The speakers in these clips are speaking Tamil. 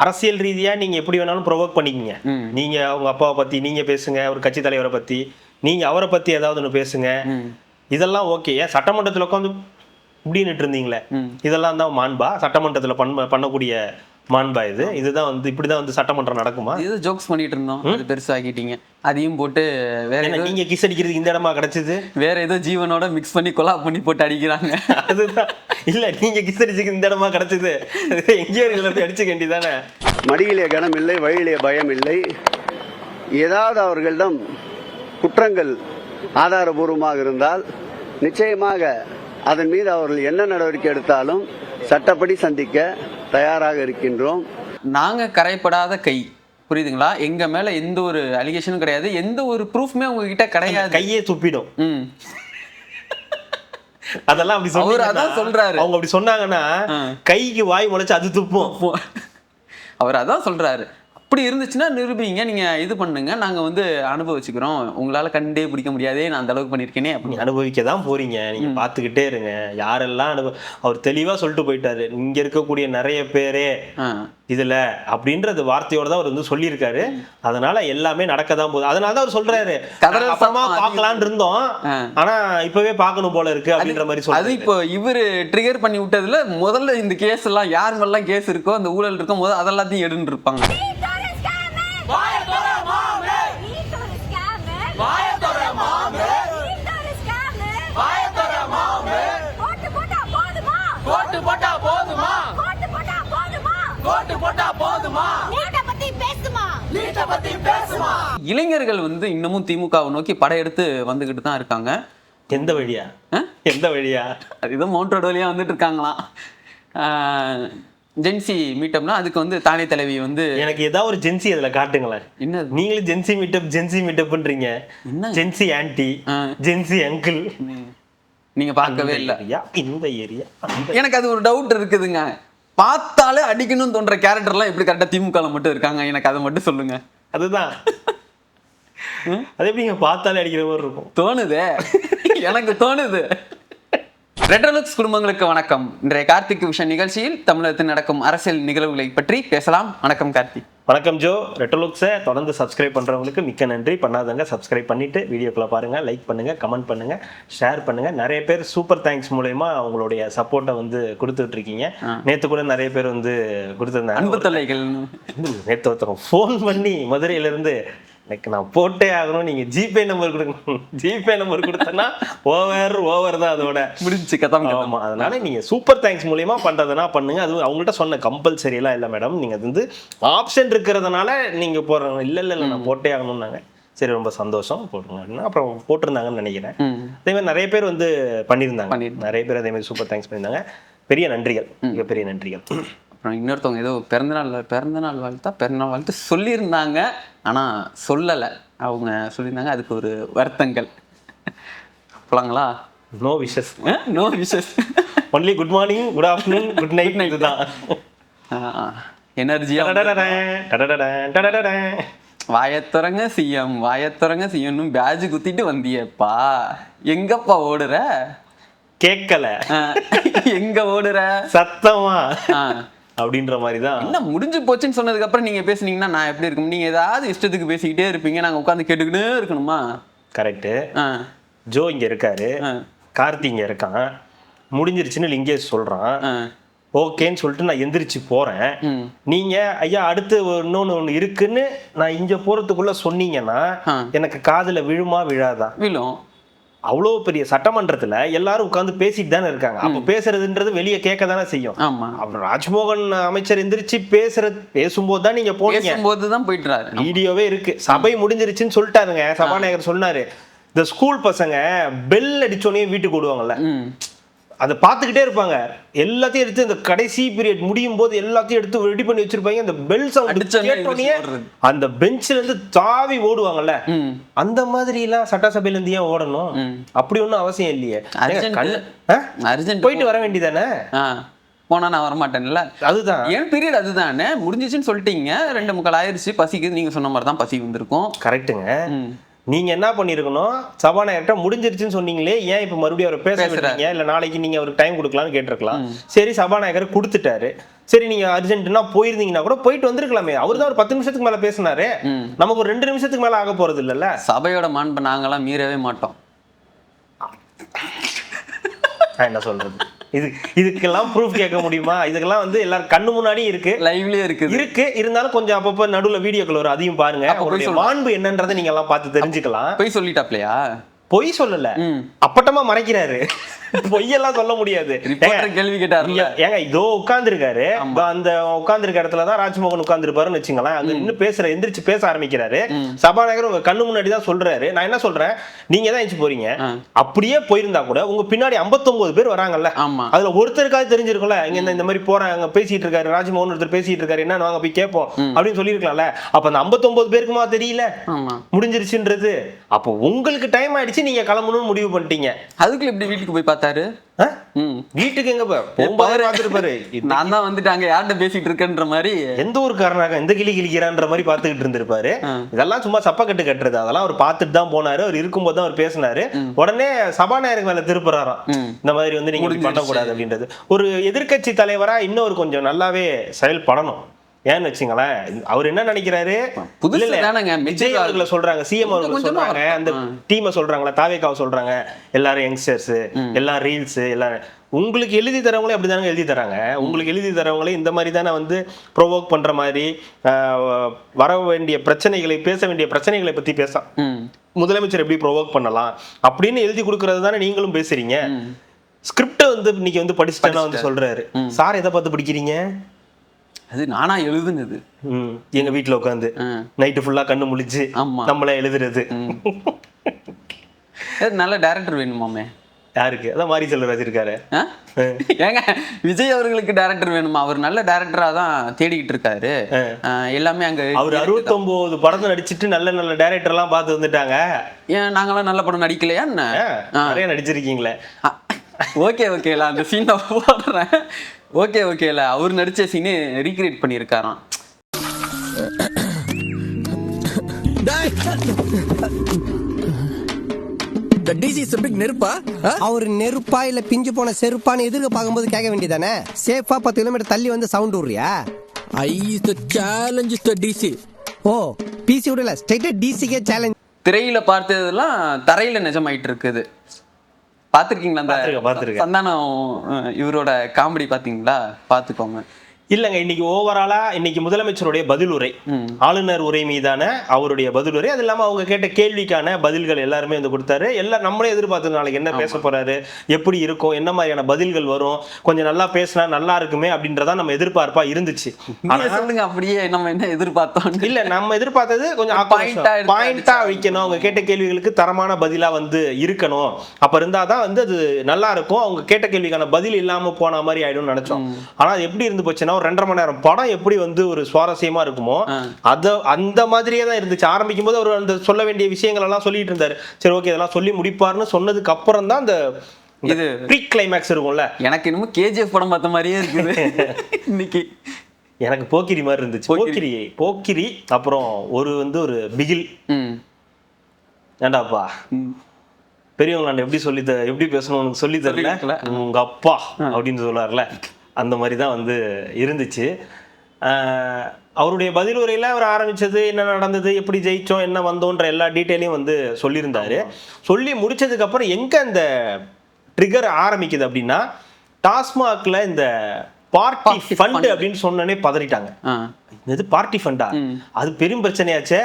அரசியல் ரீதியா நீங்க எப்படி வேணாலும் ப்ரொவோக் பண்ணிக்கங்க. நீங்க அவங்க அப்பாவை பத்தி நீங்க பேசுங்க, ஒரு கட்சி தலைவரை பத்தி நீங்க அவரை பத்தி ஏதாவது ஒன்று பேசுங்க, இதெல்லாம் ஓகே. ஏன் சட்டமன்றத்தில் உட்காந்து இப்படின்னுட்டு இருந்தீங்களே, இதெல்லாம் தான் மாண்பா? சட்டமன்றத்தில் பண்ணக்கூடிய மாண்பா இது? இதுதான் வந்து இப்படிதான் வந்து சட்டமன்றம் நடக்குமா? இது ஜோக்ஸ் பண்ணிட்டு இருந்தோம், அது பெருசாக்கிட்டீங்க. அதையும் போட்டு வேற நீங்க கிஸ் அடிக்கிறது இந்த இடமா கிடைச்சது, வேற ஏதோ ஜீவனோட மிக்ஸ் பண்ணி கொலா பண்ணி போட்டு அடிக்கிறாங்க. அதுதான் இல்ல, நீங்க கிஸ் அடிச்சுக்கு இந்த இடமா கிடைச்சது, எங்கேயோ போய் அடிச்சுக்க வேண்டியதானே. மடியிலே கனம் இல்லை, வழியிலே பயம் இல்லை. ஏதாவது அவர்களிடம் குற்றங்கள் ஆதாரபூர்வமாக இருந்தால் நிச்சயமாக அதன் மீது அவர்கள் என்ன நடவடிக்கை எடுத்தாலும் சட்டப்படி சந்திக்க தயாராக இருக்கின்றோம். நாங்க கரைப்படாத கை, புரியுதுங்களா? எங்க மேல எந்த ஒரு அலிகேஷனும் கிடையாது, எந்த ஒரு ப்ரூஃப்மே உங்ககிட்ட கிடையாது. கையே துப்பிடும். அதெல்லாம் அப்படி அவர் அதான் சொல்றாரு. அவங்க அப்படி சொன்னாங்கன்னா கைக்கு வாய் முளைச்சு அது துப்பும். அவர் அதான் சொல்றாரு. அப்படி இருந்துச்சுன்னா நிரூபிங்க, நீங்க இது பண்ணுங்க, நாங்க வந்து அனுபவிச்சுக்கிறோம், உங்களால கண்டே பிடிக்க முடியாதே, நான் அந்த அளவுக்கு பண்ணிருக்கேனே. அப்படி அனுபவிக்க தான் போறீங்க, நீங்க பாத்துக்கிட்டே இருங்க. யாரெல்லாம் அவர் தெளிவா சொல்லிட்டு போயிட்டாரு, இங்க இருக்கக்கூடிய நிறைய பேரே இதுல அப்படின்றது வார்த்தையோட தான் அவர் வந்து சொல்லியிருக்காரு. அதனால எல்லாமே நடக்கதான் போகுது. அதனாலதான் அவர் சொல்றாரு, அப்புறமா பாக்கலான்னு இருந்தோம், ஆனா இப்பவே பாக்கணும் போல இருக்கு அப்படின்ற மாதிரி சொல்றாரு. அது இப்போ இவரு ட்ரிகர் பண்ணி விட்டதுல முதல்ல இந்த கேஸ் எல்லாம் யார் மேலாம் கேஸ் இருக்கோ, அந்த ஊழல் இருக்கோ, முதல்ல அதெல்லாத்தையும் எடுன்னு இருப்பாங்க. இளைஞர்கள் வந்து இன்னமும் திமுகவை நோக்கி படையெடுத்து வந்துகிட்டு தான் இருக்காங்க. எந்த வழியா? எந்த வழியா? அதுதான் மவுண்ட் ரோடு வழியா வந்துட்டு இருக்காங்களாம். ஜென்சி மீட்டப்னா அதுக்கு வந்து தானே தலைவி வந்து எனக்கு ஏதாவது ஒரு ஜென்சி அதுல காட்டுங்களேன். என்ன நீங்களும் ஜென்சி மீட்டப் பண்றீங்க? ஜென்சி ஆன்டி, ஜென்சி அங்கிள் நீங்க பார்க்கவே இல்லை. இந்த ஏரியா எனக்கு அது ஒரு டவுட் இருக்குதுங்க. பார்த்தாலே அடிக்கணும்னு தோன்ற கேரக்டர்லாம் எப்படி கரெக்டா திமுக மட்டும் இருக்காங்க? எனக்கு அதை மட்டும் சொல்லுங்க. அதுதான் அது எப்படிங்க பார்த்தாலே அடிக்கிற மாதிரி இருக்கும்? தோணுதே, எனக்கு தோணுது. ரெட்ரோலுக்ஸ் குடும்பங்களுக்கு வணக்கம். இன்றைய கார்த்திக் விஷன் நிகழ்ச்சியில் தமிழகத்தில் நடக்கும் அரசியல் நிகழ்வுகளை பற்றி பேசலாம். வணக்கம் கார்த்தி. வணக்கம் ஜோ. ரெட்ரோலுக்ஸை தொடர்ந்து சப்ஸ்கிரைப் பண்ணுறவங்களுக்கு மிக்க நன்றி. பண்ணாதவங்க சப்ஸ்கிரைப் பண்ணிட்டு வீடியோக்குள்ள பாருங்க, லைக் பண்ணுங்க, கமெண்ட் பண்ணுங்க, ஷேர் பண்ணுங்க. நிறைய பேர் சூப்பர் தேங்க்ஸ் மூலயமா அவங்களுடைய சப்போர்ட்டை வந்து கொடுத்துட்டு இருக்கீங்க. நேற்று கூட நிறைய பேர் வந்து கொடுத்துருந்தாங்க அன்பு தொல்லைகள். நேற்று ஒருத்தவங்க ஃபோன் பண்ணி மதுரையிலேருந்து எனக்கு நான் போட்டே ஆகணும், நீங்க ஜிபே நம்பர் கொடுக்கணும், ஜிபே நம்பர் கொடுத்தனா ஓவர் தான், அதோட முடிஞ்சு கதம். ஆமா, அதனால நீங்க சூப்பர் தேங்க்ஸ் மூலியமா பண்றதுனா பண்ணுங்க. அது அவங்கள்ட்ட சொன்ன கம்பல்சரி எல்லாம் இல்லை மேடம், நீங்க அது வந்து ஆப்ஷன் இருக்கிறதுனால நீங்க போடுறோம். இல்ல நான் போட்டே ஆகணும்னாங்க. சரி, ரொம்ப சந்தோஷம், போட்டுருங்க அப்படின்னா அப்புறம் போட்டிருந்தாங்கன்னு நினைக்கிறேன். அதே மாதிரி நிறைய பேர் வந்து பண்ணியிருந்தாங்க, நிறைய பேர் அதே மாதிரி சூப்பர் தேங்க்ஸ் பண்ணியிருந்தாங்க. பெரிய நன்றிகள், மிகப்பெரிய நன்றிகள். அப்புறம் இன்னொருத்தவங்க ஏதோ பிறந்தநாள் வாழ்த்து சொல்லியிருந்தாங்க, ஆனால் சொல்லலை. அவங்க சொல்லியிருந்தாங்க, அதுக்கு ஒரு வருத்தங்கள். போலாங்களா? No wishes, no wishes, only good morning, good afternoon, good night. இதுதான் எனர்ஜியா. வாயத்துறங்க சிஎம், வாயத்துறங்க சிஎம்னு பேட்ஜ் குத்திட்டு வந்தியப்பா, எங்கப்பா ஓடுற? கேட்கல, எங்க ஓடுற சத்தமா அப்படின்ற மாதிரி தான். என்ன முடிஞ்சு போச்சுன்னு சொன்னதுக்கு அப்புறம் நீங்க பேசுனீங்கன்னா நான் எப்படி இருக்கும்? நீங்க ஏதாவது இஷ்டத்துக்கு பேசிக்கிட்டே இருப்பீங்க, நாங்க உட்காந்து கேட்டுக்கிட்டே இருக்கணுமா? கரெக்ட். ஜோ இங்க இருக்காரு, கார்த்தி இங்க இருக்கான், முடிஞ்சிருச்சுன்னு லிங்கேஷ் சொல்றான், ஓகேன்னு சொல்லிட்டு நான் எந்திரிச்சு போறேன். நீங்க ஐயா அடுத்து இன்னொன்னு இருக்குன்னு நான் இங்க போறதுக்குள்ள சொன்னீங்கன்னா எனக்கு காதுல விழுமா விழாதா? விழும். அவ்வளோ பெரிய சட்டமன்றத்துல எல்லாரும் உட்காந்து பேசிட்டு தானே இருக்காங்க. அப்ப பேசுறதுன்றது வெளியே கேட்க தானே செய்யும். அப்புறம் ராஜ்மோகன் அமைச்சர் எந்திரிச்சு பேசும்போது தான் நீங்க போதுதான் போயிட்டுறாரு. வீடியோவே இருக்கு. சபை முடிஞ்சிருச்சுன்னு சொல்லிட்டாருங்க சபாநாயகர் சொன்னாரு. இந்த ஸ்கூல் பசங்க பெல் அடிச்சோடனே வீட்டுக்கு ஓடுவாங்கல்ல, அதை பார்த்துக்கிட்டே இருப்பாங்க. எல்லாத்தையும் எடுத்து இந்த கடைசி பீரியட் முடியும் போது எல்லாத்தையும் எடுத்து ரெடி பண்ணி வச்சிருப்பாங்க. அந்த பெல் சவுண்ட் கேட்டோடனே அந்த பெஞ்ச்ல இருந்து தாவி ஓடுவாங்கல்ல, அந்த மாதிரி எல்லாம் சட்டசபையில இருந்து ஏன் ஓடணும்? அப்படி ஒன்றும் அவசியம் இல்லையே. போயிட்டு வர வேண்டியதானே. போனா நான் வரமாட்டேன்ல. அதுதான் ஏன் பீரியட் அதுதானே முடிஞ்சிச்சுன்னு சொல்லிட்டீங்க. 2:45 ஆயிடுச்சு, பசிக்கு நீங்க சொன்ன மாதிரி தான் பசி வந்திருக்கும். கரெக்டுங்க. நீங்க என்ன பண்ணிருக்கணும், சபாநாயகர்கிட்ட முடிஞ்சிருச்சுன்னு சொன்னீங்களே, ஏன் இப்ப மறுபடியும் அவரை பேச விடுறீங்க, இல்ல நாளைக்கு நீங்க அவருக்கு டைம் கொடுக்கலாம்னு கேட்டிருக்கலாம். சரி, சபாநாயகர் கொடுத்துட்டாரு. சரி, நீங்க அர்ஜென்ட்னா போயிருந்தீங்கன்னா கூட போயிட்டு வந்திருக்கலாமே. அவர் தான் ஒரு 10 நிமிஷத்துக்கு மேல பேசினாரு, நமக்கு ஒரு 2 நிமிஷத்துக்கு மேல ஆக போறது இல்லல்ல. சபையோட மாண்பை நாங்கெல்லாம் மீறவே மாட்டோம். என்ன சொல்றது, இதுக்கெல்லாம் ப்ரூஃப் கேட்க முடியுமா? இதுக்கெல்லாம் வந்து எல்லாரும் கண்ணு முன்னாடி இருக்கு, லைவ்லயே இருக்கு. இருந்தாலும் கொஞ்சம் அப்பப்ப நடுவுல வீடியோக்கள் வரும், அதையும் பாருங்க. அவருடைய மாண்பு என்னன்றதை நீங்க எல்லாம் பார்த்து தெரிஞ்சுக்கலாம். போய் சொல்லிட்டாப்லையா? பொய் சொல்லல, அப்பட்டமா மறைக்கிறாரு. பொய்யெல்லாம் சொல்ல முடியாது. கேள்வி கேட்டாருல, ஏங்க இதோ உட்கார்ந்து இருக்காரு, அந்த உட்கார்ந்து இருக்க இடத்துலதான் ராஜ்மோகன் உட்கார்ந்து இருப்பாருன்னு வச்சுங்களேன். அங்க இன்னும் எந்திரிச்சு பேச ஆரம்பிக்கிறாரு. சபாநாயகர் உங்க கண்ணு முன்னாடி தான் சொல்றாரு. நான் என்ன சொல்றேன், நீங்க தான் எந்திரிச்சு போறீங்க. அப்படியே போயிருந்தா கூட உங்க பின்னாடி 59 பேர் வராங்கல்ல, அதுல ஒருத்தருக்காவது தெரிஞ்சிருக்கும்ல, இங்க இந்த மாதிரி போறாங்க, பேசிட்டு இருக்காரு ராஜ்மோகன், ஒருத்தர் பேசிட்டு இருக்காரு, என்ன வாங்க போய் கேட்போம் அப்படின்னு சொல்லிருக்கலாம்ல. அப்ப அந்த 59 பேருக்குமா தெரியல முடிஞ்சிருச்சுன்றது? அப்போ உங்களுக்கு டைம் ஆயிடுச்சு, நீங்க கிளம்பணும்னு முடிவு பண்ணிட்டீங்க. அதுக்குள்ள எப்படி வீட்டுக்கு போய் பார்த்தாரு? வீட்டுக்கு எங்க பாத்துருப்பாரு, நான் தான் வந்துட்டாங்க, யார்கிட்ட பேசிட்டு இருக்கேன்ற மாதிரி, எந்த ஒரு காரணம் எந்த கிளி கிளிக்கிறான்ற மாதிரி பாத்துக்கிட்டு இருந்திருப்பாரு. இதெல்லாம் சும்மா சப்பக்கட்டு கட்டுறது. அதெல்லாம் அவர் பார்த்துட்டு தான் போனாரு. அவர் இருக்கும்போது தான் அவர் பேசினாரு. உடனே சபாநாயகருக்கு மேல திருப்புறாராம், இந்த மாதிரி வந்து நீங்க பண்ணக்கூடாது அப்படின்றது. ஒரு எதிர்கட்சி தலைவரா இன்னொரு கொஞ்சம் நல்லாவே செயல்படணும். ஏன்னு வச்சுங்களேன், அவர் என்ன நினைக்கிறாரு, விஜய் அவர்களை சொல்றாங்க, சிஎம் அவர்களை சொல்றாங்க, அந்த டீமை சொல்றாங்களா, தாவேக்காவை சொல்றாங்க, எல்லாரும் யங்ஸ்டர்ஸ், எல்லா ரீல்ஸ், எல்லாரும் உங்களுக்கு எழுதி தரவங்களே அப்படிதானே எழுதி தராங்க. உங்களுக்கு எழுதி தரவங்களே இந்த மாதிரி தானே வந்து ப்ரொவோக் பண்ற மாதிரி, வர வேண்டிய பிரச்சனைகளை, பேச வேண்டிய பிரச்சனைகளை பத்தி பேச, முதலமைச்சர் எப்படி ப்ரொவோக் பண்ணலாம் அப்படின்னு எழுதி கொடுக்கறது தானே நீங்களும் பேசுறீங்க. ஸ்கிரிப்ட் வந்து இன்னைக்கு வந்து படிச்சுட்டேன்னா வந்து சொல்றாரு, சார் எதை பார்த்து படிக்கிறீங்க? அது நானா எழுதுனது, எங்க வீட்டுல உட்காந்து நைட்டு ஃபுல்லா கண்ணு முழிச்சு நம்மள எழுதுறது. நல்ல டைரக்டர் வேணுமாமே. யாருக்கு? அதான் மாரி செல்வராஜ் இருக்காரு. ஏங்க விஜய் அவர்களுக்கு டைரக்டர் வேணுமா? அவர் நல்ல டைரக்டரா தான் தேடிக்கிட்டு இருக்காரு. எல்லாமே அங்க அவர் 69 படத்தை நடிச்சிட்டு நல்ல நல்ல டைரக்டர் எல்லாம் பார்த்து வந்துட்டாங்க. ஏன் நாங்களாம் நல்ல படம் நடிக்கலையா? என்ன நிறைய நடிச்சிருக்கீங்களே. ஓகேல அந்த சீன் போடுறேன். ஓகேல அவர் நடிச்ச சீனு ரீக்ரியேட் பண்ணியிருக்காராம். நெருப்பா அவர் நெருப்பா இல்ல பிஞ்சு போன செருப்பான்னு எதிர்க்க பார்க்கும்போது கேட்க வேண்டியதானே. சேஃபா 10 கிலோமீட்டர் தள்ளி வந்து சவுண்ட் விடுறியா? ஓ, பிசி விடல, ஸ்ட்ரைட்டா டிசிக்கே சேலஞ்ச். திரையில பார்த்ததெல்லாம் தரையில நிஜமாயிட்டு இருக்குது. பாத்துருக்கீங்களா? அந்த சந்தானம் இவரோட காமெடி பாத்தீங்களா? பாத்துக்கோங்க. இல்லங்க, இன்னைக்கு ஓவராலா இன்னைக்கு முதலமைச்சருடைய பதிலுரை, ஆளுநர் உரை மீதான அவருடைய பதிலுரை, அது இல்லாம அவங்க கேட்ட கேள்விக்கான பதில்கள் எல்லாருமே வந்து கொடுத்தாரு. எல்லாம் நம்மளே எதிர்பார்த்தது, நாளைக்கு என்ன பேச போறாரு, எப்படி இருக்கும், என்ன மாதிரியான பதில்கள் வரும், கொஞ்சம் நல்லா பேசினா நல்லா இருக்குமே அப்படின்றதா நம்ம எதிர்பார்ப்பா இருந்துச்சு. சொல்லுங்க, அப்படியே நம்ம என்ன எதிர்பார்த்தோம்? இல்ல, நம்ம எதிர்பார்த்தது கொஞ்சம் பாயிண்டா வைக்கணும், அவங்க கேட்ட கேள்விகளுக்கு தரமான பதிலா வந்து இருக்கணும். அப்ப இருந்தாதான் வந்து அது நல்லா இருக்கும். அவங்க கேட்ட கேள்விக்கான பதில் இல்லாம போன மாதிரி ஆயிடும் நினைச்சோம். ஆனா அது எப்படி இருந்து போச்சுன்னா, ஒரு 2.5 மணி நேரம் படம் எப்படி வந்து ஒரு சுவாரஸ்யமா இருக்குமோ அந்த மாதிரியே தான் இருந்துச்சு. ஆரம்பிக்கும் போது அவர் அந்த சொல்ல வேண்டிய விஷயங்கள் எல்லாம் சொல்லிட்டு இருந்தாரு. சரி, ஓகே, இதெல்லாம் சொல்லி முடிப்பாருன்னு சொன்னதுக்கு அப்புறம் தான் அந்த இது ப்ரீ கிளைமேக்ஸ் இருக்கும்ல. எனக்கு இன்னும் கேஜிஎஃப் படம் பார்த்த மாதிரியே இருக்குது இன்னைக்கு. எனக்கு போக்கிரி மாதிரி இருந்துச்சு. போக்கிரி அப்புறம் ஒரு பிகில். ஏண்டாப்பா, பெரியவங்க எப்படி பேசணும் சொல்லி தரல உங்க அப்பா அப்படின்னு சொல்லுவார்ல, அந்த மாதிரி தான் வந்து இருந்துச்சு. அவருடைய பதில் உரையில் அவர் ஆரம்பித்தது, என்ன நடந்தது, எப்படி ஜெயித்தோம், என்ன வந்தோன்ற எல்லா டீட்டெயிலையும் வந்து சொல்லியிருந்தாரு. சொல்லி முடிச்சதுக்கப்புறம் எங்கே அந்த ட்ரிகர் ஆரம்பிக்குது அப்படின்னா, டாஸ்மாக்ல இந்த பார்ட்டி ஃபண்ட் அப்படின்னு சொன்னனே பதறிட்டாங்க. இது பார்ட்டி ஃபண்டா, அது பெரும் பிரச்சனையாச்சே,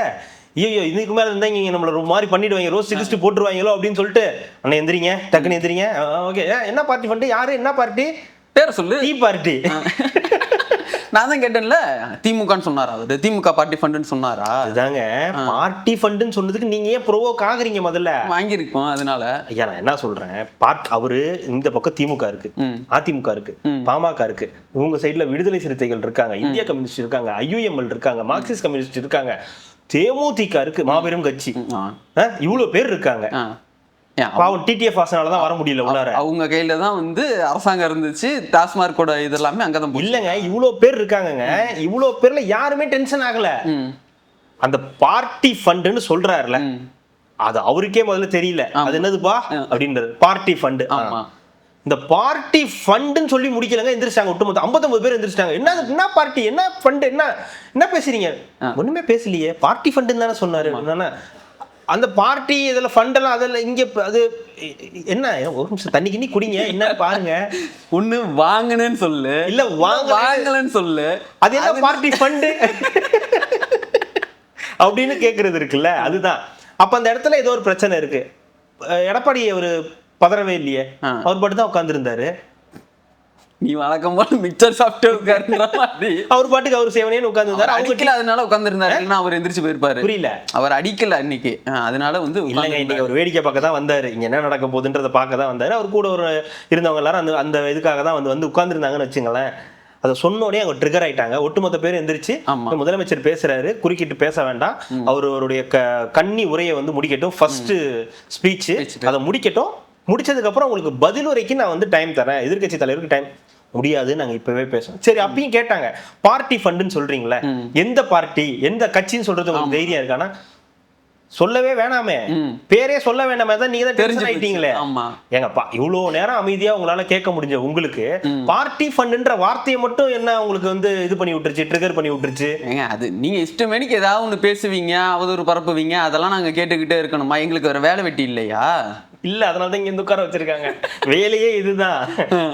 ஐயோ இதுக்கு மேல இருந்தா இங்க நம்மள ஒரு மாதிரி பண்ணிடுவாங்க, ரோஸ் சிகிஸ்ட் போட்டுருவாங்களோ அப்படின்னு சொல்லிட்டு, அண்ணா எந்திரிங்க, டக்குன்னு எந்திரிங்க, ஓகே, என்ன பார்ட்டி ஃபண்ட், யாரு, என்ன பார்ட்டி, பேர் சொல்லு, டீ பார்ட்டி. நான் தான் கேட்டேன்ல, திமுகன்னு சொன்னாரா? அவரு திமுக பார்ட்டி ஃபண்டுன்னு சொன்னாரா? அதுதாங்க, பார்ட்டி ஃபண்டுன்னு சொன்னதுக்கு நீங்க ஏன் ப்ரோவோக் ஆகுறீங்க? முதல்ல வாங்கியிருக்கோம். அதனால ஐயா நான் என்ன சொல்றேன், அவரு இந்த பக்கம் திமுக இருக்கு, அதிமுக இருக்கு, பாமக இருக்கு, இவங்க சைட்ல விடுதலை சிறுத்தைகள் இருக்காங்க, இந்திய கம்யூனிஸ்ட் இருக்காங்க, ஐயுஎம்எல் இருக்காங்க, மார்க்சிஸ்ட் கம்யூனிஸ்ட் இருக்காங்க, தேமுதிக இருக்கு, மாபெரும் கட்சி, இவ்வளவு பேர் இருக்காங்க. பாவம் டிடிஎஃப் வாசனாலதான் வர முடியல உள்ளார. அவங்க கையில தான் வந்து அரசாங்கம் இருந்துச்சு, டாஸ்மார்க்கோட இதெல்லாமே அங்கதான். இல்லங்க, இவ்வளவு பேர் இருக்காங்கங்க, இவ்வளவு பேர்ல யாருமே டென்ஷன் ஆகல. அந்த பார்ட்டி ஃபண்டுன்னு சொல்றாருல, அது அவருக்கே முதல்ல தெரியல அது என்னதுப்பா அப்படின்றது பார்ட்டி ஃபண்டு. ஆமா. இந்த பார்ட்டி ஃபண்டுன்னு சொல்லி முடிக்கலங்க, எந்திரிச்சாங்க ஒட்டுமொத்தம் 59 பேர் எந்திரிச்சிட்டாங்க. என்ன பார்ட்டி, என்ன ஃபண்டு, என்ன பேசுறீங்க? ஒண்ணுமே பேசலையே, பார்ட்டி ஃபண்டுன்னு தானே சொன்னாரு. அந்த பார்ட்டி இதில் ஃபண்டெல்லாம் அதெல்லாம் இங்கே அது என்ன, ஒரு நிமிஷம் தண்ணி கிண்ணி குடிங்க, என்ன பாருங்க. ஒண்ணு வாங்கினேன்னு சொல்லு, இல்ல வாங்கலன்னு சொல்லு, அது என்ன பார்ட்டி ஃபண்டு அப்படின்னு கேட்கறது இருக்குல்ல, அதுதான். அப்ப அந்த இடத்துல ஏதோ ஒரு பிரச்சனை இருக்கு. எடப்பாடி ஒரு பதறவே இல்லையே, அவர் பாட்டு தான் உட்கார்ந்துருந்தாரு. நீ வழக்கம் போல மிக்சர் சாப்பிட்டு உட்கார்ந்துற மாதிரி அவர் பாட்டுக்கு அவர் சேவனேன்னு உட்கார்ந்துருந்தாரு. அடிக்கல, அதனால உட்கார்ந்துருந்தாரு. அவர் எந்திரிச்சு போயிருப்பாரு. புரியல, அவர் அடிக்கல இன்னைக்கு, அதனால வந்து இல்லைங்க, இன்னைக்கு அவர் வேடிக்கை பார்க்க தான் வந்தாரு, இங்க என்ன நடக்க போகுதுன்றதை பார்க்க தான் வந்தாரு. அவர் கூட ஒரு இருந்தவங்க எல்லாரும் அந்த அந்த இதுக்காக தான் வந்து உட்கார்ந்துருந்தாங்கன்னு வச்சுங்களேன். அதை சொன்னோடனே அவங்க ட்ரிகர் ஆயிட்டாங்க. ஒட்டுமொத்த பேர் எந்திரிச்சு முதலமைச்சர் பேசுறாரு, குறுக்கிட்டு பேச வேண்டாம், அவருடைய கன்னி உரையை வந்து முடிக்கட்டும், ஃபர்ஸ்ட் ஸ்பீச் அதை முடிக்கட்டும், முடிச்சதுக்கு அப்புறம் உங்களுக்கு பதில் உரைக்கு நான் வந்து டைம் தரேன், எதிர்க்கட்சி தலைவருக்கு டைம் முடியாது, நாங்க இப்பவே பேசணும். சரி, அப்பயும் கேட்டாங்க, பார்ட்டி ஃபண்டுன்னு சொல்றீங்களே, எந்த பார்ட்டி எந்த கட்சின்னு சொல்றது உங்களுக்கு தைரியம் இருக்கானா? சொல்லவே வேணாமே, பேரே சொல்ல வேண்டாமே, தான் நீங்க தான் டென்ஷன் ஆயிட்டீங்களே. ஏங்கப்பா, இவ்வளவு நேரம் அமைதியா உங்களால கேட்க முடிஞ்ச உங்களுக்கு பார்ட்டி ஃபண்டுன்ற வார்த்தையை மட்டும் என்ன உங்களுக்கு வந்து இது பண்ணி விட்டுருச்சு, ட்ரிகர் பண்ணி விட்டுருச்சு? அது நீங்க இஷ்டமேனிக்கு ஏதாவது ஒண்ணு பேசுவீங்க, அவதூறு பரப்புவீங்க, அதெல்லாம் நாங்க கேட்டுக்கிட்டே இருக்கணுமா? எங்களுக்கு வேற வேலை வெட்டி இல்லையா? இல்ல, அதனாலதான் இங்க உட்கார வச்சிருக்காங்க. வேலையே இதுதான்,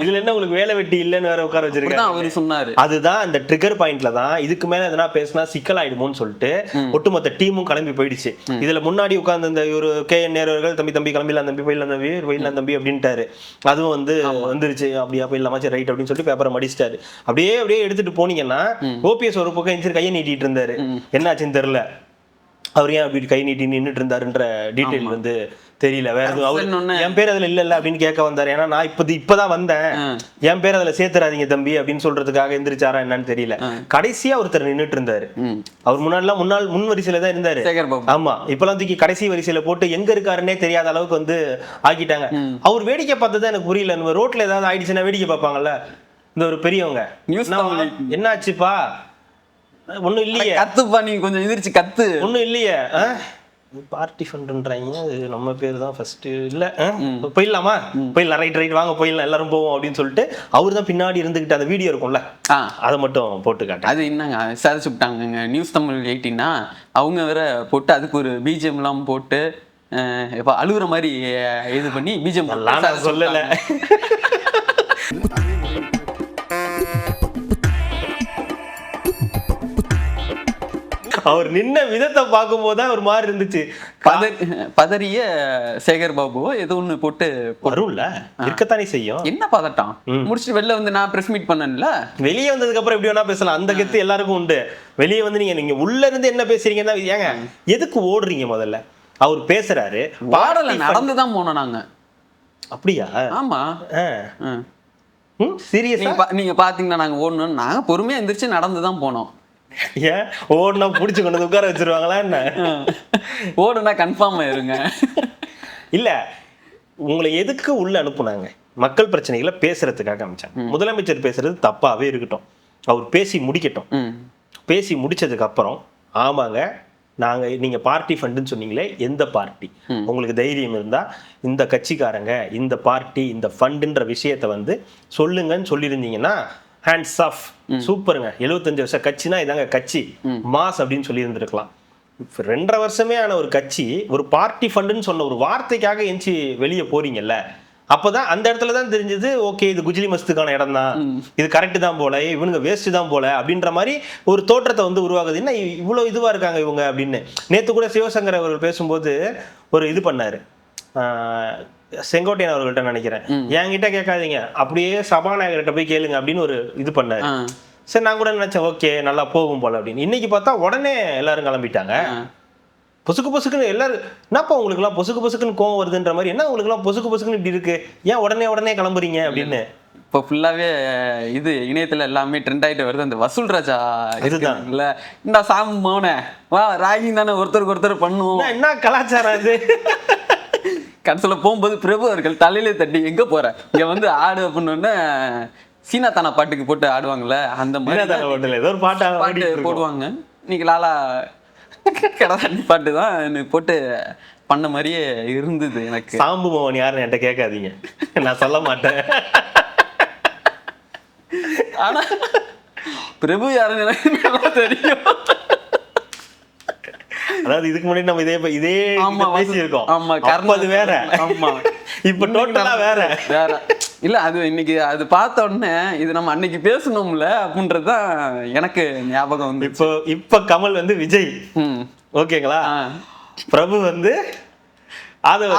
இதுல என்ன உங்களுக்கு வேலை வெட்டி இல்லன்னு வேற உட்கார வச்சிருக்காங்க. அவரு சொன்னாரு. அதுதான் அந்த ட்ரிகர் பாயிண்ட்ல தான் இதுக்கு மேல எதனா பேசினா சிக்கல் ஆயிடுமோன்னு சொல்லிட்டு ஒட்டுமொத்த டீமும் கிளம்பி போயிடுச்சு. இதுல முன்னாடி உட்கார்ந்து இந்த ஒரு KN நேரர்கள் தம்பி கிளம்பிடலாம் தம்பி, போயிடலாம் தம்பி அப்படின்ட்டாரு. அதுவும் வந்து வந்துருச்சு, அப்படியா போயிடலாமா, சரி ரைட் அப்படின்னு சொல்லிட்டு பேப்பரை மடிச்சிட்டாரு. அப்படியே எடுத்துட்டு போனீங்கன்னா OPS ஒரு பக்கம் எந்திரிச்சு கையை நீட்டிட்டு இருந்தாரு, என்னாச்சுன்னு தெரியல, அவர் ஏன் அப்படி கை நீட்டி நின்றுட்டு இருந்தாருன்ற டீட்டெயில் வந்து தெரியல. வேற எதுவும் அவர் என் பேர் அதுல இல்ல அப்படின்னு கேட்க வந்தாரு. ஏன்னா நான் இப்பதான் வந்தேன், என் பேர் அதுல சேர்த்துறாதீங்க தம்பி அப்படின்னு சொல்றதுக்காக எந்திரிச்சாரா என்னன்னு தெரியல. கடைசியா ஒருத்தர் நின்றுட்டு இருந்தாரு. அவர் முன் வரிசையில தான் இருந்தாரு. ஆமா, இப்பெல்லாம் தூக்கி கடைசி வரிசையில போட்டு எங்க இருக்காருன்னே தெரியாத அளவுக்கு வந்து ஆக்கிட்டாங்க. அவர் வேடிக்கை பார்த்தது எனக்கு புரியல. நம்ம ரோட்ல ஏதாவது ஆயிடுச்சுன்னா வேடிக்கை பார்ப்பாங்கல்ல இந்த ஒரு பெரியவங்க, என்ன ஆச்சுப்பா, ஒண்ணும் இல்லையே, கத்துப்பா, நீங்க கொஞ்சம் எந்திரிச்சு கத்து, ஒண்ணும் இல்லையே, பார்ட்டி ஃபண்டுன்றாங்க, நம்ம பேர் தான் ஃபர்ஸ்ட் இல்ல, போயிடலாமா, போயிடலாம், ரைட் வாங்க போயிடலாம், எல்லாரும் போவோம் அப்படின்னு சொல்லிட்டு அவர் தான் பின்னாடி இருந்துகிட்டு அந்த வீடியோ இருக்கும்ல, அதை மட்டும் போட்டு காட்டு. அது என்னங்க சாதிச்சு விட்டாங்க நியூஸ் தமிழ் 18 அவங்க வேற போட்டு அதுக்கு ஒரு BGM எல்லாம் போட்டு அழுகுற மாதிரி இது பண்ணி BGM எல்லாம் சொல்லல. அவர் நின்ன விதத்தை பார்க்கும் போதுதான் ஒரு மாதிரி இருந்துச்சு. பதறிய சேகர் பாபுவோ ஏதோ ஒண்ணு போட்டு வரும்ல, இருக்கத்தானே செய்யும். என்ன பதட்டம், முடிச்சுட்டு வெளில வந்து நான் பிரஸ் மீட் பண்ணேன்ல, வெளியே வந்ததுக்கு அப்புறம் எப்படி வேணா பேசலாம், அந்த கெத்து எல்லாருக்கும் உண்டு. வெளியே வந்து நீங்க உள்ள இருந்து என்ன பேசுறீங்கன்னா, ஏங்க எதுக்கு ஓடுறீங்க? முதல்ல அவர் பேசுறாரு, பாடல நடந்துதான் போனோம் நாங்க. அப்படியா? ஆமா. சீரியஸா நீங்க பாத்தீங்கன்னா நாங்க ஓடணும், நாங்க பொறுமையா எந்திரிச்சு நடந்துதான் போனோம். ஏன் ஓடுனா புடிச்சு கொண்டு வந்து உட்கார வச்சிருவாங்களா என்ன? ஓடுனா கன்ஃபார்ம் ஆயிருங்க. இல்ல, உங்களை எதுக்கு உள்ள அனுப்புனாங்க? மக்கள் பிரச்சனைகளை பேசுறதுக்காக அமைச்சாங்க. முதலமைச்சர் பேசுறது தப்பாவே இருக்கட்டும், அவர் பேசி முடிக்கட்டும். பேசி முடிச்சதுக்கு அப்புறம் ஆமாங்க, நீங்க பார்ட்டி ஃபண்டுன்னு சொன்னீங்களே, எந்த பார்ட்டி, உங்களுக்கு தைரியம் இருந்தா இந்த கட்சிக்காரங்க இந்த பார்ட்டி இந்த ஃபண்டுன்ற விஷயத்த வந்து சொல்லுங்கன்னு சொல்லியிருந்தீங்கன்னா ஹேண்ட்ஸ் ஆஃப், சூப்பருங்க, 75 வருஷம் கட்சினா இதாங்க கட்சி, மாஸ் அப்படின்னு சொல்லி இருந்திருக்கலாம். 2.5 வருஷமே ஆன ஒரு கட்சி ஒரு பார்ட்டி ஃபண்டுன்னு சொன்ன ஒரு வார்த்தைக்காக எஞ்சி வெளியே போறீங்கல்ல, அப்பதான் அந்த இடத்துல தான் தெரிஞ்சது, ஓகே இது குஜிலி மஸ்துக்கான இடம் தான், இது கரெக்ட் தான் போல, இவனுங்க வேஸ்ட் தான் போல அப்படின்ற மாதிரி ஒரு தோற்றத்தை வந்து உருவாகுது. என்ன இவ்வளவு இதுவா இருக்காங்க இவங்க அப்படின்னு. நேத்து கூட சிவசங்கர் அவர்கள் பேசும்போது ஒரு இது பண்ணாரு, செங்கோட்டையன் அவர்கள்ட்ட நினைக்கிறேன், என்கிட்ட கேட்காதீங்க அப்படியே சபாநாயகர்கிட்ட போய் கேளுங்க அப்படின்னு ஒரு இது பண்ணாரு. சரி, நான் கூட நினைச்சேன் ஓகே நல்லா போகும் போல அப்படின்னு. இன்னைக்கு பார்த்தா உடனே எல்லாரும் கிளம்பிட்டாங்க. பொசுக்குன்னு எல்லாரும், என்னப்பா உங்களுக்கு எல்லாம் பொசுக்குன்னு கோவம் வருதுன்ற மாதிரி, என்ன உங்களுக்கு எல்லாம் பொசுக்குன்னு இப்படி இருக்கு, ஏன் உடனே கிளம்புறீங்க அப்படின்னு. இப்போ ஃபுல்லாவே இது இணையத்துல எல்லாமே ட்ரெண்ட் ஆயிட்டு வருது. அந்த வசூல் ராஜா இதுதான் இல்ல, இந்த சாமி மௌன வா ராகிங் தானே ஒருத்தருக்கு ஒருத்தர் பண்ணுவோம், என்ன கலாச்சாரம் இது. கடைசியில் போகும்போது பிரபு அவர்கள் தலையிலே தட்டி எங்க போற இங்க வந்து ஆடு அப்படின்னு சீனா தானா பாட்டுக்கு போட்டு ஆடுவாங்கல்ல, அந்த மாதிரி ஏதோ ஒரு பாட்டு போடுவாங்க. இன்னைக்கு லாலா கடை பாட்டு தான் போட்டு பண்ண மாதிரியே இருந்தது எனக்கு. சாம்பு மோகன் யாருன்னு என்கிட்ட கேட்காதீங்க, நான் சொல்ல மாட்டேன். ஆனா பிரபு யாருன்னு எனக்கு நல்லா தெரியும். அதாவது இதுக்கு முன்னாடி நம்ம இதே பேசியிருக்கோம். ஆமா, அது வேற. ஆமா, இப்ப டோட்டலா வேற. இல்ல அது இன்னைக்கு அது பார்த்த உடனே இது நம்ம அன்னைக்கு பேசணும்ல அப்படின்றதுதான் எனக்கு ஞாபகம் வந்து. இப்ப கமல் வந்து விஜய், ஓகேங்களா, பிரபு வந்து ஆதவ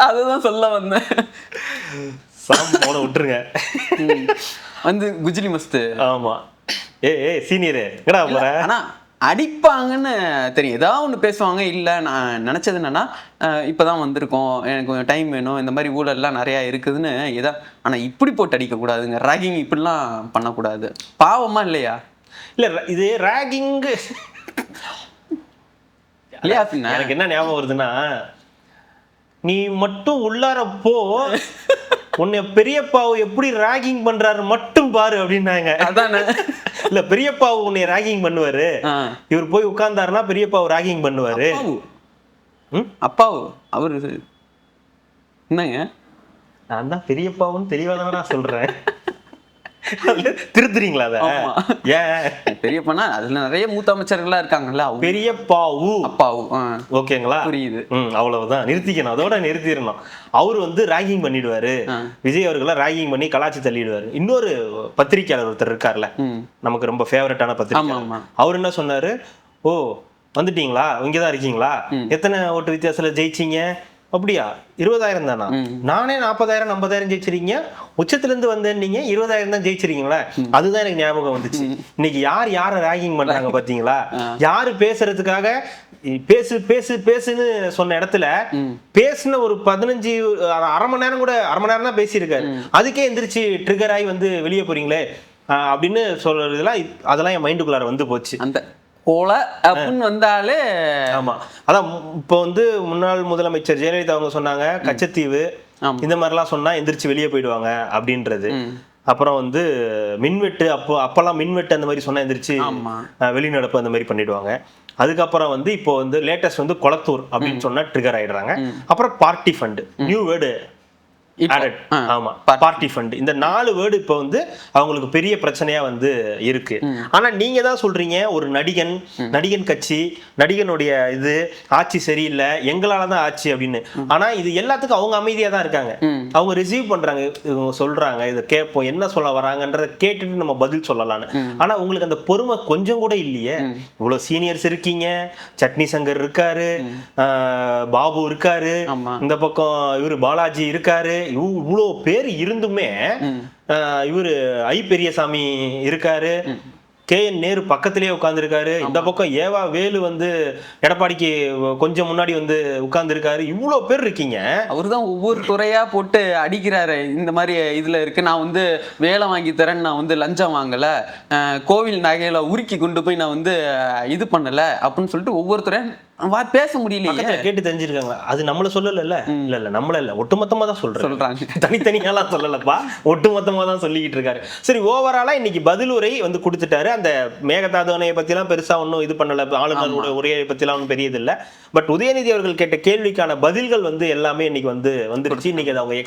அதுதான் சொல்ல வந்தேன். சாம விட்டுருங்க வந்து குஜிலி மஸ்து. ஆமா, ஏ சீனியரு எங்கடா போற? ஆனா அடிப்பாங்கன்னு தெரியும், ஏதாவது ஒன்று பேசுவாங்க. இல்லை நான் நினச்சது என்னன்னா இப்போதான் வந்திருக்கோம், எனக்கு கொஞ்சம் டைம் வேணும், இந்த மாதிரி ஊழல்லாம் நிறையா இருக்குதுன்னு ஏதா. ஆனால் இப்படி போட்டு அடிக்கக்கூடாதுங்க, ராகிங் இப்படிலாம் பண்ணக்கூடாது. பாவமா இல்லையா? இல்லை இது ராகிங் இல்லையா? பின்ன எனக்கு என்ன ஞாபகம் வருதுன்னா, நீ மட்டும் உள்ளாரப்போ உன்னை பெரியப்பாவை எப்படி ராகிங் பண்றாரு மட்டும் பாரு அப்படின்னாங்க. அதானே. இல்ல பெரியப்பாவு உன்னை ராகிங் பண்ணுவாரு, இவர் போய் உட்கார்ந்தாருன்னா பெரியப்பாவு ராகிங் பண்ணுவாரு. அப்பாவு அவரு என்னங்க, நான் தான் பெரியப்பாவுன்னு தெளிவா தான் சொல்றேன். திருத்துறீங்களா? அத ஏன் பெரியப்பா அதுல நிறைய மூத்த அமைச்சர்கள்லாம் இருக்காங்கல்ல, பெரியப்பாவு அப்பாவு. ஓகேங்களா, புரியுது. அவ்வளவுதான், நிறுத்திக்கணும், அதோட நிறுத்திடணும். அவரு வந்து ராகிங் பண்ணிடுவாரு, விஜய் அவர்களை ராகிங் பண்ணி கலாச்சி தள்ளிடுவாரு. இன்னொரு பத்திரிகையாளர் ஒருத்தர் இருக்கார்ல, நமக்கு ரொம்ப ஃபேவரட்டான பத்திரிகையாளர், அவர் என்ன சொன்னாரு, ஓ வந்துட்டீங்களா, இங்கதான் இருக்கீங்களா, எத்தனை ஓட்டு வித்தியாசத்துல ஜெயிச்சீங்க? அப்படியா, 20,000 தானா? நானே 40,000 50,000 ஜெயிச்சிருக்கீங்க, உச்சத்துல இருந்து வந்தேன், நீங்க 20,000 தான் ஜெயிச்சிருக்கீங்களா? அதுதான் எனக்கு ஞாபகம் வந்துச்சு. இன்னைக்கு யார ராகிங் பண்றாங்க பாத்தீங்களா? யாரு பேசுறதுக்காக பேசு பேசு பேசுன்னு சொன்ன இடத்துல பேசுன ஒரு 15 அரை மணி நேரம் கூட, அரை மணி நேரம் தான் பேசியிருக்காரு, அதுக்கே எந்திரிச்சு ட்ரிகர் ஆகி வந்து வெளியே போறீங்களே அப்படின்னு சொல்றதுலாம், அதெல்லாம் என் மைண்டுக்குள்ளார வந்து போச்சு. அந்த போல அப்படின்னு வந்தாலே. ஆமா, அதான் இப்போ வந்து முன்னாள் முதலமைச்சர் ஜெயலலிதா அவங்க சொன்னாங்க, கச்சத்தீவு இந்த மாதிரிலாம் சொன்னா எந்திரிச்சு வெளியே போயிடுவாங்க அப்படின்றது. அப்புறம் வந்து மின்வெட்டு, அப்பெல்லாம் மின்வெட்டு அந்த மாதிரி சொன்னா எந்திரிச்சு வெளிநடப்பு அந்த மாதிரி பண்ணிடுவாங்க. அதுக்கப்புறம் வந்து இப்போ வந்து லேட்டஸ்ட் வந்து கொளத்தூர் அப்படின்னு சொன்னா ட்ரிகர் ஆயிடுறாங்க. அப்புறம் party fund, new word added. ஆமா, பார்ட்டி ஃபண்ட், இந்த 4 வேர்டு இப்போ வந்து அவங்களுக்கு பெரிய பிரச்சனையா வந்து இருக்கு. ஆனா நீங்க தான் சொல்றீங்க, ஒரு நடிகன் கட்சி, நடிகனுடைய இது ஆட்சி சரியில்லை, எங்களால தான் ஆட்சி அப்படின்னு. ஆனா இது எல்லாத்துக்கும் அவங்க அமைதியா தான் இருக்காங்க, அவங்க ரிசீவ் பண்றாங்க, இவங்க சொல்றாங்க, இதை கேட்போம், என்ன சொல்ல வராங்கன்றத கேட்டுட்டு நம்ம பதில் சொல்லலாம்னு. ஆனா உங்களுக்கு அந்த பொறுமை கொஞ்சம் கூட இல்லையே. இவ்வளவு சீனியர்ஸ் இருக்கீங்க, சட்னி சங்கர் இருக்காரு, பாபு இருக்காரு, இந்த பக்கம் இவரு பாலாஜி இருக்காரு, இவ்வளோ பேர் இருந்துமே இவரு ஐ பெரியசாமி இருக்காரு, KN நேரு பக்கத்திலேயே உட்கார்ந்துருக்காரு, இந்த பக்கம் ஏவா வேலு வந்து எடப்பாடிக்கு கொஞ்சம் முன்னாடி வந்து உட்கார்ந்துருக்காரு, இவ்வளோ பேர் இருக்கீங்க. அவரு தான் ஒவ்வொரு துறையா போட்டு அடிக்கிறாரு. இந்த மாதிரி இதுல இருக்கு, நான் வந்து வேலை வாங்கி தரேன்னு நான் வந்து லஞ்சம் வாங்கல, கோவில் நகையில உருக்கி கொண்டு போய் நான் வந்து இது பண்ணல அப்படின்னு சொல்லிட்டு ஒவ்வொருத்தரையும் பேச முடியலையே. கேட்டு தெரிஞ்சிருக்காங்க. அது நம்மள சொல்லல, இல்ல நம்மள இல்ல, ஒட்டுமொத்தமா தான் சொல்றாங்க, தனித்தனியாலாம் சொல்லலப்பா, ஒட்டுமொத்தமா தான் சொல்லிக்கிட்டு இருக்காரு. சரி, ஓவராலா இன்னைக்கு பதிலுரை வந்து கொடுத்துட்டாரு. அந்த மேகதாதுவனையை பத்தி எல்லாம் பெருசா ஒன்னும் இது பண்ணல, ஆளுநரோட உரையை பத்தி எல்லாம் ஒன்றும் பெரியது இல்ல. பட் உதயநிதி அவர்கள் கேட்ட கேள்விக்கான பதில்கள் வந்து எல்லாமே இன்னைக்கு வந்துருச்சு. இன்னைக்கு அதை அவங்க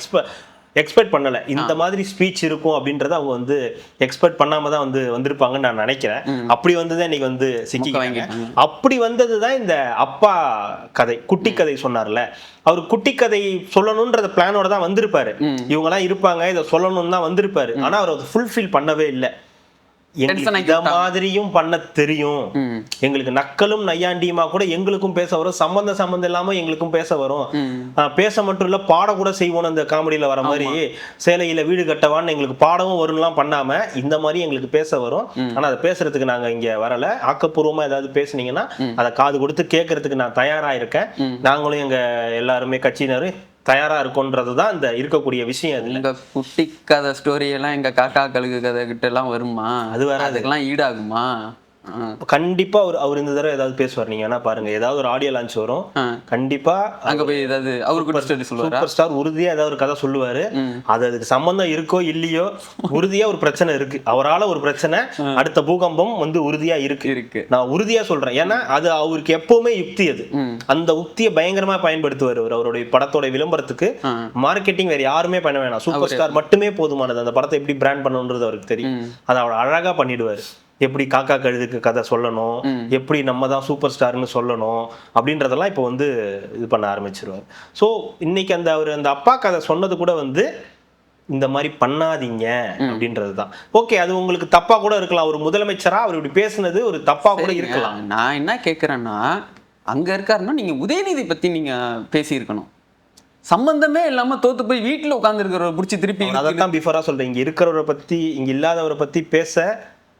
எக்ஸ்பெக்ட் பண்ணல, இந்த மாதிரி ஸ்பீச் இருக்கும் அப்படின்றத அவங்க வந்து எக்ஸ்பெக்ட் பண்ணாம தான் வந்திருப்பாங்கன்னு நான் நினைக்கிறேன். அப்படி வந்ததே இன்னைக்கு வந்து சிக்கிக்காங்க. அப்படி வந்ததுதான் இந்த அப்பா கதை, குட்டி கதை சொன்னார்ல, அவர் குட்டி கதை சொல்லணும்ன்றத பிளானோட தான் வந்திருப்பாரு, இவங்க எல்லாம் இருப்பாங்க இதை சொல்லணும்னு தான் வந்திருப்பாரு. ஆனா அவர் அதை ஃபுல்ஃபில் பண்ணவே இல்லை. இந்த மாதிரியும் பண்ண தெரியும், எங்களுக்கு நக்கலும் நையாண்டியுமா கூட எங்களுக்கும் பேச வரும், சம்பந்தம் இல்லாம எங்களுக்கும் பேச வரும், பேச மட்டும் இல்ல பாட கூட செய்வோம். அந்த காமெடியில வர மாதிரி சேலையில வீடு கட்டவான்னு எங்களுக்கு பாடவும் வரும்லாம் பண்ணாம இந்த மாதிரி எங்களுக்கு பேச வரும். ஆனா அதை பேசுறதுக்கு நாங்க இங்க வரல, ஆக்கப்பூர்வமா ஏதாவது பேசுனீங்கன்னா அதை காது கொடுத்து கேட்கறதுக்கு நான் தயாரா இருக்கேன், நாங்களும் எங்க எல்லாருமே கட்சியினரும் தயாரா இருக்கும்ன்றதுதான் இந்த இருக்கக்கூடிய விஷயம். இந்த குட்டி கதை ஸ்டோரி எல்லாம் எங்க காக்கா கழுகு கதை கிட்ட எல்லாம் வருமா? அது வேற, அதுக்கெல்லாம் ஈடாகுமா? கண்டிப்பா அவர் இந்த தடவை ஏதாவது பேசுவார். நீங்க வேணா பாருங்க, ஏதாவது ஒரு ஆடியோ லான்ச் வரும், கண்டிப்பா அங்க போய் ஏதாவது அவருக்கு ஸ்டோரி சொல்லுவாரு. சூப்பர் ஸ்டார் உறுதியா ஏதாவது ஒரு கதை சொல்லுவாரு. அதுக்கு சம்பந்தம் இருக்கோ இல்லையோ, உறுதியா ஒரு பிரச்சனை இருக்கு, அவரால ஒரு பிரச்சனை, அடுத்த பூகம்பம் வந்து உறுதியா இருக்கு. நான் உறுதியா சொல்றேன். ஏன்னா அது அவருக்கு எப்பவுமே யுக்தி, அது அந்த உக்தியை பயங்கரமா பயன்படுத்துவார். அவருடைய படத்தோட விளம்பரத்துக்கு மார்க்கெட்டிங் வேற யாருமே பண்ண வேணாம், சூப்பர் ஸ்டார் மட்டுமே போதுமானது. அந்த படத்தை எப்படி பிராண்ட் பண்ணணும்ன்றது அவருக்கு தெரியும். அதை அவர் அழகா பண்ணிடுவாரு. எப்படி காக்கா கழுதுக்கு கதை சொல்லணும், எப்படி நம்ம தான் சூப்பர் ஸ்டார்னு சொல்லணும் அப்படின்றதெல்லாம் இப்போ வந்து இது பண்ண ஆரம்பிச்சிருவார். ஸோ இன்னைக்கு அவர் அந்த அப்பா கதை சொன்னது கூட வந்து இந்த மாதிரி பண்ணாதீங்க அப்படின்றது தான். ஓகே, அது உங்களுக்கு தப்பா கூட இருக்கலாம், ஒரு முதலமைச்சரா அவர் இப்படி பேசுனது ஒரு தப்பா கூட இருக்கலாம். நான் என்ன கேட்குறேன்னா, அங்க இருக்காருன்னா நீங்க உதயநிதி பத்தி நீங்க பேசியிருக்கணும். சம்பந்தமே இல்லாம தோத்து போய் வீட்டுல உட்கார்ந்து இருக்கிறவரை பிடிச்சி திருப்பி அதான் பிஃபோரா சொல்றேன், இங்க இருக்கிறவரை பத்தி இங்க இல்லாதவரை பத்தி பேச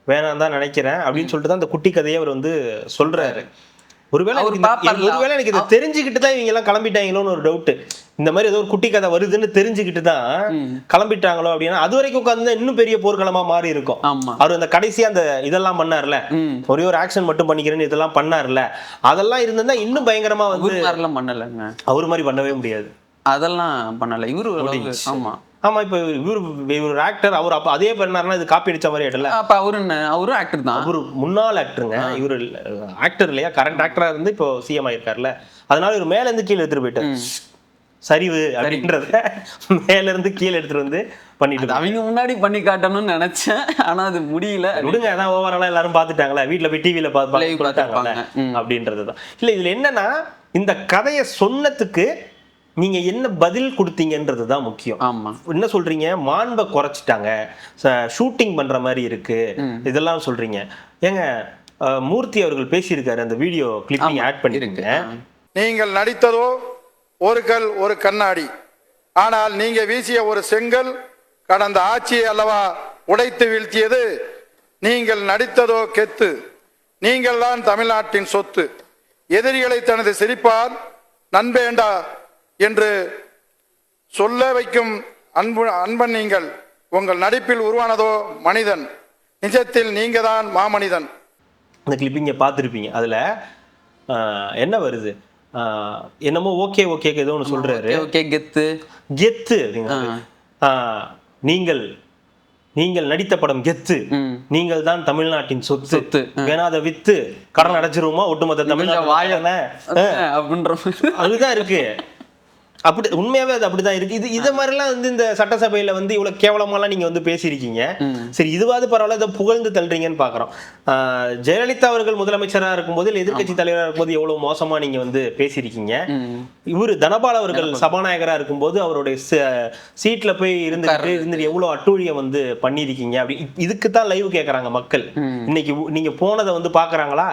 வேணாம் தான் நினைக்கிறேன் அப்படின்னு சொல்லிட்டு தான் அந்த குட்டி கதையை அவர் வந்து சொல்றாரு. ஒருவேளை எனக்கு இதை தெரிஞ்சுக்கிட்டு தான் இவங்க எல்லாம் கிளம்பிட்டாங்களோன்னு ஒரு டவுட். இந்த மாதிரி ஏதோ ஒரு குட்டி கதை வருதுன்னு தெரிஞ்சுக்கிட்டு தான் கிளம்பிட்டாங்களோ அப்படின்னா, அது வரைக்கும் உட்காந்து இன்னும் பெரிய போர்க்களமா மாறி இருக்கும். அவர் அந்த கடைசியா அந்த இதெல்லாம் பண்ணார்ல, ஒரே ஒரு ஆக்ஷன் மட்டும் பண்ணிக்கிறேன்னு இதெல்லாம் பண்ணார்ல, அதெல்லாம் இருந்திருந்தா இன்னும் பயங்கரமா வந்து பண்ணலங்க. அவரு மாதிரி பண்ணவே முடியாது, அதெல்லாம் பண்ணல இவரு. ஆமா, இப்ப இவரு ஆக்டர், அவர் அப்ப அதே பண்ணாருன்னா இது காப்பி அடிச்ச மாதிரி ஆயிடல. அப்ப அவரும் ஆக்டர் தான், அவரு முன்னாள் ஆக்டருங்க, இவரு ஆக்டர் இல்லையா, கரண்ட் ஆக்டரா இருந்து இப்போ சிஎம் ஆயிருக்காருல்ல, அதனால இவர் மேல இருந்து கீழே எடுத்துட்டு போயிட்டாரு. சரிவு அப்படின்றத மேல இருந்து கீழே எடுத்துட்டு வந்து பண்ணிட்டு அவங்க முன்னாடி பண்ணி காட்டணும்னு நினைச்சேன், ஆனா அது முடியல. விடுங்க, அதான் ஓவராலா எல்லாரும் பாத்துட்டாங்களா, வீட்டுல போய் டிவில பார்த்தாங்க அப்படின்றதுதான். இல்ல இதுல என்னன்னா, இந்த கதையை சொன்னதுக்கு நீங்க என்ன பதில் கொடுத்தீங்கன்றது தான் முக்கியம். என்ன சொல்றீங்க, மாண்பை குறைச்சிட்டாங்க, ஷூட்டிங் பண்ற மாதிரி இருக்கு, இதெல்லாம் சொல்றீங்க. ஏங்க, மூர்த்தி அவர்கள் பேசியிருக்காரு, அந்த வீடியோ கிளிப்பிங் ஆட் பண்ணிருங்க. நீங்கள் நடித்ததோ ஒரு கல் ஒரு கண்ணாடி, ஆனால் நீங்க வீசிய ஒரு செங்கல் கடந்த ஆட்சியை அல்லவா உடைத்து வீழ்த்தியது. நீங்கள் நடித்ததோ கெத்து, நீங்கள் தான் தமிழ்நாட்டின் சொத்து. எதிரிகளை தனது சிரிப்பால் நண்பேண்டா என்று சொல்ல வைக்கும் அன்பன் நீங்கள். உங்கள் நடிப்பில் உருவானதோ மனிதன், நிஜத்தில் நீங்க தான் மாமனிதன். இந்த கிளிப்பிங்க பார்த்துருப்பீங்க. அதுல என்ன வருது, என்னமோ ஓகே ஓகே ஏதோ ஒன்று சொல்றாரு, கெத்து கெத்து நீங்கள் நடித்த படம் கெத்து, நீங்கள் தான் தமிழ்நாட்டின் சொத்து, வேணா அதை வித்து கடன் அடைச்சிருவோமா ஒட்டுமொத்த தமிழ்நாடு அப்படின்ற அதுதான் இருக்கு. அப்படி உண்மையாவே அது அப்படிதான் இருக்கு. இதை மாதிரிலாம் வந்து இந்த சட்டசபையில வந்து இவ்வளவு கேவலமாலாம் நீங்க வந்து பேசியிருக்கீங்க. சரி, இதுவாது பரவாயில்ல, இதை புகழ்ந்து தள்ளுறீங்கன்னு பாக்குறோம். ஜெயலலிதா அவர்கள் முதலமைச்சரா இருக்கும்போது, எதிர்கட்சி தலைவராக இருக்கும்போது எவ்வளவு மோசமா நீங்க வந்து பேசியிருக்கீங்க. இவரு தனபால் அவர்கள் சபாநாயகரா இருக்கும்போது அவருடைய சீட்ல போய் இருந்துட்டு எவ்வளவு அட்டூழியம் வந்து பண்ணிருக்கீங்க. அப்படி இதுக்குதான் லைவ் கேட்கறாங்க மக்கள். இன்னைக்கு நீங்க போனதை வந்து பாக்குறாங்களா,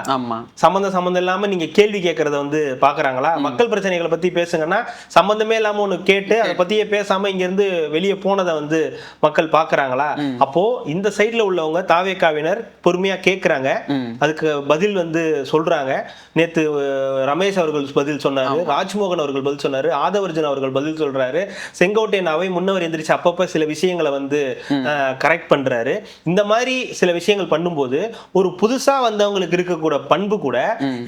சம்பந்தம் இல்லாம நீங்க கேள்வி கேட்கறத வந்து பாக்குறாங்களா? மக்கள் பிரச்சனைகளை பத்தி பேசுங்கன்னா சம்பந்தமே இல்லாம ஒண்ணு கேட்டு அதை பத்தியே பேசாம இங்க இருந்து வெளியே போனதை வந்து மக்கள் பாக்குறாங்களா? அப்போ இந்த சைட்ல உள்ளவங்க தாவேகாவினர் பொறுமையா கேட்கறாங்க, அதுக்கு பதில் வந்து சொல்றாங்க. நேத்து ரமேஷ் அவர்கள் பதில் சொன்னாரு, ராஜ்மோகன் அவர்கள் பதில் சொன்னாரு, ஆதவர்ஜன் அவர்கள் பதில் சொல்றாரு, செங்கோட்டையன் அவை முன்னவர் எந்திரிச்சு அப்பப்ப சில விஷயங்களை வந்து கரெக்ட் பண்றாரு. இந்த மாதிரி சில விஷயங்கள் பண்ணும்போது ஒரு புதுசா வந்தவங்களுக்கு இருக்கக்கூட பண்பு கூட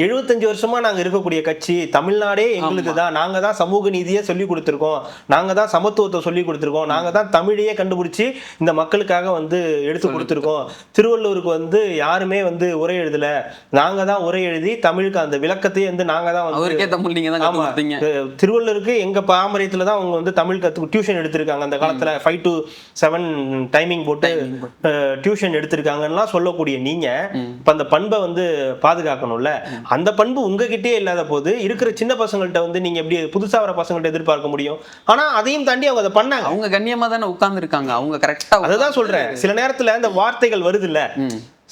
75 வருஷமா நாங்க இருக்கக்கூடிய கட்சி, தமிழ்நாடே எங்களுக்கு தான், நாங்க தான் சமூக நீதியை சொல்லி கொடுத்திருக்கோம், நாங்க தான் சமத்துவத்தை சொல்லி கொடுத்திருக்கோம், நாங்க தான் தமிழையே கண்டுபிடிச்சு இந்த மக்களுக்காக வந்து எடுத்து கொடுத்திருக்கோம், திருவள்ளுவருக்கு வந்து யாருமே வந்து உரை எழுதல, நாங்க தான் உரை எழுதி தமிழுக்கு அந்த விளக்கத்தையே வந்து நாங்க தான் வந்து, திருவள்ளுவருக்கு எங்க பாரம்பரியத்துல தான் அவங்க வந்து தமிழ் டியூஷன் எடுத்திருக்காங்க. அந்த காலத்துல 5 to 7 டைமிங் போட்டு டியூஷன் எடுத்திருக்காங்கன்னா சொல்லக்கூடிய நீங்க இப்ப அந்த பண்பை வந்து பாதுகாக்கணும்ல. அந்த பண்பு உங்ககிட்டயே இல்லாத போது இருக்கிற சின்ன பசங்கள்ட்ட வந்து நீங்க எப்படி புதுசா வர பசங்கள்ட்ட எதிர்பார்க்க முடியும்? ஆனா அதையும் தாண்டி அவங்க அதை பண்ணாங்க. அவங்க கண்ணியமா தானே உட்கார்ந்து இருக்காங்க, அவங்க கரெக்டா. அதான் சொல்றேன், சில நேரத்துல அந்த வார்த்தைகள் வருது இல்ல,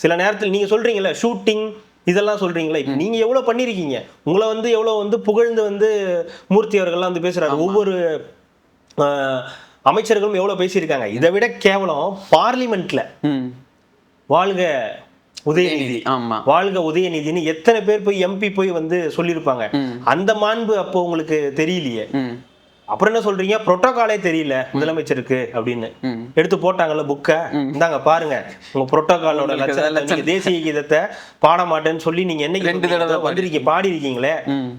சில நேரத்துல நீங்க சொல்றீங்கல்ல ஷூட்டிங் இதெல்லாம் சொல்றீங்களா, இப்ப நீங்க எவ்வளவு பண்ணிருக்கீங்க, உங்களை வந்து எவ்வளவு வந்து புகழ்ந்து வந்து மூர்த்தி அவர்கள்லாம் வந்து பேசுறாரு, ஒவ்வொரு அமைச்சர்களும் எவ்வளவு பேசியிருக்காங்க. இதை விட கேவலம் பார்லிமெண்ட்ல வாழ்க உதயநிதி, வாழ்க உதயநிதினு எத்தனை பேர் போய் எம்பி போய் வந்து சொல்லியிருப்பாங்க. அந்த மாண்பு அப்போ உங்களுக்கு தெரியலையே. அப்புறம் என்ன சொல்றீங்க, புரோட்டோகாலே தெரியல முதலமைச்சருக்கு அப்படின்னு எடுத்து போட்டாங்கல்ல புக்கை, இந்தாங்க பாருங்க உங்க புரோட்டோகாலோட லட்சணத்தை, நீங்க தேசிய கீதத்தை பாட மாட்டேன்னு சொல்லி நீங்க என்னைக்கு வந்திருக்கீங்க பாடி இருக்கீங்களே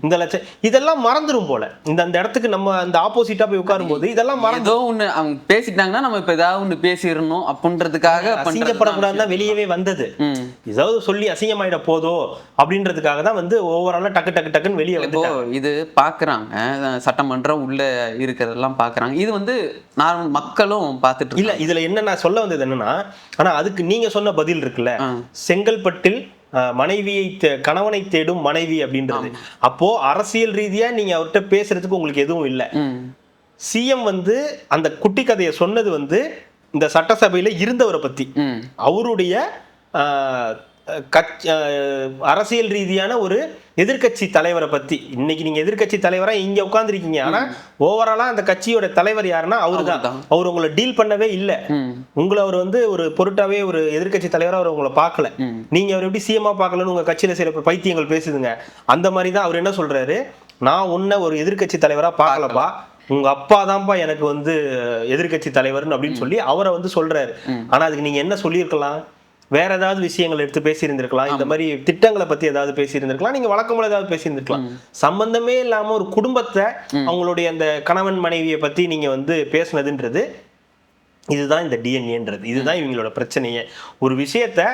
இந்த லட்சம், இதெல்லாம் மறந்துடும் போல. இந்த இடத்துக்கு நம்ம அந்த ஆப்போசிட்டா போய் உட்காரும் போது இதெல்லாம் ஏதோ ஒண்ணு அவங்க பேசிட்டாங்கன்னா நம்ம இப்ப ஏதாவது ஒண்ணு பேசிடணும் அப்படின்றதுக்காக அசிங்கப்படக்கூடாதுன்னு தான் வெளியவே வந்தது. ஏதாவது சொல்லி அசிங்கமாயிட போதோ அப்படின்றதுக்காக தான் வந்து ஓவராலா டக்கு டக்கு டக்குன்னு வெளியே வந்து இது பாக்குறாங்க, சட்டமன்றம் உள்ள இருக்கிறதெல்லாம் பாக்குறாங்க. இது வந்து நார்மல் மக்களும் பார்த்துட்டு இல்ல. இதுல என்ன நான் சொல்ல வந்தது என்னன்னா, ஆனா அதுக்கு நீங்க சொன்ன பதில் இருக்குல்ல, செங்கல்பட்டில் கணவனை தேடும் மனைவி அப்படின்றது. அப்போ அரசியல் ரீதியா நீங்க அவர்கிட்ட பேசுறதுக்கு உங்களுக்கு எதுவும் இல்லை. சிஎம் வந்து அந்த குட்டி கதையை சொன்னது வந்து இந்த சட்டசபையில இருந்தவரை பத்தி, அவருடைய அரசியல் ரீதியான ஒரு எதிர்கட்சி தலைவரை பத்தி. இன்னைக்கு நீங்க எதிர்கட்சி தலைவரா இங்க உட்கார்ந்துருக்கீங்க, ஆனா ஓவராலா அந்த கட்சியோட தலைவர் யாருன்னா அவருதான். அவர் உங்களை டீல் பண்ணவே இல்லை, உங்களை அவர் வந்து ஒரு பொருட்டாவே ஒரு எதிர்கட்சி தலைவரா அவர் உங்களை பார்க்கல. நீங்க அவர் எப்படி சிஎம்மா பார்க்கலன்னு உங்க கட்சியில சில பைத்தியங்கள் பேசுதுங்க. அந்த மாதிரிதான் அவர் என்ன சொல்றாரு, நான் உன்னை ஒரு எதிர்கட்சி தலைவரா பார்க்கலப்பா, உங்க அப்பா தான்ப்பா எனக்கு வந்து எதிர்கட்சி தலைவர்னு அப்படின்னு சொல்லி அவரை வந்து சொல்றாரு. ஆனா அதுக்கு நீங்க என்ன சொல்லியிருக்கலாம், வேற ஏதாவது விஷயங்கள் எடுத்து பேசியிருந்திருக்கலாம், இந்த மாதிரி திட்டங்களை பத்தி ஏதாவது பேசியிருந்திருக்கலாம், நீங்க வழக்கம்போல ஏதாவது பேசியிருந்திருக்கலாம். சம்பந்தமே இல்லாம ஒரு குடும்பத்தை, அவங்களுடைய அந்த கணவன் மனைவியை பத்தி நீங்க வந்து பேசுனதுன்றது, இதுதான் இந்த டிஎன்ஏன்றது. இதுதான் இவங்களோட பிரச்சனையே. ஒரு விஷயத்த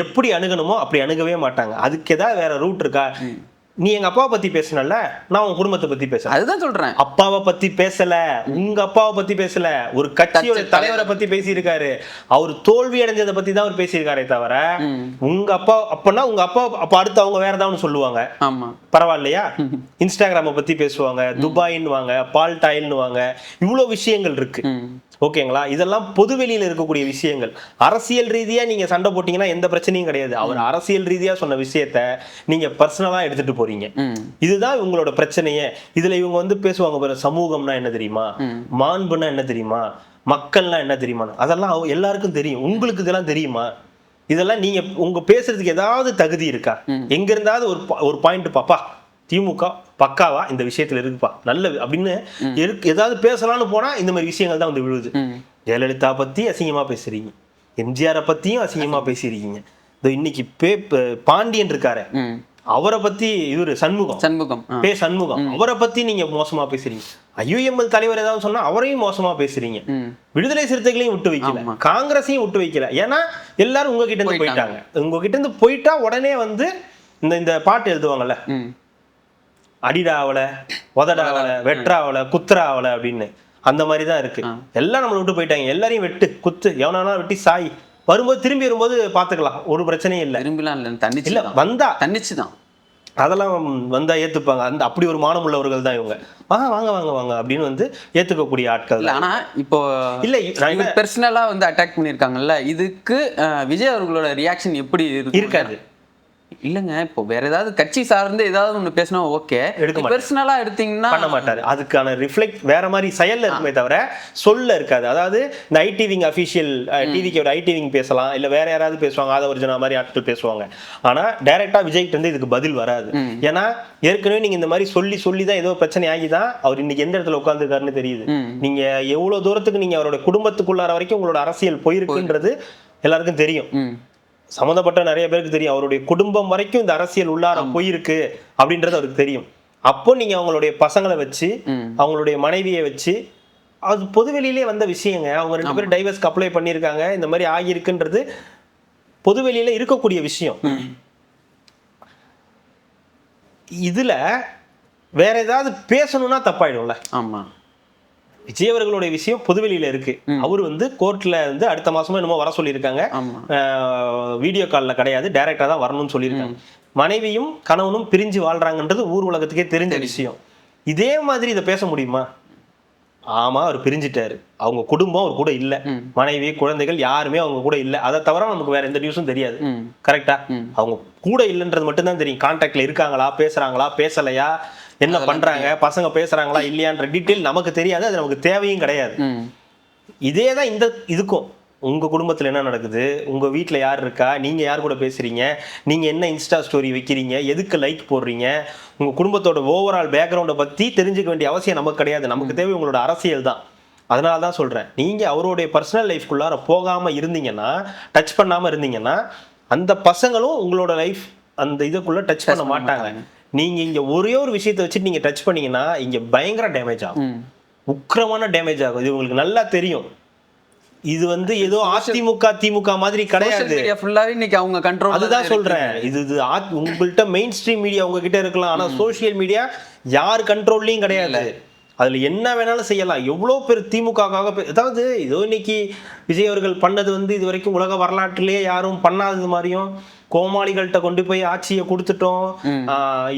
எப்படி அணுகணுமோ அப்படி அணுகவே மாட்டாங்க. அதுக்கு ஏதாவது வேற ரூட் இருக்கா? நீ எங்க அப்பாவை பத்தி பேசணும்ல, நான் உன் குடும்பத்தை பத்தி பேசுறேன். அதுதான் சொல்றேன். அப்பாவை பத்தி பேசல, உங்க அப்பாவை பத்தி பேசல, ஒரு கட்சியோட தலைவரை பத்தி பேசியிருக்காரு. அவர் தோல்வி அடைஞ்சதை பத்தி தான் அவர் பேசியிருக்காரே தவிர, உங்க அப்பா அப்பனா உங்க அப்பா அப்ப அடுத்து அவங்க வேற ஏதாவது சொல்லுவாங்க. பரவாயில்லையா? இன்ஸ்டாகிராம பத்தி பேசுவாங்க, துபாயின்னு வாங்க, பால் டாயில்னு வாங்க, இவ்வளவு விஷயங்கள் இருக்கு. ஓகேங்களா? இதெல்லாம் பொதுவெளியில இருக்கக்கூடிய விஷயங்கள். அரசியல் ரீதியா நீங்க சண்டை போட்டீங்கன்னா எந்த பிரச்சனையும் கிடையாது. அவர் அரசியல் ரீதியா சொன்ன விஷயத்த நீங்க பர்சனலா எடுத்துட்டு போறீங்க. இதுதான் உங்களோட பிரச்சனையே. இதுல இவங்க வந்து பேசுவாங்க பாரு, சமூகம்னா என்ன தெரியுமா, மாண்புனா என்ன தெரியுமா, மக்கள்னா என்ன தெரியுமா, அதெல்லாம் எல்லாருக்கும் தெரியும். உங்களுக்கு இதெல்லாம் தெரியுமா? இதெல்லாம் நீங்க உங்க பேசுறதுக்கு ஏதாவது தகுதி இருக்கா? எங்க இருந்தாவது ஒரு பாயிண்ட் பாப்பா திமுக பக்காவா இந்த விஷயத்துல இருக்குப்பா நல்ல அப்படின்னு ஏதாவது பேசலாம்னு போனா இந்த மாதிரி விஷயங்கள் தான் வந்து விழுது. ஜெயலலிதா பத்தி அசிங்கமா பேசுறீங்க, எம்ஜிஆரை பத்தியும் அசிங்கமா பேசிருக்கீங்க. இன்னைக்கு பாண்டியன் இருக்காரு, அவரை பத்தி இவரு சண்முகம் அவரை பத்தி நீங்க மோசமா பேசுறீங்க. ஐயுஎம்எல் தலைவர் ஏதாவது சொன்னா அவரையும் மோசமா பேசுறீங்க. விடுதலை சிறுத்தைகளையும் விட்டு வைக்கல, காங்கிரஸையும் விட்டு வைக்கல. ஏன்னா எல்லாரும் உங்ககிட்ட இருந்து போயிட்டாங்க. உங்ககிட்ட இருந்து போயிட்டா உடனே வந்து இந்த பாட்டு எழுதுவாங்கல்ல, அடிடாவல, உதடாவல, வெற்றாவல, குத்துறாவல அப்படின்னு. அந்த மாதிரி தான் இருக்கு. எல்லாம் நம்மளை விட்டு போயிட்டாங்க. எல்லாரையும் வெட்டு குத்து, எவனாலும் வெட்டி சாய், வரும்போது திரும்பி வரும்போது பாத்துக்கலாம், ஒரு பிரச்சனையும் இல்லை. இல்ல வந்தா தன்னிச்சுதான், அதெல்லாம் வந்தா ஏத்துப்பாங்க. அந்த அப்படி ஒரு மானம் உள்ளவர்கள் தான் இவங்க. வாங்க வாங்க வாங்க அப்படின்னு வந்து ஏத்துக்கக்கூடிய ஆட்கள். ஆனா இப்போ இல்ல பர்சனலா வந்து அட்டாக் பண்ணிருக்காங்கல்ல, இதுக்கு விஜய் அவர்களோட ரியாக்ஷன் எப்படி இருக்காது? இல்லங்க, இப்போ வேற ஏதாவது கட்சி சார்ந்து ஏதாவது ஒண்ணு பேசினா ஓகே, பர்சனலா எடுத்தீங்கன்னா பண்ண மாட்டாரு. அதுக்கான ரிஃப்ளெக்ட் வேற மாதிரி செயல்ல இருக்குமே தவிர சொல்ல இருக்காது. அதாவது இந்த ஐடிவிங் அபிஷியல் டிவிக்கு ஐடிவிங் பேசலாம், இல்ல வேற யாராவது பேசுவாங்க, ஆதவர்ஜனா மாதிரி ஆட்கள் பேசுவாங்க. ஆனா டைரக்டா விஜய்கிட்ட இருந்து இதுக்கு பதில் வராது. ஏன்னா ஏற்கனவே நீங்க இந்த மாதிரி சொல்லி தான் ஏதோ பிரச்சனை ஆகிதான் அவர் இன்னைக்கு எந்த இடத்துல உட்கார்ந்துருக்காருன்னு தெரியுது. நீங்க எவ்வளவு தூரத்துக்கு நீங்க அவரோட குடும்பத்துக்குள்ளார வரைக்கும் உங்களோட அரசியல் போயிருக்குன்றது எல்லாருக்கும் தெரியும். சம்மந்தப்பட்ட நிறைய பேருக்கு தெரியும். அவருடைய குடும்பம் வரைக்கும் இந்த அரசியல் உள்ளார போயிருக்கு அப்படின்றது அவருக்கு தெரியும். அப்போ நீங்க அவங்களுடைய பசங்களை வச்சு, அவங்களுடைய மனைவியை வச்சு, அது பொதுவெளியிலே வந்த விஷயங்க. அவங்க 2 பேரும் டைவர்ஸ்க்கு அப்ளை பண்ணியிருக்காங்க, இந்த மாதிரி ஆகியிருக்குன்றது பொதுவெளியில இருக்கக்கூடிய விஷயம். இதுல வேற ஏதாவது பேசணும்னா தப்பாயிடும்ல. ஆமா, விஜய் அவர்களுடைய விஷயம் பொதுவெளியில இருக்கு. அவர் வந்து கோர்ட்ல வந்து அடுத்த மாசமா என்னமோ வர சொல்லியிருக்காங்க. வீடியோ கால்ல கிடையாது, டைரக்டா தான் வரணும்னு சொல்லியிருக்காங்க. மனைவியும் கணவனும் பிரிஞ்சு வாழ்றாங்கன்றது ஊர் உலகத்துக்கே தெரிஞ்ச விஷயம். இதே மாதிரி இதை பேச முடியுமா? ஆமா, அவர் பிரிஞ்சுட்டாரு, அவங்க குடும்பம் அவர் கூட இல்ல, மனைவி குழந்தைகள் யாருமே அவங்க கூட இல்ல. அதை தவிர நமக்கு வேற எந்த நியூஸும் தெரியாது. கரெக்டா? அவங்க கூட இல்லைன்றது மட்டும்தான் தெரியும். கான்டாக்ட்ல இருக்காங்களா, பேசுறாங்களா, பேசலையா, என்ன பண்றாங்க, பசங்க பேசுறாங்களா இல்லையான்ற டீட்டெயில் நமக்கு தெரியாது. அது நமக்கு தேவையும் கிடையாது. இதேதான் இந்த இதுக்கும் உங்க குடும்பத்துல என்ன நடக்குது, உங்க வீட்ல யார் இருக்கா, நீங்க யார் கூட பேசுறீங்க, நீங்க என்ன இன்ஸ்டா ஸ்டோரி வைக்கிறீங்க, எதுக்கு லைக் போடுறீங்க, உங்க குடும்பத்தோட ஓவரால் பேக்ரவுண்டை பத்தி தெரிஞ்சுக்க வேண்டிய அவசியம் நமக்கு கிடையாது. நமக்கு தேவை உங்களோட அரசியல் தான். அதனால தான் சொல்றேன், நீங்க அவருடைய பர்சனல் லைஃப்குள்ளார போகாம இருந்தீங்கன்னா, டச் பண்ணாம இருந்தீங்கன்னா, அந்த பசங்களும் உங்களோட லைஃப் அந்த இதுக்குள்ள டச் பண்ண மாட்டாங்க. நீங்க இங்க ஒரே ஒரு விஷயத்தை வச்சுட்டு நீங்க டச் பண்ணீங்கன்னா இங்க பயங்கர டேமேஜ் ஆகும், உக்கிரமான டேமேஜ் ஆகும். இது உங்களுக்கு நல்லா தெரியும். இது வந்து ஏதோ அதிமுக திமுக மாதிரி கிடையாது. இன்னைக்கு அவங்க கண்ட்ரோல். அதுதான் சொல்றேன், இது உங்கள்கிட்ட மெயின் ஸ்ட்ரீம் மீடியா உங்ககிட்ட இருக்கலாம், ஆனா சோசியல் மீடியா யார் கண்ட்ரோல்லையும் கிடையாது. அதுல என்ன வேணாலும் செய்யலாம். எவ்வளவு பேர் திமுகவாக, அதாவது இதோ இன்னைக்கு விஜய் அவர்கள் பண்ணது வந்து இது வரைக்கும் உலக வரலாற்றிலேயே யாரும் பண்ணாதது மாதிரியும், கோமாளிகள்கிட்ட கொண்டு போய் ஆட்சியை கொடுத்துட்டோம்,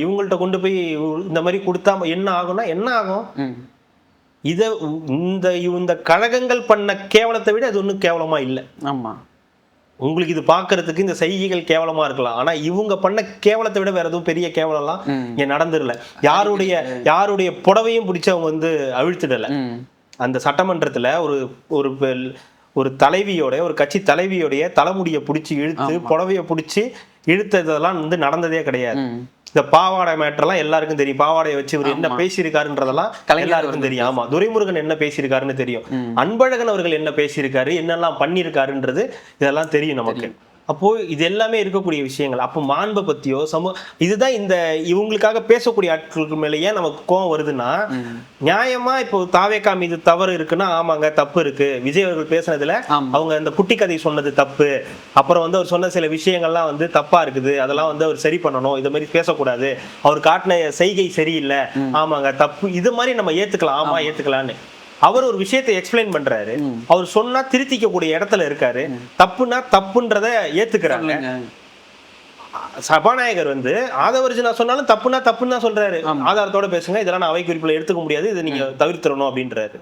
இவங்கள்ட்ட கொண்டு போய் இந்த மாதிரி கொடுத்தா என்ன ஆகும்னா என்ன ஆகும்? இத இந்த கழகங்கள் பண்ண கேவலத்தை விட அது ஒன்றும் கேவலமா இல்லை. ஆமா, உங்களுக்கு இது பாக்குறதுக்கு இந்த செய்கைகள் கேவலமா இருக்கலாம், ஆனா இவங்க பண்ண கேவலத்தை விட வேற எதுவும் பெரிய கேவலம்லாம் இங்க நடந்துடல. யாருடைய புடவையும் பிடிச்சி அவங்க வந்து அவிழ்த்துடல. அந்த சட்டமன்றத்துல ஒரு தலைவியோட, ஒரு கட்சி தலைவியோடைய தலைமுடியை பிடிச்சி இழுத்து புடவையை பிடிச்சி இழுத்ததெல்லாம் வந்து நடந்ததே கிடையாது. இந்த பாவாடை மேட்டர்லாம் எல்லாருக்கும் தெரியும். பாவாடையை வச்சு இவர் என்ன பேசியிருக்காருன்றதெல்லாம் எல்லாருக்கும் தெரியும். ஆமா, துரைமுருகன் என்ன பேசியிருக்காருன்னு தெரியும். அன்பழகன் அவர்கள் என்ன பேசியிருக்காரு, என்னெல்லாம் பண்ணியிருக்காருன்றது இதெல்லாம் தெரியும் நமக்கு. அப்போ இது எல்லாமே இருக்கக்கூடிய விஷயங்கள். அப்போ மாண்பை பத்தியோ இதுதான் இந்த இவங்களுக்காக பேசக்கூடிய ஆட்களுக்கு மேலேயே நமக்கு கோவம் வருதுன்னா, நியாயமா இப்போ தாவேகா மீது தவறு இருக்குன்னா ஆமாங்க தப்பு இருக்கு. விஜய் அவர்கள் பேசுனதுல அவங்க இந்த குட்டி கதை சொன்னது தப்பு, அப்புறம் வந்து அவர் சொன்ன சில விஷயங்கள்லாம் வந்து தப்பா இருக்குது, அதெல்லாம் வந்து அவர் சரி பண்ணணும், இது மாதிரி பேசக்கூடாது, அவர் காட்டின செய்கை சரியில்லை, ஆமாங்க தப்பு, இது மாதிரி நம்ம ஏத்துக்கலாம். ஆமா ஏத்துக்கலான்னு அவர் ஒரு விஷயத்தை எக்ஸ்பிளைன் பண்றாரு, அவர் சொன்னா திருத்திக்க கூடிய இடத்துல இருக்காரு, தப்புனா தப்புன்றத ஏத்துக்கிறாங்க. சபாநாயகர் வந்து ஆதவர்ஜுனா சொன்னாலும் தப்புனா தப்புன்னு தான் சொல்றாரு. ஆதாரத்தோட பேசுங்க, இதெல்லாம் நான் அவை குறிப்புல எடுத்துக்க முடியாது, இதை நீங்க தவிர்த்திடணும் அப்படின்றாரு.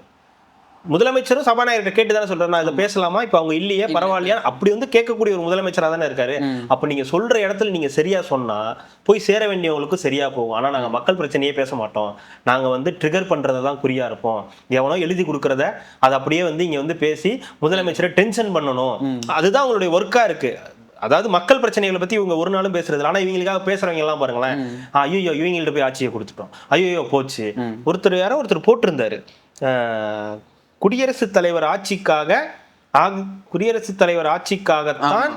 முதலமைச்சரும் சபாநாயகர்கிட்ட கேட்டு தானே சொல்றாரு, நான் இதை பேசலாமா, இப்ப அவங்க இல்லையே பரவாயில்லையா, அப்படி வந்து கேட்கக்கூடிய ஒரு முதலமைச்சரா தானே இருக்காரு. அப்ப நீங்க சொல்ற இடத்துல நீங்க சரியா சொன்னா போய் சேர வேண்டியவங்களுக்கும் சரியா போகும். ஆனா நாங்க மக்கள் பிரச்சனையே பேச மாட்டோம், நாங்க வந்து ட்ரிகர் பண்றதான் குறியா இருப்போம், எவனோ எழுதி கொடுக்கறத அதை அப்படியே வந்து இங்க வந்து பேசி முதலமைச்சரை டென்ஷன் பண்ணணும், அதுதான் அவங்களுடைய ஒர்க்கா இருக்கு. அதாவது மக்கள் பிரச்சனைகளை பத்தி இவங்க ஒரு நாளும் பேசுறது. ஆனா இவங்களுக்காக பேசுறவங்க எல்லாம் பாருங்களேன், ஐயோ இவங்கள்ட்ட போய் ஆட்சியை கொடுத்துட்டோம், ஐயோ போச்சு. ஒருத்தர் போட்டிருந்தாரு, குடியரசுத் தலைவர் ஆட்சிக்காகத்தான்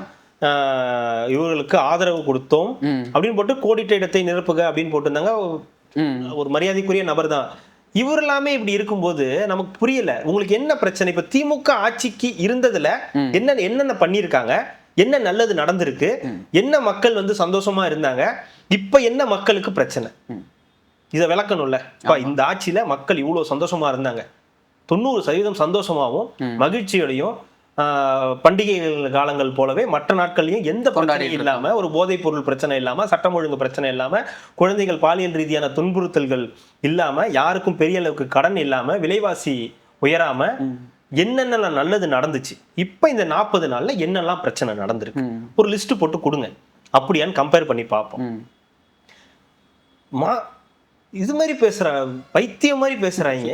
இவர்களுக்கு ஆதரவு கொடுத்தோம் அப்படின்னு போட்டு கோடிட்ட இடத்தை நிரப்புக அப்படின்னு போட்டிருந்தாங்க. ஒரு மரியாதைக்குரிய நபர் தான். இவர் எல்லாமே இப்படி இருக்கும்போது நமக்கு புரியல, உங்களுக்கு என்ன பிரச்சனை? இப்ப திமுக ஆட்சிக்கு இருந்ததுல என்னென்ன பண்ணிருக்காங்க, என்ன நல்லது நடந்திருக்கு, என்ன மக்கள் வந்து சந்தோஷமா இருந்தாங்க, இப்ப என்ன மக்களுக்கு பிரச்சனை, இதை விளக்கணும்ல. இந்த ஆட்சியில மக்கள் இவ்வளவு சந்தோஷமா இருந்தாங்க, 90% சந்தோஷமாகவும் மகிழ்ச்சியோடையும், பண்டிகை காலங்கள் போலவே மற்ற நாட்கள்லையும் எந்த பிரச்சனையும் இல்லாம, ஒரு போதைப் பொருள் பிரச்சனை இல்லாம, சட்டம் ஒழுங்கு பிரச்சனை இல்லாம, குழந்தைகள் பாலியல் ரீதியான துன்புறுத்தல்கள் இல்லாம, யாருக்கும் பெரிய அளவுக்கு கடன் இல்லாம, விலைவாசி உயராம, என்னென்ன நல்லது நடந்துச்சு, இப்ப இந்த 40 நாள்ல என்னெல்லாம் பிரச்சனை நடந்திருக்கு ஒரு லிஸ்ட் போட்டு கொடுங்க, அப்படியான்னு கம்பேர் பண்ணி பார்ப்போம். இது மாதிரி பேசுற பைத்தியம் மாதிரி பேசுறாங்க.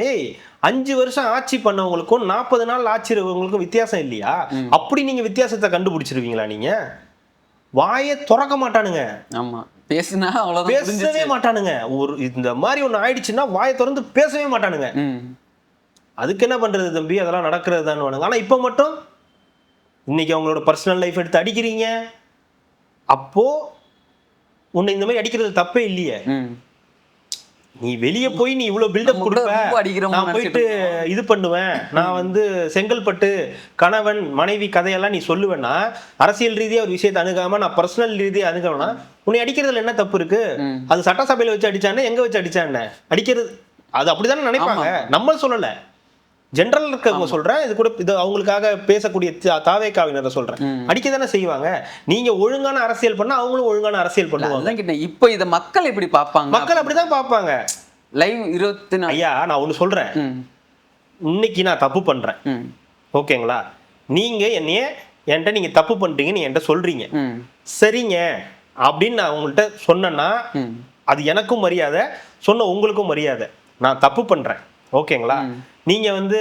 5 வருஷம் ஆட்சி பண்ணவங்களுக்கும் 40 நாள் ஆட்சி இருக்கவங்களுக்கும் வித்தியாசம் இல்லையா? அப்படி நீங்க வித்தியாசத்தை கண்டுபிடிச்சிருவீங்களா? நீங்க வாயை திறக்க மாட்டானுங்க. ஆமா, பேசினா அவ்வளவுதான், பேசவே மாட்டானுங்க. ஒரு இந்த மாதிரி ஒண்ணு ஆயிடுச்சுன்னா வாயை திறந்து பேசவே மாட்டானுங்க. அதுக்கு என்ன பண்றது தம்பி, அதெல்லாம் நடக்கிறது தான். ஆனா இப்ப மட்டும் இன்னைக்கு அவங்களோட பர்சனல் லைஃப் எடுத்து அடிக்கிறீங்க. அப்போ உன்னை இந்த மாதிரி அடிக்கிறது தப்பே இல்லையே. நீ வெளியே போய் நீ இவ்வளவு பில்டப் கொடுப்ப, நான் போயிட்டு இது பண்ணுவேன், நான் வந்து செங்கல்பட்டு கணவன் மனைவி கதையெல்லாம் நீ சொல்லுவேன்னா, அரசியல் ரீதியா ஒரு விஷயத்தை அணுகாம நான் பர்சனல் ரீதியா அணுகணும்னா உன்னை அடிக்கிறதுல என்ன தப்பு இருக்கு? அது சட்டசபையில வச்சு அடிச்சானே, எங்க வச்சு அடிச்சானே, அடிக்கிறது அது அப்படித்தானே நினைப்பாங்க. நம்ம சொல்லல, ஜெனரல் இருக்கவங்க சொல்றேன். இது கூட இது அவங்களுக்காக பேசக்கூடிய தாவேகாவினரை சொல்றேன். அடிக்க தானே செய்வாங்க. நீங்க ஒழுங்கான அரசியல் பண்ணா அவங்களும் ஒழுங்கான அரசியல் பண்ணுவாங்க. இப்போ இத மக்கள் எப்படி பார்ப்பாங்க? மக்கள் அப்படிதான் பார்ப்பாங்க. லைவ் 24 ஐயா, நான் ஒண்ணு சொல்றேன். இன்னைக்கு நான் தப்பு பண்றேன், ஓகேங்களா? நீங்க என்கிட்ட நீங்க தப்பு பண்றீங்கன்னு என்கிட்ட சொல்றீங்க, சரிங்க அப்படின்னு நான் உங்கள்கிட்ட சொன்னேன்னா அது எனக்கும் மரியாதை, சொன்ன உங்களுக்கும் மரியாதை. நான் தப்பு பண்றேன், ஓகேங்களா? நீங்க வந்து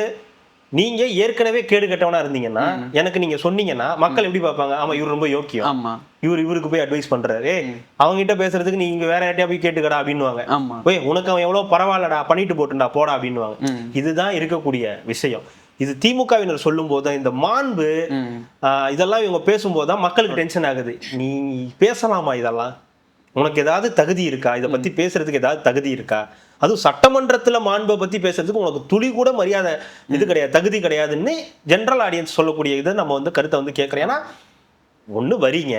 நீங்க ஏற்கனவே கேடு கட்டவனா இருந்தீங்கன்னா எனக்கு நீங்க சொன்னீங்கன்னா மக்கள் எப்படி பார்ப்பாங்க, ஆமா இவர் ரொம்ப யோக்கியம், ஆமா இவருக்கு போய் அட்வைஸ் பண்றாரு, அவங்க கிட்ட பேசுறதுக்கு நீங்க வேற யார்ட்டையா போய் கேட்டுக்கடா அப்படின்னுவாங்க. ஆமா போய் உனக்கு அவன் எவ்வளவு பரவாயில்லடா பண்ணிட்டு போட்டுண்டா போடா அப்படின்னுவாங்க. இதுதான் இருக்கக்கூடிய விஷயம். இது திமுகவினர் சொல்லும் போது இந்த மாண்பு இதெல்லாம் இவங்க பேசும்போதுதான் மக்களுக்கு டென்ஷன் ஆகுது. நீ பேசலாமா இதெல்லாம், உனக்கு ஏதாவது தகுதி இருக்கா, இதை பத்தி பேசுறதுக்கு ஏதாவது தகுதி இருக்கா, அதுவும் சட்டமன்றத்துல மாண்பை பத்தி பேசுறதுக்கு உனக்கு துளி கூட மரியாதை இது கிடையாது, தகுதி கிடையாதுன்னு ஜெனரல் ஆடியன்ஸ் சொல்லக்கூடிய இதை நம்ம வந்து கருத்தை வந்து கேட்கறோம். ஏன்னா ஒண்ணு வரீங்க,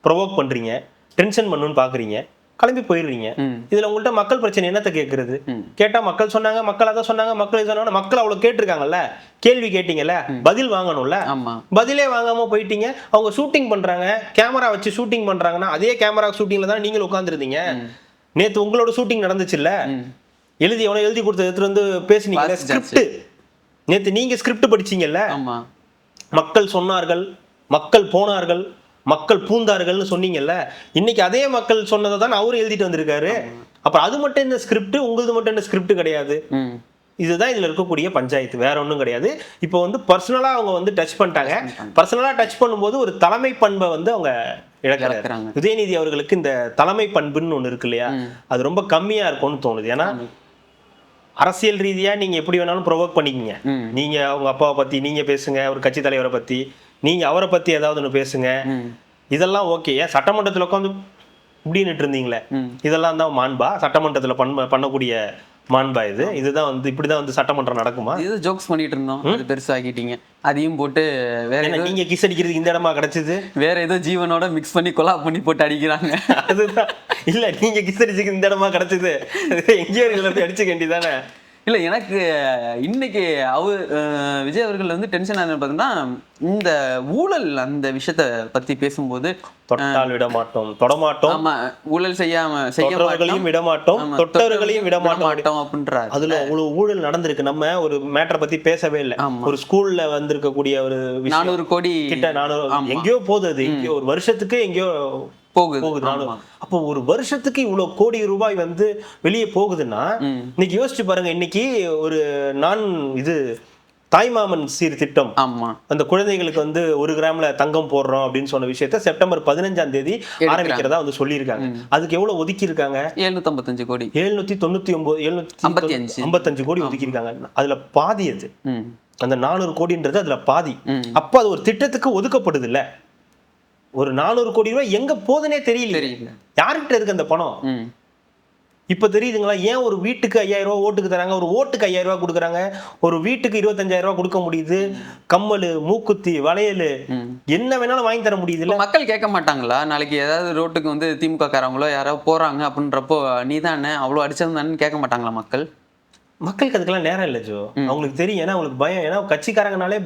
ப்ரொவோக் பண்றீங்க, டென்ஷன் பண்ணணும்னு பாக்குறீங்க, கிளம்பி போயிடுறீங்க. இதுல உங்கள்ட்ட மக்கள் பிரச்சனை என்னத்த கேட்கறது? கேட்டா மக்கள் சொன்னாங்க, மக்கள் அதான் சொன்னாங்க, மக்கள் சொன்னாங்க, மக்கள் அவ்வளவு கேட்டிருக்காங்கல்ல, கேள்வி கேட்டீங்கல்ல, பதில் வாங்கணும்ல, பதிலே வாங்காம போயிட்டீங்க. அவங்க ஷூட்டிங் பண்றாங்க, கேமரா வச்சு ஷூட்டிங் பண்றாங்கன்னா அதே கேமரா ஷூட்டிங்ல தான் நீங்களும் உட்கார்ந்துருந்தீங்க. நேத்து உங்களோட ஷூட்டிங் நடந்துச்சுல்ல, எழுதி கொடுத்த எடுத்துட்டு வந்து பேசுனீங்க ஸ்கிரிப்ட். நேத்து நீங்க ஸ்கிரிப்ட் படிச்சீங்கல்ல, மக்கள் சொன்னார்கள், மக்கள் போனார்கள், மக்கள் பூந்தார்கள்னு சொன்னீங்கல்ல, இன்னைக்கு அதே மக்கள் சொன்னதை தான் அவரும் எழுதிட்டு வந்திருக்காரு. அப்புறம் அது மட்டும் இந்த ஸ்கிரிப்ட், உங்களது மட்டும் இந்த ஸ்கிரிப்ட் கிடையாது. இதுதான் இதுல இருக்கக்கூடிய பஞ்சாயத்து, வேற ஒன்றும் கிடையாது. இப்போ வந்து பர்சனலா அவங்க வந்து டச் பண்ணிட்டாங்க. பர்சனலா டச் பண்ணும்போது ஒரு தலைமை பண்பை வந்து அவங்க இழக்கிறாங்க. உதயநிதி அவர்களுக்கு இந்த தலைமை பண்புன்னு ஒண்ணு இருக்கு இல்லையா, அது ரொம்ப கம்மியா இருக்கும்னு தோணுது. ஏன்னா அரசியல் ரீதியா நீங்க எப்படி வேணாலும் ப்ரொவோக் பண்ணிக்கீங்க. நீங்க அவங்க அப்பாவை பத்தி நீங்க பேசுங்க, ஒரு கட்சி தலைவரை பத்தி நீங்க அவரை பத்தி ஏதாவது ஒன்று பேசுங்க, இதெல்லாம் ஓகே. ஏன் சட்டமன்றத்தில் உட்காந்து இப்படின்னு இருந்தீங்களே, இதெல்லாம் தான் மாண்பா? சட்டமன்றத்தில் பண்ணக்கூடிய மாண்பா இது? இதுதான் வந்து இப்படிதான் வந்து சட்டமன்றம் நடக்குமா? இது ஜோக்ஸ் பண்ணிட்டு இருந்தோம், அது பெருசாக்கிட்டீங்க. அதையும் போட்டு வேற நீங்க கிஸ் அடிக்கிறதுக்கு இந்த இடமா கிடைச்சது, வேற ஏதோ ஜீவனோட மிக்ஸ் பண்ணி கொலா பண்ணி போட்டு அடிக்கிறாங்க. அதுதான் இல்ல, நீங்க கிஸ் அடிச்சுக்கு இந்த இடமா கிடைச்சது, எங்கேயோ போய் அடிச்சுக்க வேண்டியதானே? இல்லை, எனக்கு இன்னைக்கு விஜய் அவர்கள் வந்து டென்ஷன் ஆனது பார்த்தீங்கன்னா, இந்த ஊழல் அந்த விஷயத்த பத்தி பேசும்போது தொட்டால் விட மாட்டோம், தொடமாட்டோம், ஆமா ஊழல் செய்யவர்களையும் விட மாட்டோம், தொட்டவர்களையும் விட மாட்டோம் அப்படின்றாரு. அதுல அவ்வளவு ஊழல் நடந்திருக்கு. நம்ம ஒரு மேட்டரை பத்தி பேசவே இல்லை. ஒரு ஸ்கூல்ல வந்திருக்கக்கூடிய ஒரு 400 கோடி கிட்ட 400 எங்கேயோ போகுது, அது எங்கேயோ ஒரு வருஷத்துக்கு எங்கேயோ போகுது. அப்போ ஒரு வருஷத்துக்கு இவ்வளவு கோடி ரூபாய் வந்து வெளியே போகுதுன்னா இன்னைக்கு யோசிச்சு பாருங்க. இன்னைக்கு ஒரு தாய்மாமன் சீர்திட்டம், அந்த குழந்தைகளுக்கு வந்து 1 கிராம்ல தங்கம் போடுறோம் அப்படின்னு சொன்ன விஷயத்த செப்டம்பர் 15ஆம் தேதி ஆரம்பிக்கிறதா வந்து சொல்லியிருக்காங்க. அதுக்கு எவ்வளவு ஒதுக்கி இருக்காங்க? 755 கோடி, 755 கோடி ஒதுக்கி இருக்காங்க. அதுல பாதி அது, அந்த 400 கோடின்றது அதுல பாதி. அப்ப அது ஒரு திட்டத்துக்கு ஒதுக்கப்படுது இல்ல. ஒரு 400 கோடி ரூபாய் எங்க போதுன்னே தெரியல. யாருக்கிட்ட இருக்கு அந்த பணம்? இப்ப தெரியுதுங்களா? ஏன் ஒரு வீட்டுக்கு 5000 ரூபாய் ஓட்டுக்கு தராங்க, ஒரு ஓட்டுக்கு 5000 ரூபாய் கொடுக்குறாங்க, ஒரு வீட்டுக்கு 25000 ரூபாய் கொடுக்க முடியுது. கம்மல், மூக்குத்தி, வளையல் என்ன வேணாலும் வாங்கி தர முடியுது இல்ல. மக்கள் கேட்க மாட்டாங்களா? நாளைக்கு ஏதாவது ரோட்டுக்கு வந்து திமுக காரங்களோ யாராவது போறாங்க அப்படின்றப்போ நீ தானே அவ்வளவு அடிச்சிருந்தான்னு கேட்க மாட்டாங்களா மக்கள்? மக்களுக்கு அதுக்கெல்லாம் நேரம் இல்லை ஜோ. அவங்களுக்கு தெரியும், ஏன்னா அவங்களுக்கு பயம். ஏன்னா கட்சிக்காரங்கனாலே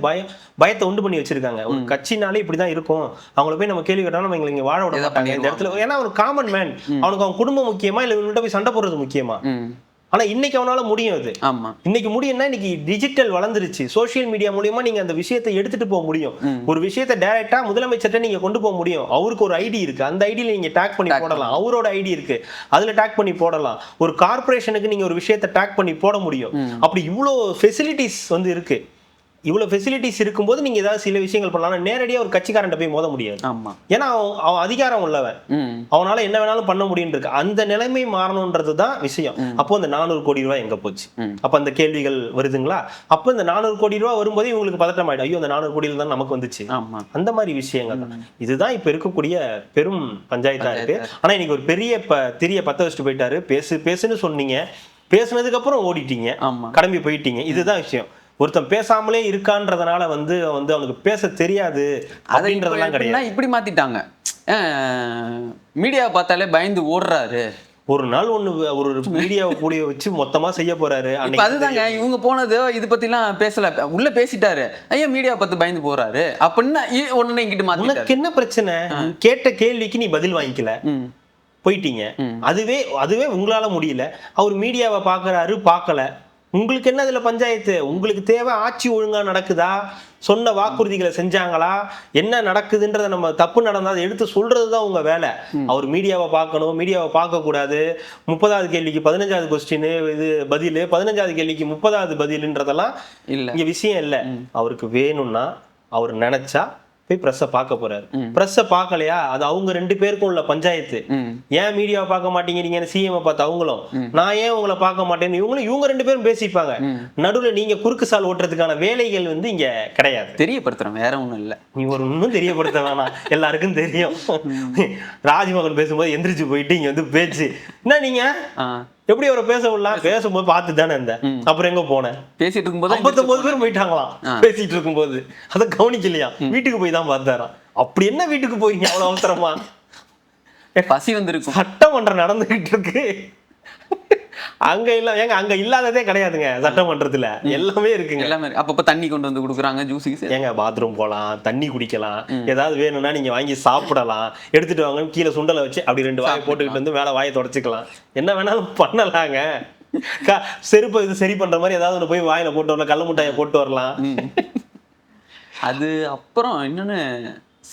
பயத்தை உண்டு பண்ணி வச்சிருக்காங்க. ஒரு கட்சினாலே இப்படிதான் இருக்கும், அவங்கள போய் நம்ம கேள்வி கேட்டாலும் நம்ம இங்க வாழ விட மாட்டாங்க இந்த இடத்துல. ஏன்னா ஒரு காமன் மேன், அவனுக்கு அவன் குடும்பம் முக்கியமா இல்ல இவங்கள்ட்ட போய் சண்டை போடுறது முக்கியமா? ஆனா இன்னைக்கு அவனால முடியும். அது இன்னைக்கு முடியும்னா இன்னைக்கு டிஜிட்டல் வளர்ந்துருச்சு. சோசியல் மீடியா மூலியமா நீங்க அந்த விஷயத்தை எடுத்துட்டு போக முடியும். ஒரு விஷயத்தை டைரக்டா முதலமைச்சர்கிட்ட நீங்க கொண்டு போக முடியும். அவருக்கு ஒரு ஐடி இருக்கு, அந்த ஐடியில நீங்க டேக் பண்ணி போடலாம். அவரோட ஐடி இருக்கு, அதுல டேக் பண்ணி போடலாம். ஒரு கார்பரேஷனுக்கு நீங்க ஒரு விஷயத்தை டேக் பண்ணி போட முடியும். அப்படி இவ்வளவு ஃபெசிலிட்டிஸ் வந்து இருக்கு. இவ்வளவு ஃபெசிலிட்டிஸ் இருக்கும்போது நீங்க ஏதாவது சில விஷயங்கள் பண்ணலாம். நேரடியா ஒரு கட்சிக்காரன் போய் மோத முடியாது. ஏன்னா அவன் அதிகாரம் உள்ளவன், அவனால என்ன வேணாலும் பண்ண முடியும் இருக்கு. அந்த நிலைமை மாறணும்ன்றதுதான் விஷயம். அப்போ இந்த 400 கோடி ரூபாய் எங்க போச்சு? அப்ப அந்த கேள்விகள் வருதுங்களா? அப்ப இந்த 400 கோடி ரூபாய் வரும்போது இவங்களுக்கு பதட்டம் ஆயிடும். ஐயோ, அந்த 400 கோடியில தான் நமக்கு வந்துச்சு. அந்த மாதிரி விஷயங்கள் தான். இதுதான் இப்ப இருக்கக்கூடிய பெரும் பஞ்சாயத்தா இருக்கு. ஆனா இன்னைக்கு ஒரு பெரிய பத்த வச்சுட்டு போயிட்டாரு. பேசுன்னு சொன்னீங்க, பேசுனதுக்கு அப்புறம் ஓடிட்டீங்க, கிளம்பி போயிட்டீங்க. இதுதான் விஷயம். ஒருத்தன் பேசாமலே இருக்கான்றதுனால வந்து அவனுக்கு பேச தெரியாது அப்படின்றதெல்லாம் கிடையாது. இப்படி மாத்திட்டாங்க. மீடியாவை பார்த்தாலே பயந்து ஓடுறாரு. ஒரு நாள் ஒரு மீடியாவை கூடிய வச்சு மொத்தமா செய்ய போறாரு. அதுதாங்க இவங்க போனது. இது பத்தி எல்லாம் பேசல, உள்ள பேசிட்டாரு. ஐயா மீடியா பார்த்து பயந்து போறாரு அப்படின்னா உடனே இங்கிட்டு மாத்தி. உனக்கு என்ன பிரச்சனை? கேட்ட கேள்விக்கு நீ பதில் வாங்கிக்கல, போயிட்டீங்க. அதுவே உங்களால முடியல. அவர் மீடியாவை பாக்குறாரு, பார்க்கல, உங்களுக்கு என்ன இதுல பஞ்சாயத்து? உங்களுக்கு தேவை ஆட்சி ஒழுங்கா நடக்குதா, சொன்ன வாக்குறுதிகளை செஞ்சாங்களா, என்ன நடக்குதுன்றத நம்ம தப்பு நடந்தா அதை எடுத்து சொல்றதுதான் உங்க வேலை. அவர் மீடியாவை பார்க்கணும், மீடியாவை பார்க்க கூடாது, 30வது கேள்விக்கு 15வது கொஸ்டின் இது பதில், 15வது கேள்விக்கு 30வது பதில்ன்றதெல்லாம் இங்க விஷயம் இல்லை. அவருக்கு வேணும்னா அவர் நினைச்சா போய் பிரஸ்ஸை பார்க்க போறாரு. பிரஸ்ஸை பார்க்கலையா, அது அவங்க 2 பேருக்கும் உள்ள பஞ்சாயத்து. ஏன் மீடியாவை பார்க்க மாட்டேங்கிறீங்கன்னு சிஎம் பார்த்து அவங்களும், நான் ஏன் உங்களை பார்க்க மாட்டேன்னு இவங்க 2 பேரும் பேசிப்பாங்க. நடுவில் நீங்க குறுக்கு சால் ஓட்டுறதுக்கான வேலைகள் இங்க கிடையாது. தெரியப்படுத்துறோம், வேற ஒண்ணும் இல்ல. நீ ஒரு இன்னும் தெரியப்படுத்த வேணாம், எல்லாருக்கும் தெரியும். ராஜ்மோகன் பேசும்போது எந்திரிச்சு போயிட்டு இங்க பேச்சு என்ன, நீங்க எப்படி அவரை பேச விடலாம்? பேசும்போது பார்த்து தானே இருந்தேன், அப்புறம் எங்க போனேன்? பேசிட்டு இருக்கும்போது 59 பேர் போயிட்டாங்களாம் பேசிட்டு இருக்கும்போது, அதை கவனிக்கலையா? வீட்டுக்கு போய் தான் பார்த்தாராம். அப்படி என்ன வீட்டுக்கு போறீங்க அவ்வளவு அவசரமா? பசி வந்திருக்கும். சட்டமன்றம் நடந்துகிட்டு இருக்கு அங்க இல்ல, ஏங்க அங்க இல்லாததே கிடையாதுங்க சட்டமன்றத்துல, எல்லாமே இருக்குங்க. எல்லாமே அப்பப்ப தண்ணி கொண்டு வந்து கொடுக்குறாங்க, ஜூஸ். ஏங்க பாத்ரூம் போலாம், தண்ணி குடிக்கலாம், ஏதாவது வேணும்னா நீங்க வாங்கி சாப்பிடலாம், எடுத்துட்டு வாங்க கீழே சுண்டலை வச்சு அப்படி 2 வாயை போட்டுக்கிட்டு வந்து மேல வாயை தொடச்சிக்கலாம், என்ன வேணாலும் பண்ணலாங்க. செருப்பை இது சரி பண்ற மாதிரி ஏதாவது ஒன்று போய் வாயில போட்டு வரலாம், கள்ள முட்டாயை போட்டு வரலாம். அது அப்புறம் இன்னொன்னு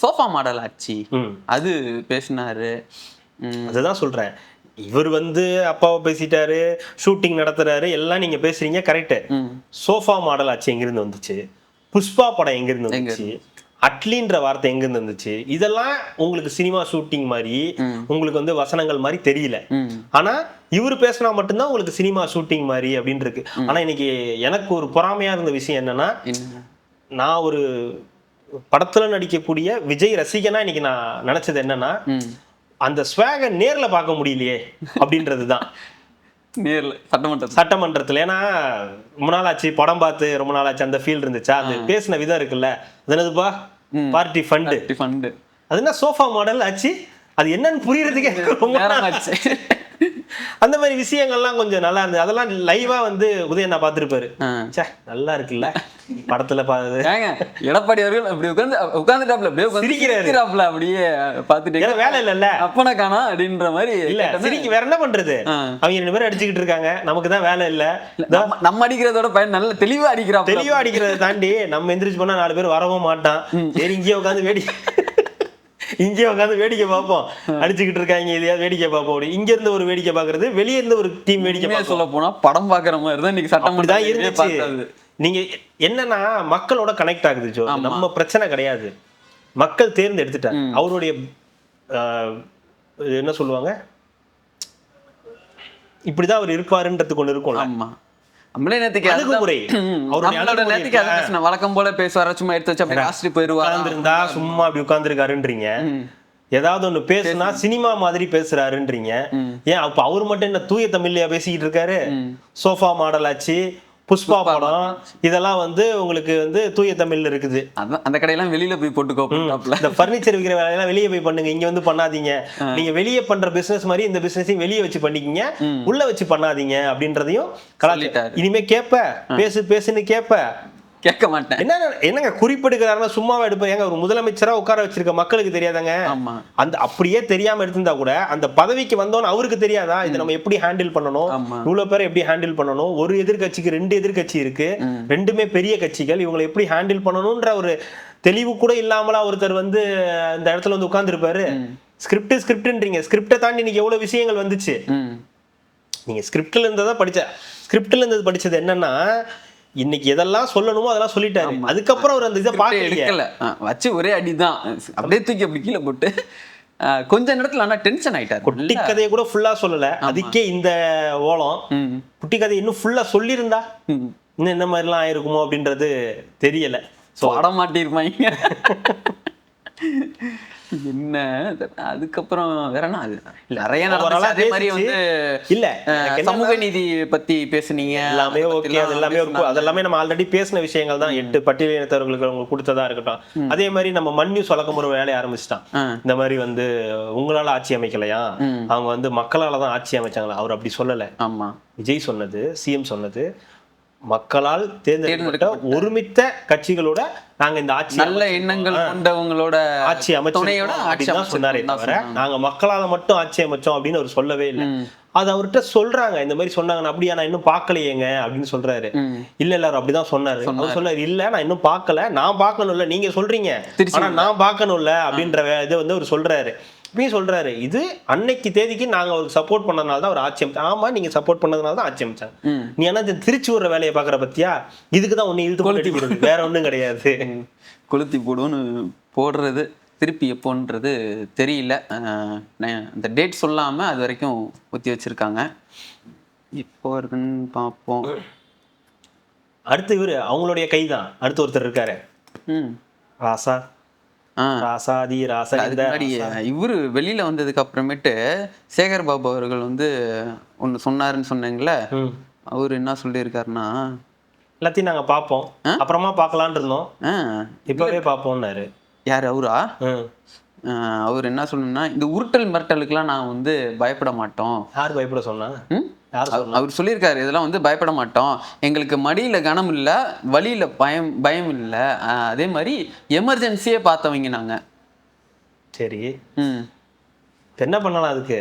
சோஃபா மாடல் ஆச்சு, அது பேசினாரு. அதுதான் சொல்றேன், இவர் அப்பாவை பேசிட்டாரு, ஷூட்டிங் நடத்துறாரு, எல்லாம் நீங்க பேசுறீங்க கரெக்ட். சோஃபா மாடல் ஆச்சு எங்கிருந்து வந்துச்சு? புஷ்பா படம் எங்கிருந்து வந்துச்சு? அட்லின்ற வார்த்தை எங்கிருந்து வந்துச்சு? இதெல்லாம் உங்களுக்கு சினிமா ஷூட்டிங் மாதிரி, உங்களுக்கு வசனங்கள் மாதிரி தெரியல. ஆனா இவரு பேசினா மட்டும்தான் உங்களுக்கு சினிமா ஷூட்டிங் மாதிரி அப்படின்னு இருக்கு. ஆனா இன்னைக்கு எனக்கு ஒரு பொறாமையா இருந்த விஷயம் என்னன்னா, நான் ஒரு படத்துல நடிக்கக்கூடிய விஜய் ரசிகனா இன்னைக்கு நான் நினைச்சது என்னன்னா, அந்த ஸ்வாக நேர்ல பார்க்க முடியலையே அப்படின்றதுதான். நேர்ல சட்டமன்றத்துல, ஏன்னா ரொம்ப நாள் ஆச்சு படம் பார்த்து, ரொம்ப நாள் ஆச்சு, அந்த ஃபீல் இருந்துச்சா? அது பேசின விதம் இருக்குல்ல, அது என்னதுப்பா, பார்ட்டி ஃபண்ட், அது என்ன சோஃபா மாடல் ஆச்சு, அது என்னன்னு புரியறதுக்கே ரொம்ப நேரம் ஆச்சு. அந்த மாதிரி விஷயங்கள்லாம் கொஞ்சம் நல்லா இருந்தது. அதெல்லாம் லைவா உதயன் நான் பார்த்திருப்பாரு, நல்லா இருக்குல்ல படத்துல பாரு. எடப்பாடி அவர்கள் அப்படி உட்கார்ந்துட்டாப்ல, சிரிக்கிறாப்ல, அப்படியே பாத்துட்டு வேலை இல்ல அப்பனா காணா அப்படின்ற மாதிரி இல்ல சிரிக்க. வேற என்ன பண்றது, அவங்க 2 பேரும் அடிச்சுக்கிட்டு இருக்காங்க, நமக்கு தான் வேலை இல்ல. நம்ம அடிக்கிறதோட பையன் நல்ல தெளிவா அடிக்கிறத தாண்டி நம்ம எந்திரிச்சு போனா 4 பேர் வரவும் மாட்டான். சரி இங்கேயே உட்காந்து வேடிக்கை பார்ப்போம், அடிச்சுக்கிட்டு இருக்காங்க, இதையாவது வேடிக்கை பார்ப்போம். இங்க இருந்து ஒரு வேடிக்கை பாக்குறது, வெளியே இருந்து ஒரு டீம் வேடிக்கை சொல்ல போனா படம் பாக்குற மாதிரி தான் இன்னைக்கு சட்டம் தான் இருந்துச்சு. நீங்க என்னன்னா மக்களோட கனெக்ட் ஆகுது ஜோ, நம்ம பிரச்சனை கிடையாது, மக்கள் தேர்ந்தெடுத்துட்டாங்க. அவருடைய என்ன சொல்லுவாங்க, இப்படிதான் அவர் இருப்பாருன்றதுக்கு ஒண்ணு இருக்கும்ல. ஆமா, வழக்கம் போல பேசுவார, சும்மா எடுத்து வச்சு போயிருவாருந்தா, சும்மா அப்படி உட்கார்ந்துருக்காருன்றீங்க. ஏதாவது ஒண்ணு பேசுனா சினிமா மாதிரி பேசுறாருன்றீங்க. ஏன் அப்ப அவரு மட்டும் என்ன தூய தமிழ்லயா பேசிக்கிட்டு இருக்காரு? சோஃபா மாடல் ஆச்சு, புஷ்பா படம், இதெல்லாம் உங்களுக்கு தூய தமிழ்ல இருக்குது. அந்த கடையெல்லாம் வெளியில போய் போட்டுக்கோ, இந்த பர்னிச்சர் விற்கிற வேலையெல்லாம் வெளியே போய் பண்ணுங்க, இங்க பண்ணாதீங்க. நீங்க வெளியே பண்ற பிசினஸ் மாதிரி இந்த பிசினஸையும் வெளியே வச்சு பண்ணிக்கிங்க, உள்ள வச்சு பண்ணாதீங்க அப்படின்றதையும் கலாச்சாரம். இனிமே பேசுன்னு கேட்க மாட்டேன். என்னங்க குறிப்பெடுக்கிறாருன்னா சும்மாவே எடுப்பேன். ஏங்க ஒரு முதலமைச்சரா உட்கார வச்சிருக்க மக்களுக்கு தெரியாதாங்க? அந்த அப்படியே தெரியாம எடுத்திருந்தா கூட அந்த பதவிக்கு வந்தோன்னு அவருக்கு தெரியாதா இதை நம்ம எப்படி ஹேண்டில் பண்ணணும், இவ்வளவு பேரை எப்படி ஹேண்டில் பண்ணணும், ஒரு எதிர்கட்சிக்கு 2 எதிர்கட்சி இருக்கு, 2மே பெரிய கட்சிகள், இவங்களை எப்படி ஹேண்டில் பண்ணணும்ன்ற ஒரு தெளிவு கூட இல்லாமலா ஒருத்தர் இந்த இடத்துல உட்கார்ந்துருப்பாரு. ஸ்கிரிப்ட்ன்றீங்க, ஸ்கிரிப்டை தாண்டி இன்னைக்கு எவ்வளவு விஷயங்கள் வந்துச்சு. நீங்க ஸ்கிரிப்ட்ல இருந்ததான் படிச்சது என்னன்னா, இன்னைக்கு எதெல்லாம் சொல்லணுமோ அதெல்லாம் சொல்லிட்டாரு. அதுக்கப்புறம் அவர் அந்த இதை பார்க்கல, வச்சு ஒரே அடிதான் அப்படியே தூக்கி அப்படி கீழே போட்டு கொஞ்ச நேரத்துல ஆனா டென்ஷன் ஆயிட்டாரு. குட்டி கதையை கூட ஃபுல்லா சொல்லல, அதுக்கே இந்த ஓலம். குட்டி கதை இன்னும் ஃபுல்லா சொல்லியிருந்தா இன்னும் என்ன மாதிரிலாம் ஆயிருக்குமோ அப்படின்றது தெரியல. படம் மாட்டிருப்பாங்க என்ன. அதுக்கப்புறம் வேற என்ன, அது நிறைய அதே மாதிரி இல்ல சமூக நீதி பத்தி பேசுனீங்க, எல்லாமே ஓகே, அது எல்லாமே அதெல்லாமே நம்ம ஆல்ரெடி பேசின விஷயங்கள் தான். 8 பட்டியலினத்தவர்களுக்கு அவங்க கொடுத்ததா இருக்கட்டும். அதே மாதிரி நம்ம மண் நியூஸ் வழக்கம் ஒரு வேலையை ஆரம்பிச்சிட்டான். இந்த மாதிரி உங்களால ஆட்சி அமைக்கலையா, அவங்க மக்களால தான் ஆட்சி அமைச்சாங்களா? அவர் அப்படி சொல்லல. ஆமா, விஜய் சொன்னது, சிஎம் சொன்னது, மக்களால் தேர்ந்தெடுக்கப்பட்ட ஒருமித்த கட்சிகளோட நாங்க இந்த ஆட்சி நல்ல எண்ணங்கள் கொண்டவங்களோட ஆட்சி துணையோட ஆட்சி அமைச்சோம் சொன்னாரே தவிர நாங்க மக்களால மட்டும் ஆட்சி அமைச்சோம் அப்படின்னு அவர் சொல்லவே இல்லை. அது அவர்கிட்ட சொல்றாங்க, இந்த மாதிரி சொன்னாங்க. அப்படியா, நான் இன்னும் பாக்கலையேங்க அப்படின்னு சொல்றாரு. இல்ல எல்லாரும் அப்படிதான் சொன்னாரு. அவர் சொன்னாரு, இல்ல நான் இன்னும் பாக்கல, நான் பாக்கணும்ல, நீங்க சொல்றீங்க ஆனா நான் பாக்கணும்ல அப்படின்ற இதை வந்து அவர் சொல்றாரு. இப்பயும் சொல்றாரு, இது அன்னைக்கு தேதிக்கு நாங்க அவருக்கு சப்போர்ட் பண்ணதுனால தான் அவர் ஆட்சி அமைச்சாங்க. ஆமா, நீங்க சப்போர்ட் பண்ணதுனால தான் ஆட்சி அமைச்சாங்க. நீ என்ன திருச்சி விடுற வேலையை பாக்குற பத்தியா, இதுக்குதான் ஒண்ணு இழுத்து கொளுத்தி, வேற ஒண்ணும் கிடையாது. கொளுத்தி போடுன்னு போடுறது திருப்பி எப்போன்றது தெரியல. அந்த டேட் சொல்லாம அது வரைக்கும் ஒத்தி வச்சிருக்காங்க. இப்போ இருக்குன்னு பார்ப்போம். அடுத்து இவரு அவங்களுடைய கைதான். அடுத்து ஒருத்தர் இருக்காரு, ராசா ராசாதி ராசா. இவரு வெளியில வந்ததுக்கு அப்புறமேட்டு சேகர் பாபு அவர்கள் வந்து ஒன்னு சொன்னாருன்னு சொன்னீங்களே, அவரு என்ன சொல்லியிருக்காருன்னா, எல்லாத்தையும் நாங்க பாப்போம், அப்புறமா பாக்கலான் இருந்தோம், இப்பவே பாப்போம்னாரு. யாரு அவரா? அவர் என்ன சொல்லணும்னா, இந்த உருட்டல் மிரட்டலுக்குலாம் நான் வந்து பயப்பட மாட்டோம். யார் பயப்பட சொன்னா? அவர் சொல்லியிருக்காரு, இதெல்லாம் வந்து பயப்பட மாட்டோம், எங்களுக்கு மடியில கனம் இல்லை, வழியில பயம் இல்லை, அதே மாதிரி எமர்ஜென்சியே பார்த்தவங்க நாங்க. சரி, என்ன பண்ணலாம் அதுக்கு?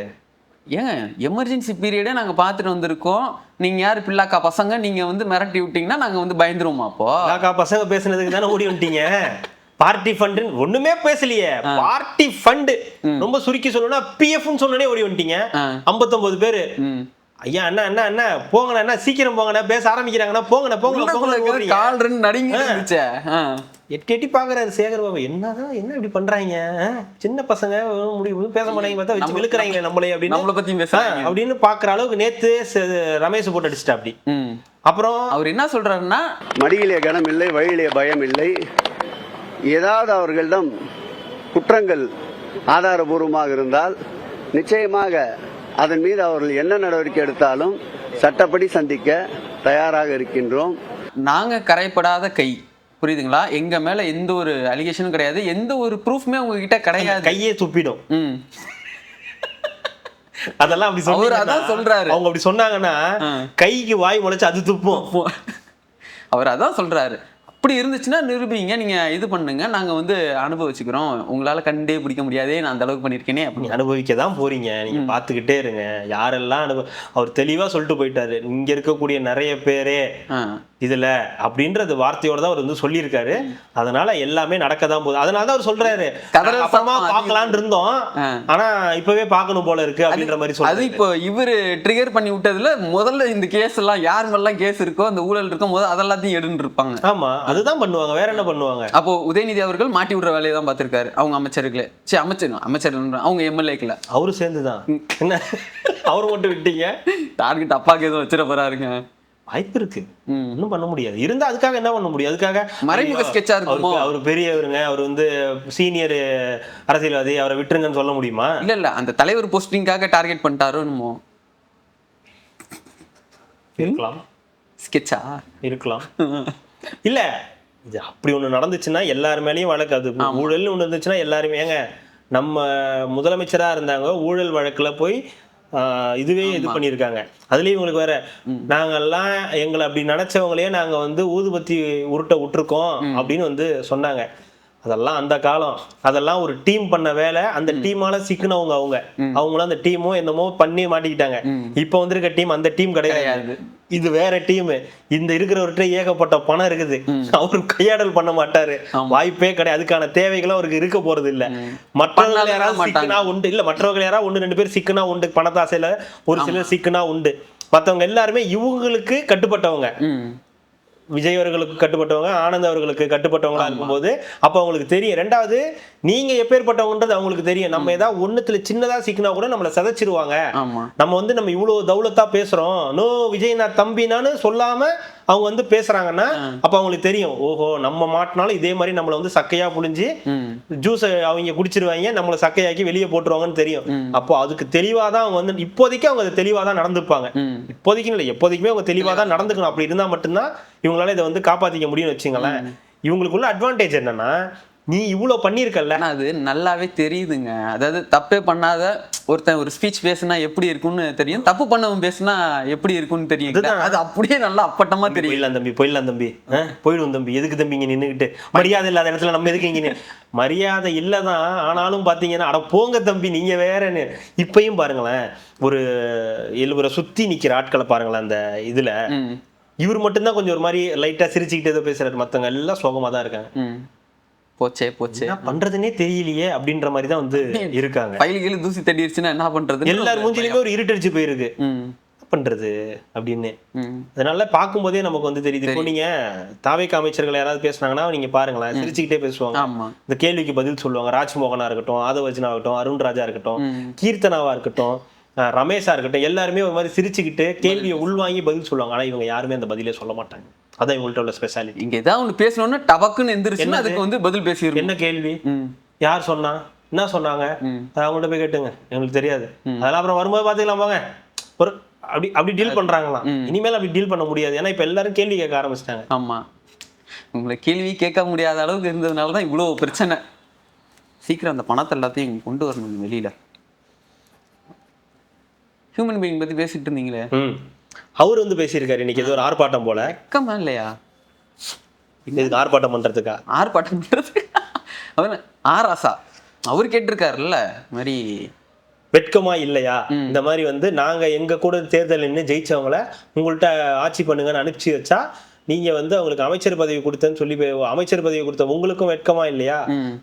ஏங்க எமர்ஜென்சி பீரியடே நாங்க பார்த்துட்டு வந்திருக்கோம், நீங்க யாரு பிள்ளாக்கா பசங்க, நீங்க வந்து மிரட்டி விட்டீங்கன்னா நாங்க வந்து பயந்துருவோமா? அப்போ பிள்ளாக்கா பசங்க பேசுனதுக்கு தானே ஓடி வந்துட்டீங்க. பார்ட்டி ஃபண்ட் ஒண்ணுமே பேசலையே, பார்ட்டி ஃபண்ட் ரொம்ப சுருக்கி சொல்லணும்னா பிஎஃப்னு சொன்னனே ஓடி வந்துட்டீங்க 59 பேரு. ஐயா அண்ணா அண்ணா அண்ணா போங்கண்ணா, என்ன சீக்கிரம் போங்கண்ணா, பேச ஆரம்பிக்கிறாங்கண்ணா, போங்கண்ணா போங்க. கால் ரெண்டு நடிங்க. எட்டி எட்டி பாக்குறாரு சேகர் பாபு, என்னதான் என்ன இப்படி பண்றாங்க, சின்ன பசங்க முடிவு பேச மாட்டாங்க, பார்த்தா வச்சு இழுக்கிறாங்களே நம்மளே அப்படின்னு பாக்குற அளவுக்கு நேத்து ரமேஷ் போட்டு அடிச்சிட்டா அப்படி. அப்புறம் அவர் என்ன சொல்றாருன்னா, மடியிலே கனம் இல்லை, வழியிலே பயம் இல்லை. ஏதாவது அவர்களிடம் குற்றங்கள் ஆதாரபூர்வமாக இருந்தால் நிச்சயமாக அதன் மீது அவர்கள் என்ன நடவடிக்கை எடுத்தாலும் சட்டப்படி சந்திக்க தயாராக இருக்கின்றோம். நாங்க கரைப்படாத கை, புரியுதுங்களா? எங்க மேல எந்த ஒரு அலிகேஷனும் கிடையாது, எந்த ஒரு ப்ரூஃப்மே உங்ககிட்ட கிடையாது, கையே துப்பிடும். அதெல்லாம் அப்படி சொல்றாரு. அவங்க அப்படி சொன்னாங்கன்னா கைக்கு வாய் முளைச்சு அது துப்பும். அவர் அதான் சொல்றாரு. அப்படி இருந்துச்சுன்னா நிரூபிங்க, நீங்க இது பண்ணுங்க, நாங்க வந்து அனுபவிச்சுக்கிறோம், உங்களால கண்டே பிடிக்க முடியாதே, நான் அந்த அளவுக்கு பண்ணிருக்கேனே. அப்படி அனுபவிக்க தான் போறீங்க, நீங்க பாத்துக்கிட்டே இருங்க. யாரெல்லாம் அவர் தெளிவா சொல்லிட்டு போயிட்டாரு, இங்க இருக்கக்கூடிய நிறைய பேரே இதுல அப்படின்றது வார்த்தையோட தான் அவர் வந்து சொல்லியிருக்காரு. அதனால எல்லாமே நடக்கதான் போகுது. அதனாலதான் அவர் சொல்றாரு, அப்புறமா பாக்கலான் இருந்தோம், ஆனா இப்பவே பாக்கணும் போல இருக்கு அப்படின்ற மாதிரி சொல்றாரு. அது இப்போ இவரு ட்ரிகர் பண்ணி விட்டதுல முதல்ல இந்த கேஸ் எல்லாம் யார் மேலாம் கேஸ் இருக்கோ, அந்த ஊழல் இருக்கும் போது அதெல்லாத்தையும் எடுன்னு இருப்பாங்க. ஆமா, அதுதான் பண்ணுவாங்க, வேற என்ன பண்ணுவாங்க? அப்போ உதயநிதி அவர்கள் மாட்டி விடுற வேலையை தான் பார்த்திருக்காரு. அவங்க அமைச்சர்களே, அமைச்சர் அவங்க எம்எல்ஏக்கள அவரு சேர்ந்துதான். என்ன அவரு மட்டும் விட்டீங்க? டார்கெட் அப்பாக்கு எதுவும் வச்சிட போறாருங்க. வாய்ப்பு இருக்கு, ஒன்றும் பண்ண முடியாது. இருந்தா அதுக்காக என்ன பண்ண முடியும்? அதுக்காக மறைமுக ஸ்கெட்சா இருக்குமோ? அவர் பெரியவருங்க, அவர் வந்து சீனியர் அரசியல்வாதி, அவரை விட்டுருங்கன்னு சொல்ல முடியுமா? இல்ல அந்த தலைவர் போஸ்டிங்காக டார்கெட் பண்ணிட்டாரோ என்னமோ. இருக்கலாம், ஸ்கெட்சா இருக்கலாம். இல்ல இது அப்படி ஒண்ணு நடந்துச்சுன்னா எல்லாரு மேலேயும் வழக்கு. அது ஊழல்னு ஒண்ணு இருந்துச்சுன்னா எல்லாருமே, ஏங்க நம்ம முதலமைச்சரா இருந்தாங்க, ஊழல் வழக்குல போய் இதுவே இது பண்ணியிருக்காங்க. அதுலயும் இவங்களுக்கு வேற, நாங்கெல்லாம் எங்களை அப்படி நினைச்சவங்களையே நாங்க வந்து ஊதுபத்தி உருட்ட விட்டுருக்கோம் அப்படின்னு வந்து சொன்னாங்க. அதெல்லாம் அந்த காலம், அதெல்லாம் ஒரு டீம் பண்ண வேலை. அந்த டீமால சிக்கனவங்க அவங்களும் அந்த டீமும் என்னமோ பண்ணி மாட்டிக்கிட்டாங்க. இப்ப வந்திருக்க டீம் அந்த டீம் கிடையாது, இது வேற டீம். இந்த இருக்கிறவர்கிட்ட ஏகப்பட்ட பணம் இருக்குது, அவரு கையாடல் பண்ண மாட்டாரு, வாய்ப்பே கிடையாது. அதுக்கான தேவைகளும் அவருக்கு இருக்க போறது இல்ல. மற்றவர்கள் யாராவது சிக்கனா உண்டு, இல்ல மற்றவர்கள் யாராவது 1-2 பேர் சிக்கனா உண்டு, பணத்தாசையில ஒரு சிலர் சிக்கனா உண்டு. மற்றவங்க எல்லாருமே இவங்களுக்கு கட்டுப்பட்டவங்க. விஜய் அவர்களுக்கு கட்டுப்பட்டவங்க, ஆனந்த் அவர்களுக்கு கட்டுப்பட்டவங்களா இருக்கும்போது அப்ப அவங்களுக்கு தெரியும். ரெண்டாவது, நீங்க எப்பேற்பட்டவங்கன்றது அவங்களுக்கு தெரியும். நம்ம ஏதாவது ஒண்ணுத்துல சின்னதா சிக்கினா கூட நம்மளை சதைச்சிருவாங்க. நம்ம வந்து நம்ம இவ்வளவு தௌலத்தா பேசுறோம், நோ விஜய் நான் தம்பினான்னு சொல்லாம அவங்க வந்து பேசுறாங்கன்னா அப்ப அவங்களுக்கு தெரியும், ஓஹோ நம்ம மாட்டினாலும் இதே மாதிரி நம்மளை வந்து சக்கையா புழிஞ்சு ஜூஸ் அவங்க குடிச்சிருவாங்க, நம்மளை சக்கையாக்கி வெளியே போட்டுருவாங்கன்னு தெரியும். அப்போ அதுக்கு தெளிவாதான் அவங்க வந்து இப்போதைக்கு அவங்க தெளிவாதான் நடந்துப்பாங்க. இப்போதைக்கு இல்லை, எப்போதைக்குமே அவங்க தெளிவாதான் நடந்துக்கணும். அப்படி இருந்தா மட்டும்தான் இவங்களால இதை வந்து காப்பாத்திக்க முடியும்னு வச்சுங்களேன். இவங்களுக்குள்ள அட்வான்டேஜ் என்னன்னா, நீ இவ்வளவு பண்ணிருக்கல, அது நல்லாவே தெரியுதுங்க. அதாவது தப்பே பண்ணாத ஒருத்தன் ஒரு ஸ்பீச் பேசுனா எப்படி இருக்கும்னு தெரியும், தப்பு பண்ணவன் பேசுனா எப்படி இருக்கும்னு தெரியும். அது அப்படியே நல்லா அப்பட்டமா தெரியும். போயிடலாம் தம்பி போயிடுவோம் தம்பி, எதுக்கு தம்பி இங்க நின்னுகிட்டு மரியாதை இல்லாத இடத்துல நம்ம எதுக்கு இங்க மரியாதை இல்லதான். ஆனாலும் பாத்தீங்கன்னா அட போங்க தம்பி நீங்க வேறன்னு. இப்பயும் பாருங்களேன், ஒரு 70 சுத்தி நிக்கிற ஆட்களை பாருங்களேன் அந்த இதுல, இவர் மட்டும்தான் கொஞ்சம் ஒரு மாதிரி லைட்டா சிரிச்சுக்கிட்டு ஏதோ பேசுறாரு, மத்தவங்க எல்லாம் சோகமா தான் இருக்காங்க. போச்சே என்ன பண்றதுன்னே தெரியலையே அப்படின்ற மாதிரி தான் வந்து இருக்காங்க. பையில தூசி தட்டிடுச்சுன்னா என்ன பண்றது, எல்லாரும் மூஞ்சிலுமே ஒரு இருட்டடிச்சு போயிருக்கு, பண்றது அப்படின்னு. அதனால பார்க்கும்போதே நமக்கு வந்து தெரியுது. இப்போ நீங்க தாவேக்கா அமைச்சர்கள் யாராவது பேசுனாங்கன்னா நீங்க பாருங்களேன், சிரிச்சுக்கிட்டே பேசுவாங்க, இந்த கேள்விக்கு பதில் சொல்லுவாங்க. ராஜ்மோகனா இருக்கட்டும், ஆதவர்ஜனா இருக்கட்டும், அருண் ராஜா இருக்கட்டும், கீர்த்தனாவா இருக்கட்டும், ரமேஷா இருக்கட்டும், எல்லாருமே ஒரு மாதிரி சிரிச்சுக்கிட்டு கேள்வியை உள்வாங்கி பதில் சொல்லுவாங்க. ஆனா இவங்க யாருமே அந்த பதிலே சொல்ல மாட்டாங்க. அதான் இவங்கள்ட்ட உள்ள ஸ்பெஷாலிட்டி. இங்க ஏதாவது ஒண்ணு பேசணும்னா டபக்குன்னு எந்திரிச்சுன்னா அதுக்கு வந்து பதில் பேசிடுவோம். என்ன கேள்வி, யார் சொன்னா, என்ன சொன்னாங்க, அவங்கள்ட்ட போய் கேட்டுங்க, எங்களுக்கு தெரியாது, அதெல்லாம் அப்புறம் வரும்போது பாத்துக்கலாம் போங்க, ஒரு அப்படி டீல் பண்றாங்களாம். இனிமேல் அப்படி டீல் பண்ண முடியாது, ஏன்னா இப்ப எல்லாரும் கேள்வி கேட்க ஆரம்பிச்சிட்டாங்க. ஆமா, உங்களை கேள்வி கேட்க முடியாத அளவுக்கு இருந்ததுனாலதான் இவ்வளவு பிரச்சனை. சீக்கிரம் அந்த பணத்தை எல்லாத்தையும் இங்க கொண்டு வரணும் வெளியில. ஹியூமன் பீயிங் பத்தி பேசிட்டு இருந்தீங்களே, அவர் வந்து பேசியிருக்காரு இன்னைக்கு ஏதோ ஒரு ஆர்ப்பாட்டம் போல. வெக்கமா இல்லையா இதுக்கு ஆர்ப்பாட்டம் பண்றதுக்கா? ஆர்ப்பாட்டம் பண்றதுக்கு அவர் ஆராசா அவர் கேட்டிருக்காருல்ல, மாதிரி வெட்கமா இல்லையா, இந்த மாதிரி வந்து நாங்க எங்க கூட தேர்தல் நின்று ஜெயிச்சவங்கள உங்கள்கிட்ட ஆட்சி பண்ணுங்கன்னு அனுப்பிச்சு வச்சா நீங்க வந்து அவங்களுக்கு அமைச்சர் பதவி கொடுத்தேன்னு சொல்லி, அமைச்சர் பதவி கொடுத்த உங்களுக்கும் வெட்கமா இல்லையா,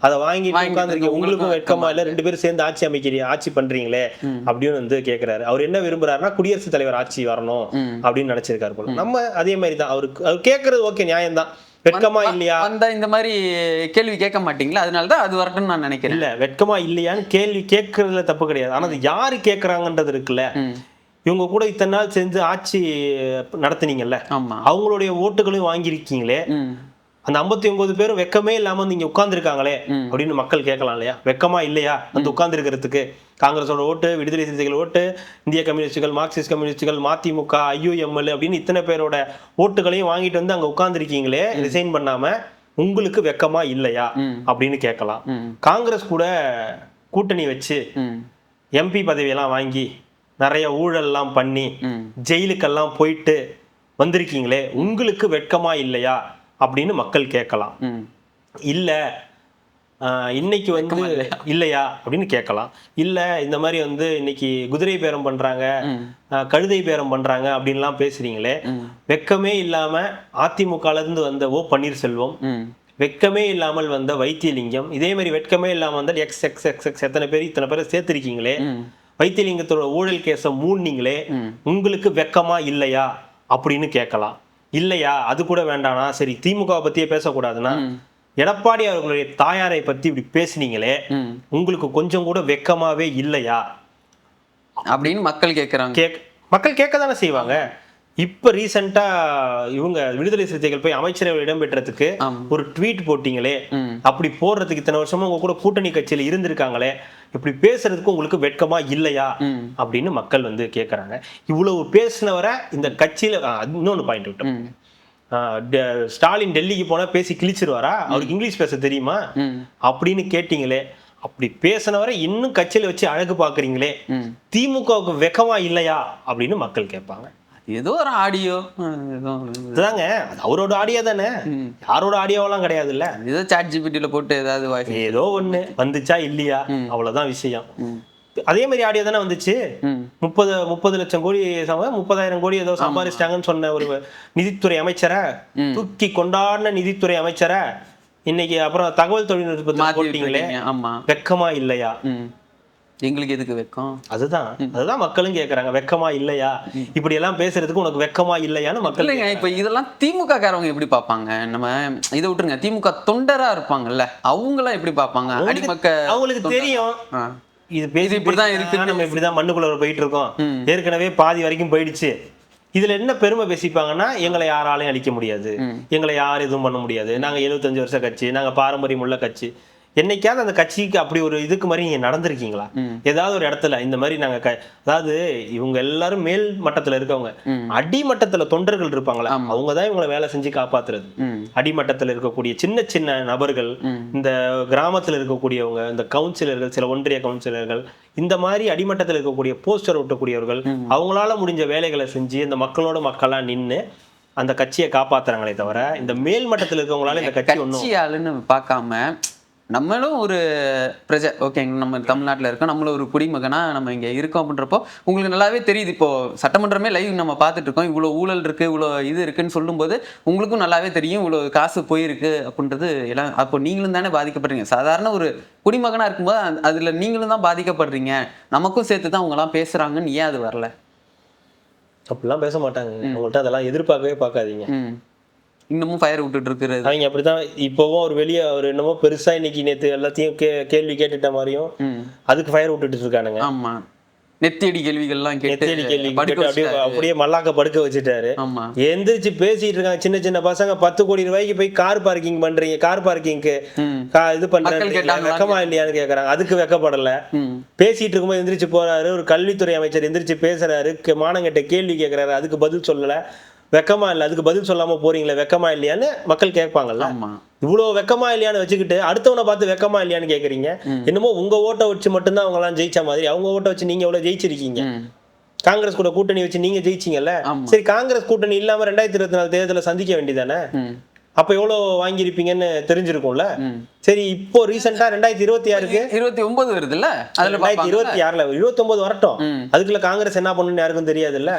அதை வாங்கி உட்கார்ந்துருக்கீங்க, உங்களுக்கும் வெட்கமா இல்ல, 2 பேரும் சேர்ந்து ஆட்சி பண்றீங்களே அப்படின்னு வந்து கேக்குறாரு. அவர் என்ன விரும்புறாருன்னா குடியரசுத் தலைவர் ஆட்சி வரணும் அப்படின்னு நினைச்சிருக்காரு போல. நம்ம அதே மாதிரி தான், அவர் கேட்கறது ஓகே, நியாயம்தான். வெட்கமா இல்லையா அந்த இந்த மாதிரி கேள்வி கேட்க மாட்டீங்களா, அதனாலதான் அது வரட்டும்னு நான் நினைக்கிறேன். இல்ல வெட்கமா இல்லையான்னு கேள்வி கேட்கறதுல தப்பு கிடையாது. ஆனா அது யாரு கேட்கறாங்கன்றது இருக்குல்ல. இவங்க கூட இத்தனை நாள் சேர்ந்து ஆட்சி நடத்துனீங்கல்ல, அவங்களுடைய ஓட்டுகளையும் வாங்கியிருக்கீங்களே, அந்த 59 பேரும் வெக்கமே இல்லாம நீங்க உட்கார்ந்துருக்காங்களே அப்படின்னு மக்கள் கேட்கலாம் இல்லையா? வெக்கமா இல்லையா வந்து உட்கார்ந்து இருக்கிறதுக்கு? காங்கிரஸோட ஓட்டு, விடுதலை சிறுத்தைகள் ஓட்டு, இந்திய கம்யூனிஸ்டுகள், மார்க்சிஸ்ட் கம்யூனிஸ்டுகள், மதிமுக, IUML அப்படின்னு இத்தனை பேரோட ஓட்டுகளையும் வாங்கிட்டு வந்து அங்க உட்கார்ந்துருக்கீங்களே ரிசைன் பண்ணாம, உங்களுக்கு வெக்கமா இல்லையா அப்படின்னு கேட்கலாம். காங்கிரஸ் கூட கூட்டணி வச்சு MP பதவியெல்லாம் வாங்கி நிறைய ஊழல்லாம் பண்ணி ஜெயிலுக்கெல்லாம் போயிட்டு வந்திருக்கீங்களே, உங்களுக்கு வெட்கமா இல்லையா அப்படின்னு மக்கள் கேட்கலாம். இல்ல இன்னைக்கு வந்து இல்லையா அப்படின்னு கேட்கலாம். இல்ல இந்த மாதிரி வந்து இன்னைக்கு குதிரை பேரம் பண்றாங்க, கழுதை பேரம் பண்றாங்க அப்படின்லாம் பேசுறீங்களே, வெக்கமே இல்லாம அதிமுகல இருந்து வந்த ஓ பன்னீர்செல்வம், வெட்கமே இல்லாமல் வந்த வைத்தியலிங்கம், இதே மாதிரி வெட்கமே இல்லாம வந்த எக்ஸ் எத்தனை பேர் இத்தனை பேரை சேர்த்திருக்கீங்களே, வைத்தியலிங்கத்தோட ஊழல் கேஸை மூடினீங்களே, உங்களுக்கு வெக்கமா இல்லையா அப்படின்னு கேட்கலாம். இல்லையா அது கூட வேண்டானா, சரி திமுக பத்தியே பேசக்கூடாதுன்னா, எடப்பாடி அவர்களுடைய தாயாரை பத்தி இப்படி பேசுனீங்களே, உங்களுக்கு கொஞ்சம் கூட வெக்கமாவே இல்லையா அப்படின்னு மக்கள் கேட்கறாங்க. மக்கள் கேட்க தானே செய்வாங்க. இப்ப ரீசெண்டா இவங்க விடுதலை சிறுத்தைகள் போய் அமைச்சரவை இடம்பெற்றதுக்கு ஒரு ட்வீட் போட்டீங்களே, அப்படி போடுறதுக்கு இத்தனை வருஷமா உங்க கூட கூட்டணி கட்சியில இருந்திருக்காங்களே, இப்படி பேசுறதுக்கு உங்களுக்கு வெட்கமா இல்லையா அப்படின்னு மக்கள் வந்து கேட்கறாங்க. இவ்வளவு பேசினவரை இந்த கட்சியில இன்னொன்னு பாயிண்ட் விட்டோம், ஸ்டாலின் டெல்லிக்கு போனா பேசி கிழிச்சிருவாரா, அவருக்கு இங்கிலீஷ் பேச தெரியுமா அப்படின்னு கேட்டீங்களே, அப்படி பேசினவரை இன்னும் கட்சியில வச்சு அழகு பாக்குறீங்களே, திமுகவுக்கு வெக்கமா இல்லையா அப்படின்னு மக்கள் கேட்பாங்க. ஏதோ ஒரு ஆடியோ தாங்க, அவரோட ஆடியோ தானே, யாரோட ஆடியோவெல்லாம் கிடையாது இல்ல, ஏதோ ChatGPT போட்டு ஏதாவது ஏதோ ஒண்ணு வந்துச்சா இல்லையா அவ்வளவுதான் விஷயம். அதே மாதிரி ஆடியோ தானே வந்துச்சு. 30 லட்சம் கோடி 30,000 கோடி ஏதோ சம்பாதிச்சிட்டாங்கன்னு சொன்ன ஒரு நிதித்துறை அமைச்சரை, தூக்கி கொண்டாடின நிதித்துறை அமைச்சரை இன்னைக்கு அப்புறம் தகவல் தொழில்நுட்பத்தை போட்டீங்களே, வெக்கமா இல்லையா? எங்களுக்கு எதுக்கு வெக்கம்? அதுதான் மக்களும் கேக்குறாங்க, வெக்கமா இல்லையா, இப்படி எல்லாம் பேசுறதுக்கு உனக்கு வெக்கமா இல்லையான்னு மக்கள். இப்ப இதெல்லாம் திமுக காரவங்க எப்படி பாப்பாங்க? நம்ம இதை விட்டுருங்க, திமுக தொண்டரா இருப்பாங்கல்ல, அவங்க எல்லாம் எப்படி பாப்பாங்க? அடிமக்கள் அவங்களுக்கு தெரியும் இது பேசி இப்படிதான் இருக்கு, நம்ம இப்படிதான் மண்ணுக்குள்ள போயிட்டு இருக்கோம், ஏற்கனவே பாதி வரைக்கும் போயிடுச்சு, இதுல என்ன பெருமை பேசிப்பாங்கன்னா, எங்களை யாராலையும் அழிக்க முடியாது, எங்களை யாரும் எதுவும் பண்ண முடியாது, நாங்க 75 வருஷ கட்சி, நாங்க பாரம்பரியம் உள்ள கட்சி, என்னைக்காவது அந்த கட்சிக்கு அப்படி ஒரு இதுக்கு மாதிரி நீங்க நடந்திருக்கீங்களா? ஏதாவது ஒரு இடத்துல இந்த மாதிரி நாங்க அதாவது இவங்க எல்லாரும் மேல் மட்டத்துல இருக்கவங்க, அடிமட்டத்துல தொண்டர்கள் இருப்பாங்களா, அவங்கதான் இவங்களை வேலை செஞ்சு காப்பாத்துறது. அடிமட்டத்துல இருக்கக்கூடிய சின்ன சின்ன நபர்கள், இந்த கிராமத்துல இருக்கக்கூடியவங்க, இந்த கவுன்சிலர்கள், சில ஒன்றிய கவுன்சிலர்கள், இந்த மாதிரி அடிமட்டத்தில் இருக்கக்கூடிய போஸ்டர் ஒட்டக்கூடியவர்கள் அவங்களால முடிஞ்ச வேலைகளை செஞ்சு இந்த மக்களோட மக்களா நின்று அந்த கட்சியை காப்பாத்துறாங்களே தவிர, இந்த மேல் மட்டத்தில் இருக்கவங்களால இந்த கட்சி கட்சியாளுன்னு பார்க்காம நம்மளும் ஒரு பிரஜை, ஓகேங்க, நம்ம தமிழ்நாட்டில் இருக்கோம், நம்மளும் ஒரு குடிமகனா நம்ம இங்கே இருக்கோம் அப்படின்றப்போ உங்களுக்கு நல்லாவே தெரியுது. இப்போ சட்டமன்றமே லைவ் நம்ம பார்த்துட்டு இருக்கோம், இவ்வளோ ஊழல் இருக்கு, இவ்வளோ இது இருக்குன்னு சொல்லும்போது உங்களுக்கும் நல்லாவே தெரியும் இவ்வளோ காசு போயிருக்கு அப்படின்றது எல்லாம். அப்போ நீங்களும் தானே பாதிக்கப்படுறீங்க. சாதாரண ஒரு குடிமகனா இருக்கும்போது அதில் நீங்களும் தான் பாதிக்கப்படுறீங்க, நமக்கும் சேர்த்து தான் அவங்கலாம் பேசுறாங்கன்னு ஏன் அது வரல? அப்படிலாம் பேச மாட்டாங்க. அவங்கள்ட்ட அதெல்லாம் எதிர்பார்க்கவே பார்க்காதீங்க. இன்னமும் ஃபயர் விட்டுட்டு இருக்கிறது அவங்க அப்படிதான். இப்போவும் ஒரு வெளியே ஒரு என்னமோ பெருசா இன்னைக்கு நேற்று எல்லாத்தையும் கேள்வி கேட்டுட்ட மாதிரியும் அதுக்கு ஃபயர் விட்டுட்டு இருக்கானுங்க. ஆமா, நெத்தியடி கேள்விகள்லாம் நெத்தியடி கேள்வி அப்படியே மல்லாக்க படுக்க வச்சுட்டாரு. எந்திரிச்சு பேசிட்டு இருக்காங்க. சின்ன சின்ன பசங்க 10 கோடி ரூபாய்க்கு போய் கார் பார்க்கிங் பண்றீங்க, கார் பார்க்கிங்க்கு இது பண்றாங்க, வெக்கமா இல்லையான்னு கேக்குறாங்க. அதுக்கு வெக்கப்படல. பேசிட்டு இருக்கும்போது எந்திரிச்சு போறாரு. ஒரு கல்வித்துறை அமைச்சர் எந்திரிச்சு பேசுறாரு, மானங்கிட்ட கேள்வி கேட்கிறாரு, அதுக்கு பதில் சொல்லல. வெக்கமா இல்ல, அதுக்கு பதில் சொல்லாம போறீங்களே, வெக்கமா இல்லையான்னு மக்கள் கேட்பாங்கல்ல. இவ்வளவு வெக்கமா இல்லையான்னு வச்சுக்கிட்டு அடுத்தவனை பார்த்து வெக்கமா இல்லையான்னு கேக்குறீங்க. என்னமோ உங்க ஓட்டை வச்சு மட்டும்தான் அவங்க எல்லாம் ஜெயிச்ச மாதிரி, அவங்க ஓட்டை வச்சு நீங்க எவ்வளவு ஜெயிச்சிருக்கீங்க. காங்கிரஸ் கூட கூட்டணி வச்சு நீங்க ஜெயிச்சீங்கல்ல. சரி, காங்கிரஸ் கூட்டணி இல்லாம 2024 தேர்தலை சந்திக்க வேண்டியதானே? அப்ப எவ்வளவு வாங்கியிருப்பீங்கன்னு தெரிஞ்சிருக்கும்ல. சரி, இப்போ ரீசெண்டா 2026க்கு 29 வருது இல்ல, 2026ல 29 வரட்டும். அதுக்குள்ள காங்கிரஸ் என்ன பண்ணுன்னு யாருக்கும் தெரியாது இல்ல.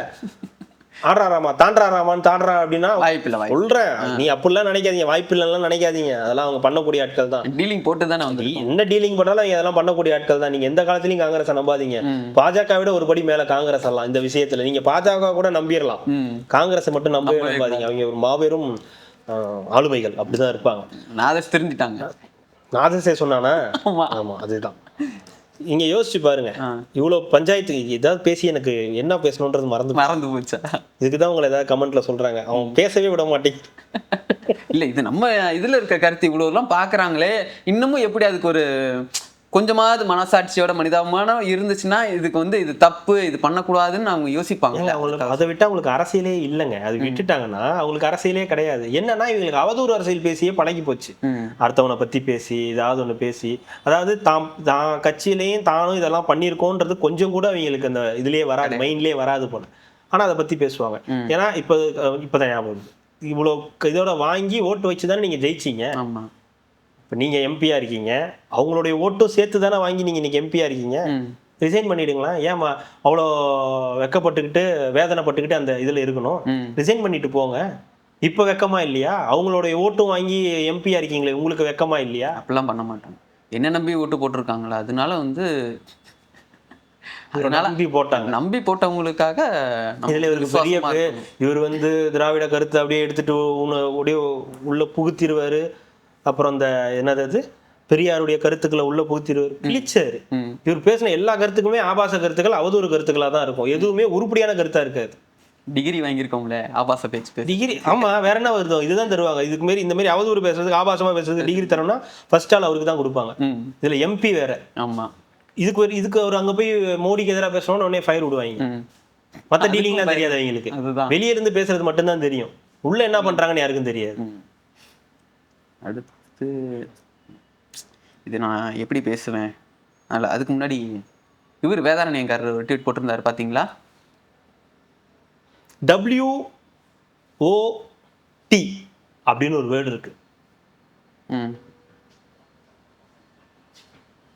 ஆடுறாராமா தாண்டாராமான்னு தாண்டா அப்படின்னா வாய்ப்பில்லை சொல்றேன். நீ அப்படிலாம் நினைக்காதீங்க, வாய்ப்பில்லாம் நினைக்காதீங்க. அதெல்லாம் அவங்க பண்ணக்கூடிய ஆட்கள் தான். டீலிங் போட்டு தானே வந்து என்ன டீலிங் பண்ணாலும் அதெல்லாம் பண்ணக்கூடிய ஆட்கள் தான். நீங்க எந்த காலத்திலயும் காங்கிரஸ் நம்பாதீங்க. பாஜக விட ஒரு படி மேல காங்கிரஸ் எல்லாம் இந்த விஷயத்துல. நீங்க பாஜக கூட நம்பிடலாம், காங்கிரஸ் மட்டும் நம்பவே நம்பாதீங்க. அவங்க ஒரு மாபெரும் ஆளுமைகள், அப்படிதான் இருப்பாங்க. நாதஸ் தெரிஞ்சிட்டாங்க. நாதஸே சொன்னானா? ஆமா, அதுதான். இங்க யோசிச்சு பாருங்க, இவ்வளவு பஞ்சாயத்து ஏதாவது பேசி எனக்கு என்ன பேசணும்ன்றது மறந்து போச்சா? இதுக்குதான் உங்களை ஏதாவது கமெண்ட்ல சொல்றாங்க, அவன் பேசவே விட மாட்டேங்க. இல்ல, இது நம்ம இதுல இருக்க கருத்து இவ்வளவு எல்லாம் பாக்குறாங்களே, இன்னமும் எப்படி அதுக்கு ஒரு கொஞ்சமாவது மனசாட்சியோட மனிதாபிமானம் இருந்துச்சுன்னா இதுக்கு வந்து இது தப்பு, இது பண்ணக்கூடாதுன்னு அவங்க யோசிப்பாங்க. அவங்களுக்கு அதை விட்டு அவங்களுக்கு அரசியலே இல்லைங்க. அது விட்டுட்டாங்கன்னா அவங்களுக்கு அரசியலே கிடையாது. என்னன்னா இவங்களுக்கு அவதூறு அரசியல் பேசியே பழகி போச்சு. அடுத்தவனை பத்தி பேசி ஏதாவது ஒண்ணு பேசி, அதாவது தான் கட்சியிலையும் தானும் இதெல்லாம் பண்ணியிருக்கோன்றது கொஞ்சம் கூட அவங்களுக்கு அந்த இதுலயே வராது, மைண்ட்லயே வராது போல. ஆனா அதை பத்தி பேசுவாங்க. ஏன்னா இப்பதான் ஞாபகம், இவ்வளவு இதோட வாங்கி ஓட்டு வச்சுதானே நீங்க ஜெயிச்சீங்க. இப்போ நீங்கள் எம்பியா இருக்கீங்க, அவங்களுடைய ஓட்டும் சேர்த்து தானே வாங்கி நீங்கள் இன்னைக்கு எம்பியா இருக்கீங்க. ரிசைன் பண்ணிடுங்களா? ஏமா அவ்வளோ வெக்கப்பட்டுக்கிட்டு வேதனைப்பட்டுக்கிட்டு அந்த இதில் இருக்கணும்? ரிசைன் பண்ணிட்டு போங்க. இப்போ வெக்கமா இல்லையா? அவங்களுடைய ஓட்டும் வாங்கி எம்பியா இருக்கீங்களே, உங்களுக்கு வெக்கமா இல்லையா? அப்படிலாம் பண்ண மாட்டாங்க. என்ன நம்பி ஓட்டு போட்டிருக்காங்களா, அதனால வந்து நம்பி போட்டவங்களுக்காக இதுல இவருக்கு பெரிய இவர் வந்து திராவிட கருத்தை அப்படியே எடுத்துட்டு உள்ள புகுத்திடுவாரு. அப்புறம் இந்த என்னது பெரியாருடைய கருத்துக்களை உள்ள புகுத்திடுவார், கிழிச்சாரு. இவர் பேசின எல்லா கருத்துக்குமே ஆபாச கருத்துக்கள், அவதூறு கருத்துக்களா தான் இருக்கும். எதுவுமே உருப்படியான கருத்தா இருக்காது. டிகிரி வாங்கியிருக்கோம்ல ஆபாச பேச்சு டிகிரி. ஆமா, வேற என்ன வருதோ இதுதான் தருவாங்க. இதுக்கு மாரி இந்த மாதிரி அவதூறு பேசுறதுக்கு, ஆபாசமா பேசுறதுக்கு டிகிரி தரணும்னா ஃபர்ஸ்ட் ஆள் அவருக்கு தான் கொடுப்பாங்க. இதுல எம்பி வேற. ஆமா, இதுக்கு அவர் அங்க போய் மோடிக்கு எதிராக பேசணும்னு உடனே ஃபயர் விடுவாங்க. மற்ற டீலிங்லாம் தெரியாது அவங்களுக்கு. வெளியே இருந்து பேசுறது மட்டும்தான் தெரியும், உள்ள என்ன பண்றாங்கன்னு யாருக்கும் தெரியாது. அடுத்து இது நான் எப்படி பேசுவேன், அதில் அதுக்கு முன்னாடி இவர் வேதாரண்யக்காரர் ட்வீட் போட்டிருந்தாரு பார்த்தீங்களா? WOT அப்படின்னு ஒரு வேர்டு இருக்கு.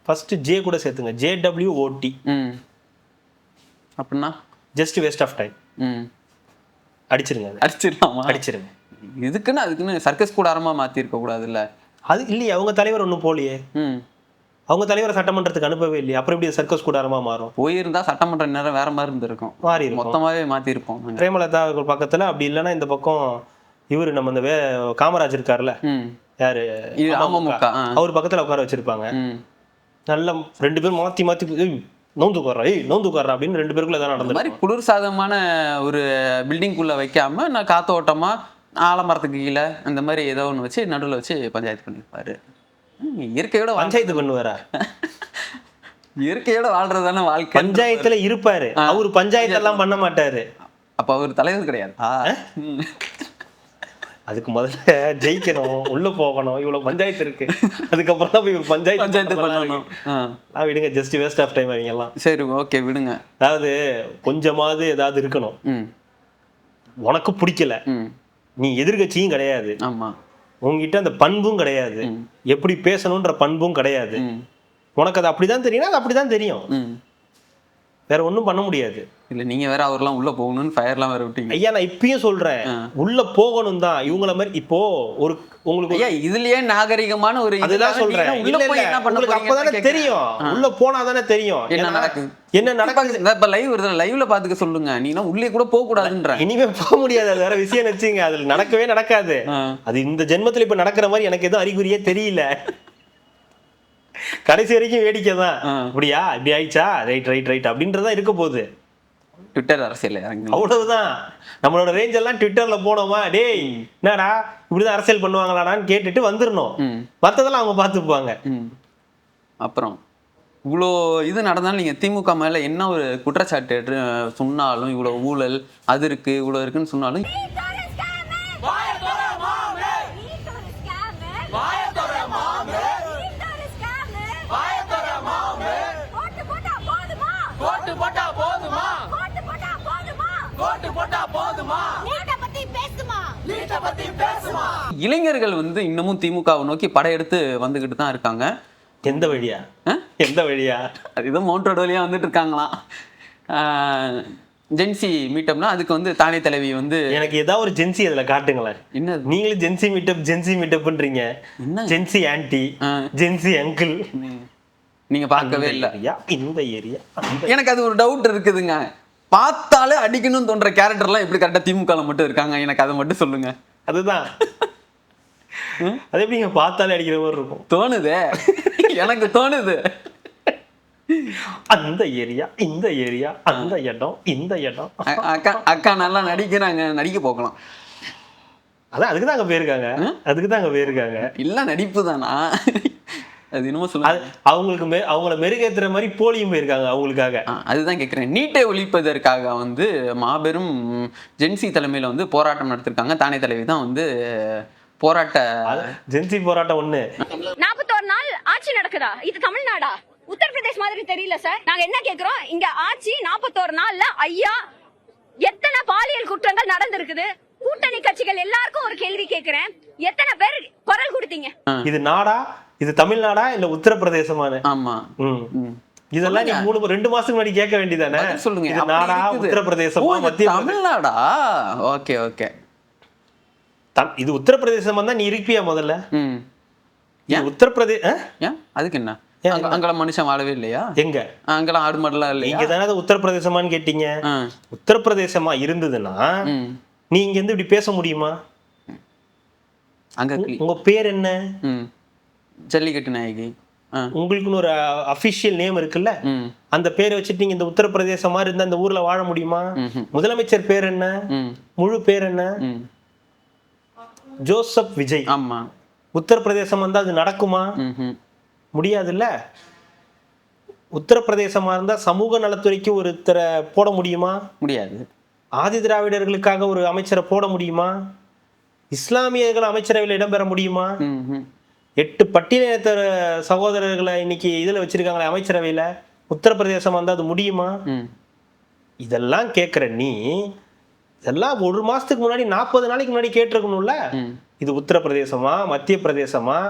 ஃபர்ஸ்ட் ஜே கூட சேர்த்துங்க, JWOT அப்படின்னா ஜஸ்ட் வேஸ்ட் ஆஃப் டைம். அடிச்சிருங்க. அடிச்சிருங்க. இதுக்குன்னு அதுக்குன்னு சர்க்கஸ் கூடாரமா மாத்தி இருக்க கூடாது இல்ல? அது இல்லையே, அவங்க தலைவர் ஒன்றும் போலியே. அவங்க தலைவரை சட்டமன்றத்துக்கு அனுப்பவே இல்லையே, அப்புறம் எப்படி சர்க்கஸ் கூடாரமா மாறும்? போயிருந்தா சட்டமன்ற நேரம் வேற மாதிரி இருந்திருக்கும், மாறி மொத்தமாவே மாத்தி இருப்போம். பிரேமலதா பக்கத்துல அப்படி இல்லைன்னா இந்த பக்கம் இவரு நம்ம இந்த காமராஜ் இருக்காருல்ல, யாரு, அவர் பக்கத்துல உட்கார வச்சிருப்பாங்க. நல்ல 2 பேரும் மாத்தி மாத்தி நோந்துக்காரா அப்படின்னு 2 பேருக்குள்ள தான் நடந்த மாதிரி குளிர் சாதகமான ஒரு பில்டிங்குள்ள வைக்காம நான் காத்தோட்டமா ஆலமரத்துக்கு கீழே அந்த மாதிரி ஏதோ ஒன்று வச்சு நடுவில் வச்சு பஞ்சாயத்து பண்ணியிருப்பாரு. இயற்கையோட பஞ்சாயத்து பண்ணுவாரா? இயற்கையோட வாழ்றதான வாழ்க்கை. பஞ்சாயத்துல இருப்பாரு, அவரு பஞ்சாயத்து எல்லாம் பண்ண மாட்டாரு. அப்ப அவர் தலைவர் கிடையாது. அதுக்கு முதல்ல ஜெயிக்கணும், உள்ள போகணும், இவ்வளவு பஞ்சாயத்து இருக்கு, அதுக்கப்புறம் தான் போய் பஞ்சாயத்து பண்ணணும். விடுங்க, ஜஸ்ட் வேஸ்ட் ஆஃப் டைம் அவங்க எல்லாம். சரி ஓகே விடுங்க. அதாவது கொஞ்சமாவது ஏதாவது இருக்கணும். உனக்கு பிடிக்கல, நீ எதிர்கட்சியும் கிடையாது, ஆமா, உங்ககிட்ட அந்த பண்பும் கிடையாது, எப்படி பேசணும்ன்ற பண்பும் கிடையாது, உனக்கு அது அப்படிதான் தெரியும், அது அப்படிதான் தெரியும், வேற ஒண்ணும் பண்ண முடியாது. இல்ல நீங்க வேற அவர்லாம் உள்ள போகணும்னு ஃபயர்லாம் வேற விட்டீங்க. ஐயா நான் இப்பயும் சொல்றேன், உள்ள போகணும் தான். இவங்கள மாதிரி இப்போ ஒரு உங்களுக்கு ஐயா இதுலயே நாகரிகமான ஒரு அதுதான் சொல்றேன். உள்ள போய் என்ன பண்ண உங்களுக்கு அப்பதானே தெரியும், உள்ள போனா தானே தெரியும் என்ன நடக்குது. என்ன நடக்குது. இப்ப லைவ் வருது, லைவ்ல பாத்துக்க சொல்லுங்க. நீனா உள்ளே கூட போக கூடாதுன்ற. இனிமே போக முடியாது, அது வேற விஷயம் வச்சுங்க. அதுல நடக்கவே நடக்காது. அது இந்த ஜென்மத்துல இப்ப நடக்கிற மாதிரி எனக்கு எதுவும் அறிகுறியே தெரியல. கடைசி வரைக்கும் வேடிக்கை தான். அப்படியா, இப்படி ஆயிடுச்சா, ரைட் ரைட் ரைட் அப்படின்றதா இருக்க போகுது. ட்விட்டர் அரசியல் இறங்கி அவ்வளவுதான். நம்மளோட ரேஞ்ச் எல்லாம் ட்விட்டர்ல போனோமா, டேய் என்னடா இப்படிதான் அரசியல் பண்ணுவாங்களாடான்னு கேட்டுட்டு வந்துடணும். மத்ததெல்லாம் அவங்க பார்த்துப்பாங்க. அப்புறம் இவ்வளோ இது நடந்தாலும் நீங்க திமுக மேல என்ன ஒரு குற்றச்சாட்டு சொன்னாலும், இவ்வளவு ஊழல் அது இருக்கு இவ்வளவு இருக்குன்னு சொன்னாலும் இளைஞர்கள் வந்து இன்னமும் திமுகவை நோக்கி படையெடுத்து வந்துகிட்டு தான் இருக்காங்க. எந்த வழியா? எந்த வழியா? அதுதான் மவுண்ட் ரோடு வழியா வந்துட்டு இருக்காங்களாம். ஜென்சி மீட்டப்னா அதுக்கு வந்து தானே தலைவி வந்து எனக்கு ஏதாவது ஒரு ஜென்சி அதுல காட்டுங்களேன். என்ன நீங்களும் ஜென்சி மீட்டப்ன்றீங்க. ஜென்சி ஆன்டி, ஜென்சி அங்கிள் நீங்க பார்க்கவே இல்ல. இந்த ஏரியா எனக்கு அது ஒரு டவுட் இருக்குதுங்க. பார்த்தாலே அடிக்கணும்னு தோன்ற கேரக்டர்லாம் எப்படி கரெக்டா திமுகல மட்டும் இருக்காங்க? எனக்கு அதை மட்டும் சொல்லுங்க. அதுதான் அது எப்படிங்க பார்த்தாலே அடிக்கிற மாதிரி இருக்கும்? தோணுது, எனக்கு தோணுது. அந்த ஏரியா, இந்த ஏரியா, அந்த இடம், இந்த இடம். அக்கா நல்லா நடிக்கிறாங்க, நடிக்க போகலாம். அதான் அதுக்கு தான் அங்க போயிருக்காங்க, அதுக்கு தான் அங்க போயிருக்காங்க. இல்ல நடிப்பு தானா? அது என்னமோ சொல்ல அவங்களுக்கு அவங்கள மெருகேத்துற மாதிரி போலியும் போயிருக்காங்க அவங்களுக்காக. அதுதான் கேட்குறேன். நீட்டை ஒழிப்பதற்காக வந்து மாபெரும் ஜென்சி தலைமையில வந்து போராட்டம் நடத்திருக்காங்க. தானே தலைவி தான் வந்து ஜென்சி போராட்டம் ஒண்ணு. 41 நாள் ஆட்சி நடக்குதா? இது தமிழ்நாடா? உத்தரப்பிரதேஷ் மாதிரி தெரியல சார். நாங்க என்ன கேக்குறோம், இங்க ஆட்சி 41 நாள்ல ஐயா எத்தனை பாலியல் குற்றங்கள் நடந்திருக்குது? கூட்டணி கட்சிகள் எல்லாருக்கும் ஒரு கேள்வி கேக்குறேன், எத்தனை பேர் குரல் கொடுத்தீங்க? இது நாடா, இது தமிழ்நாடா, இல்ல உத்தரப்பிரதேசமான? ஆமா, இதெல்லாம் நீ 2 மாசத்துக்கு முன்னாடி கேட்க வேண்டியதானே? சொல்லுங்க, இது நாடா, உத்தரப்பிரதேசமா, மத்திய தமிழ்நாடா? ஓகே ஓகே, இது உத்தரப்பிரதேசமா தான் நீ இருப்பியா முதல்ல? உத்தரப்பிரதேச அதுக்கு என்ன? அங்கெல்லாம் மனுஷன் வாழவே இல்லையா? எங்க அங்கெல்லாம் ஆடு மாடுலாம் இல்லையா? இங்க தானே உத்தரப்பிரதேசமான்னு கேட்டீங்க. உத்தரப்பிரதேசமா இருந்ததுன்னா நீ இங்க இருந்து இப்படி பேச முடியுமா? அங்க உங்க பேர் என்ன? ஜல்லிக்கட்டு நாயகி. உங்களுக்குன்னு ஒரு அபிஷியல் நேம் இருக்குல்ல, அந்த பேரை வச்சுட்டு நீங்க இந்த உத்தரப்பிரதேசமா இருந்தா இந்த ஊர்ல வாழ முடியுமா? முதலமைச்சர் பேர் என்ன? முழு பேர் என்ன? ஜோசப் விஜய். ஆமா. உத்தரப்பிரதேசம் வந்தா அது நடக்குமா? முடியாதுல்ல. உத்தரப்பிரதேசமா இருந்தா சமூக நலத்துறைக்கு ஒருத்தரை போட முடியுமா? முடியாது. ஆதி திராவிடர்களுக்காக ஒரு அமைச்சரை போட முடியுமா? இஸ்லாமியர்கள் அமைச்சரவையில் இடம்பெற முடியுமா? 8 பட்டியலினத்த சகோதரர்களை இன்னைக்கு இதுல வச்சிருக்காங்களே அமைச்சரவையில, உத்தரப்பிரதேசம் வந்தா அது முடியுமா? இதெல்லாம் கேட்கிற நீ இதெல்லாம் 1 மாசத்துக்கு முன்னாடி 40 நாளைக்கு முன்னாடி கேட்டிருக்கணும்ல. இது உத்தரப்பிரதேசமா, மத்திய பிரதேசமா?